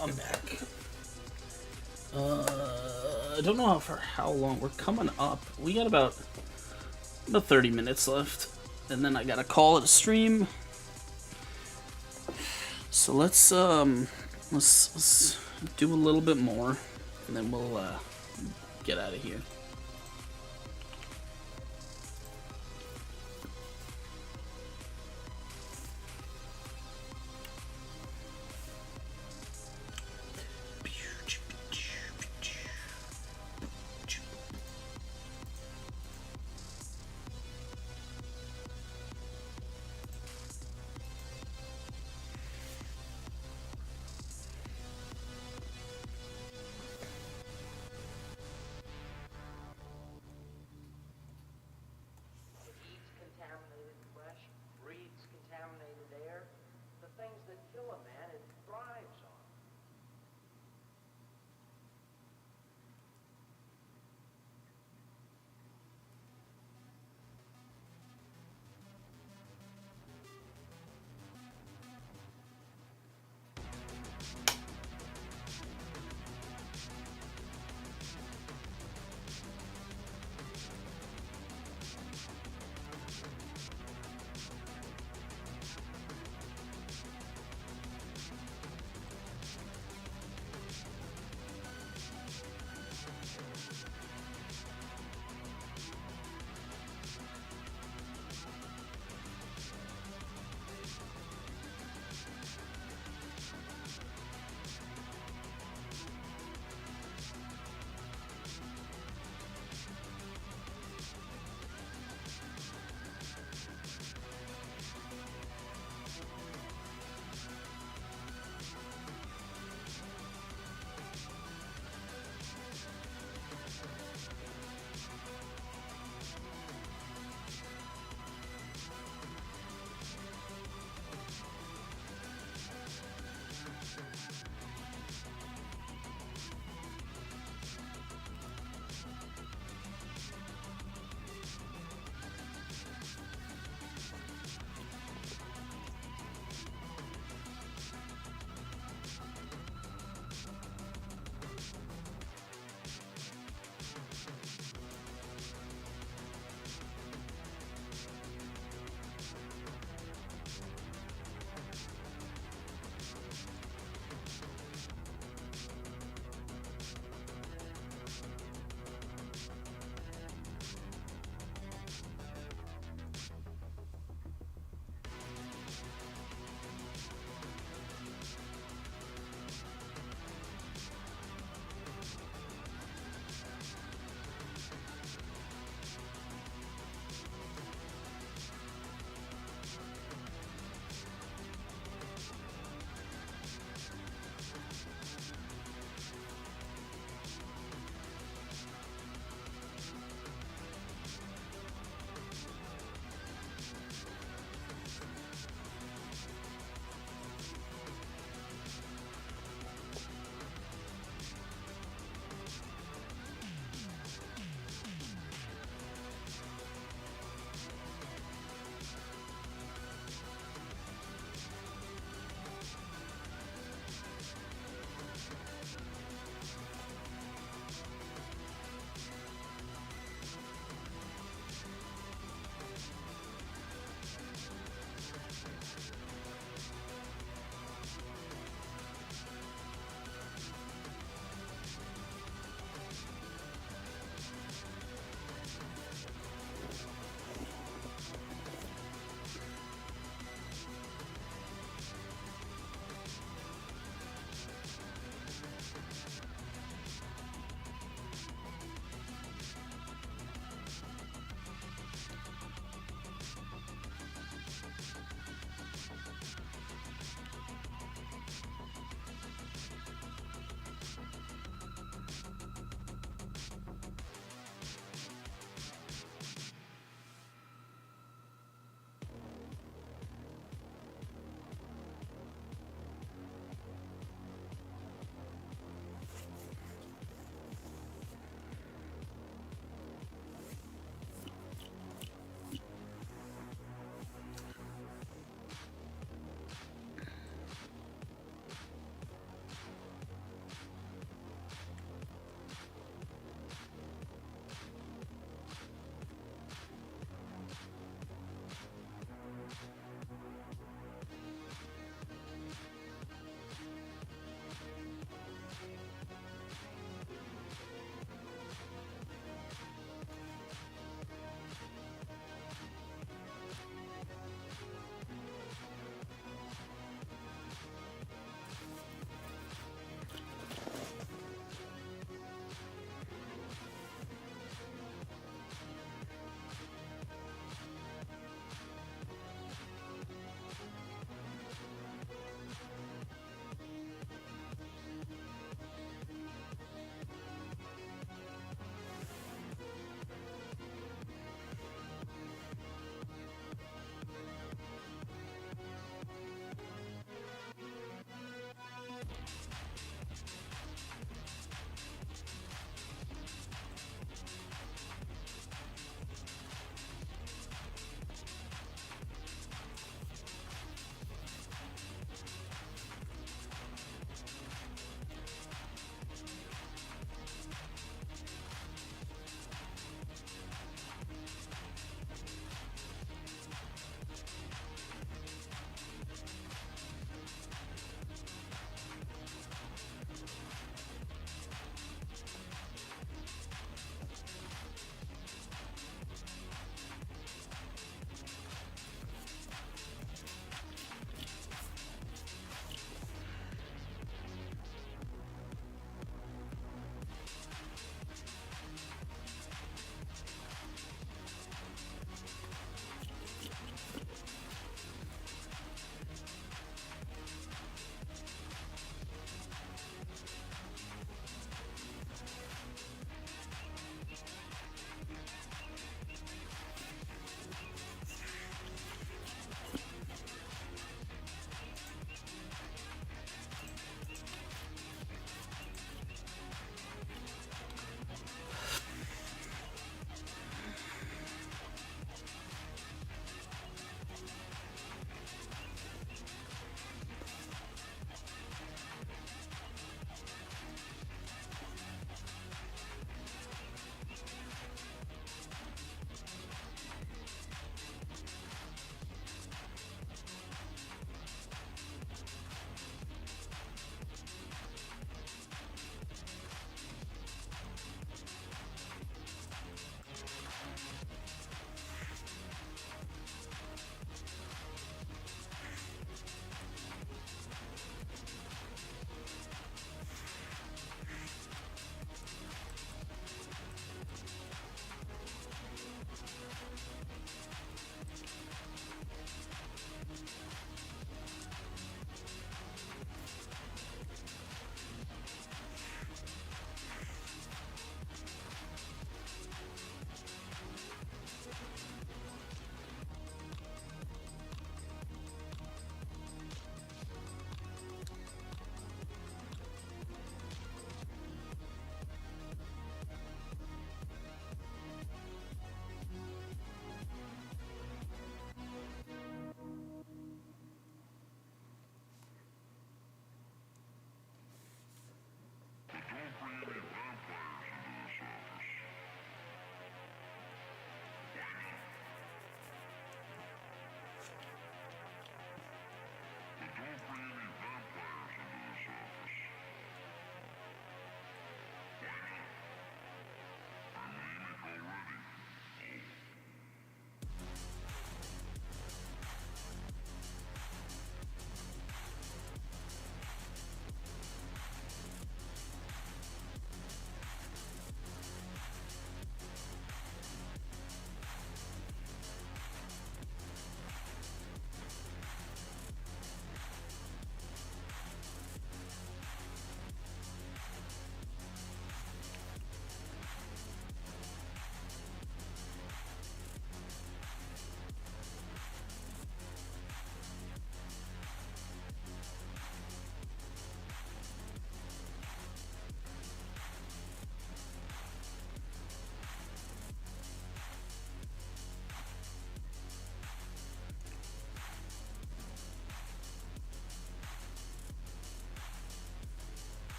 I'm back. I don't know for how long. We're coming up. We got about 30 minutes left. And then I gotta call it a stream. So let's do a little bit more. And then we'll get out of here.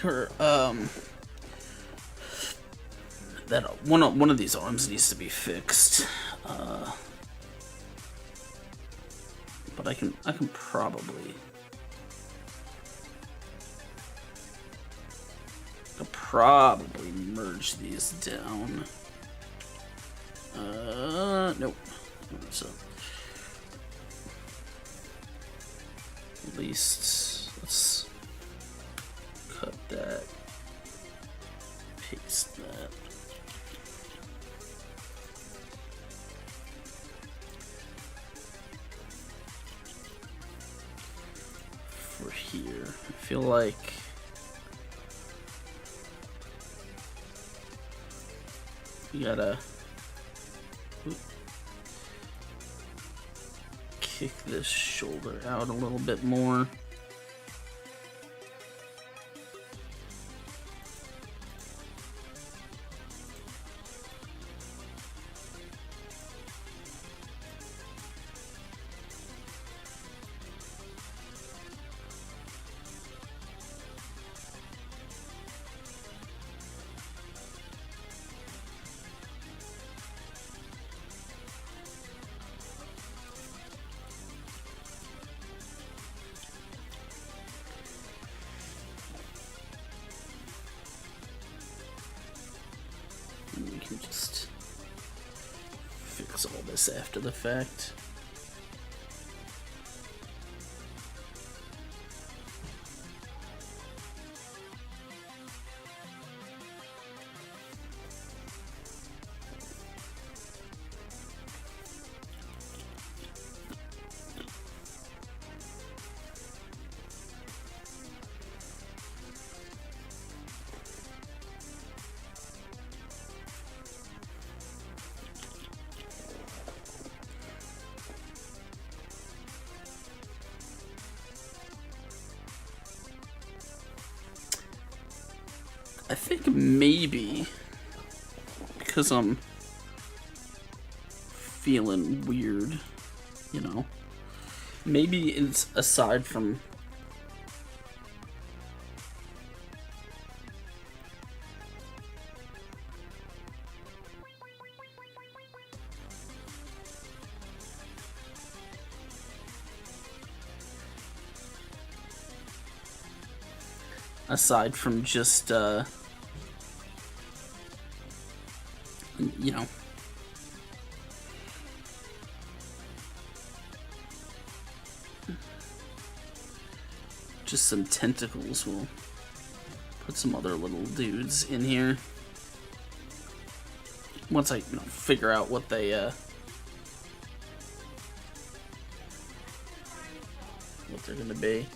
her that one of these arms needs to be fixed. But I can probably merge these down. Nope. So at least let's cut that, paste that. For here, I feel like you gotta kick this shoulder out a little bit more. And we can just fix all this after the fact. I think maybe because I'm feeling weird, you know, maybe it's aside from just you know, just some tentacles. We'll put some other little dudes in here once I figure out what they what they're gonna be.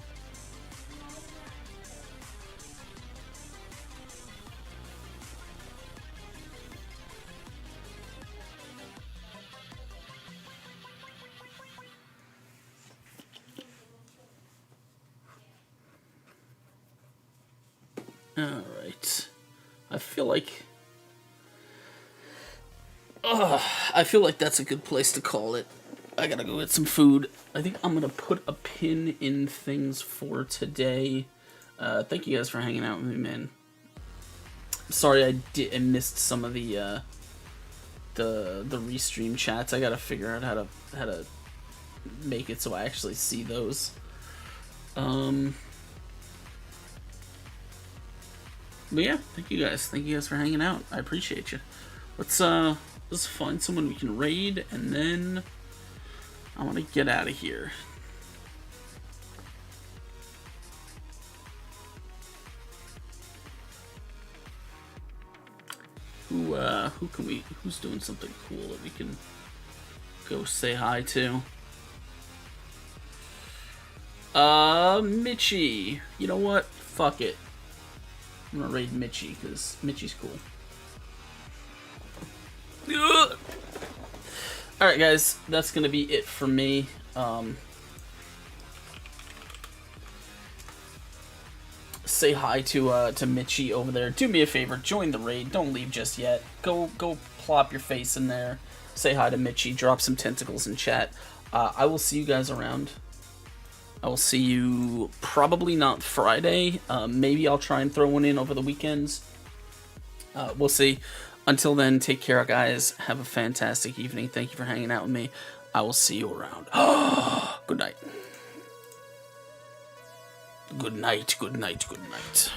Alright. I feel like that's a good place to call it. I gotta go get some food. I think I'm gonna put a pin in things for today. Thank you guys for hanging out with me, man. Sorry I missed some of the restream chats. I gotta figure out how to make it so I actually see those. But yeah, thank you guys. Thank you guys for hanging out. I appreciate you. Let's find someone we can raid, and then I want to get out of here. Who's doing something cool that we can go say hi to? Mitchie. You know what? Fuck it. I'm gonna raid Mitchie, because Mitchie's cool. Alright guys, that's gonna be it for me. Say hi to Mitchie over there. Do me a favor, join the raid. Don't leave just yet. Go plop your face in there. Say hi to Mitchie. Drop some tentacles in chat. I will see you guys around. I will see you probably not Friday. Maybe I'll try and throw one in over the weekends. We'll see. Until then, take care, guys. Have a fantastic evening. Thank you for hanging out with me. I will see you around. Good night. Good night, good night, good night.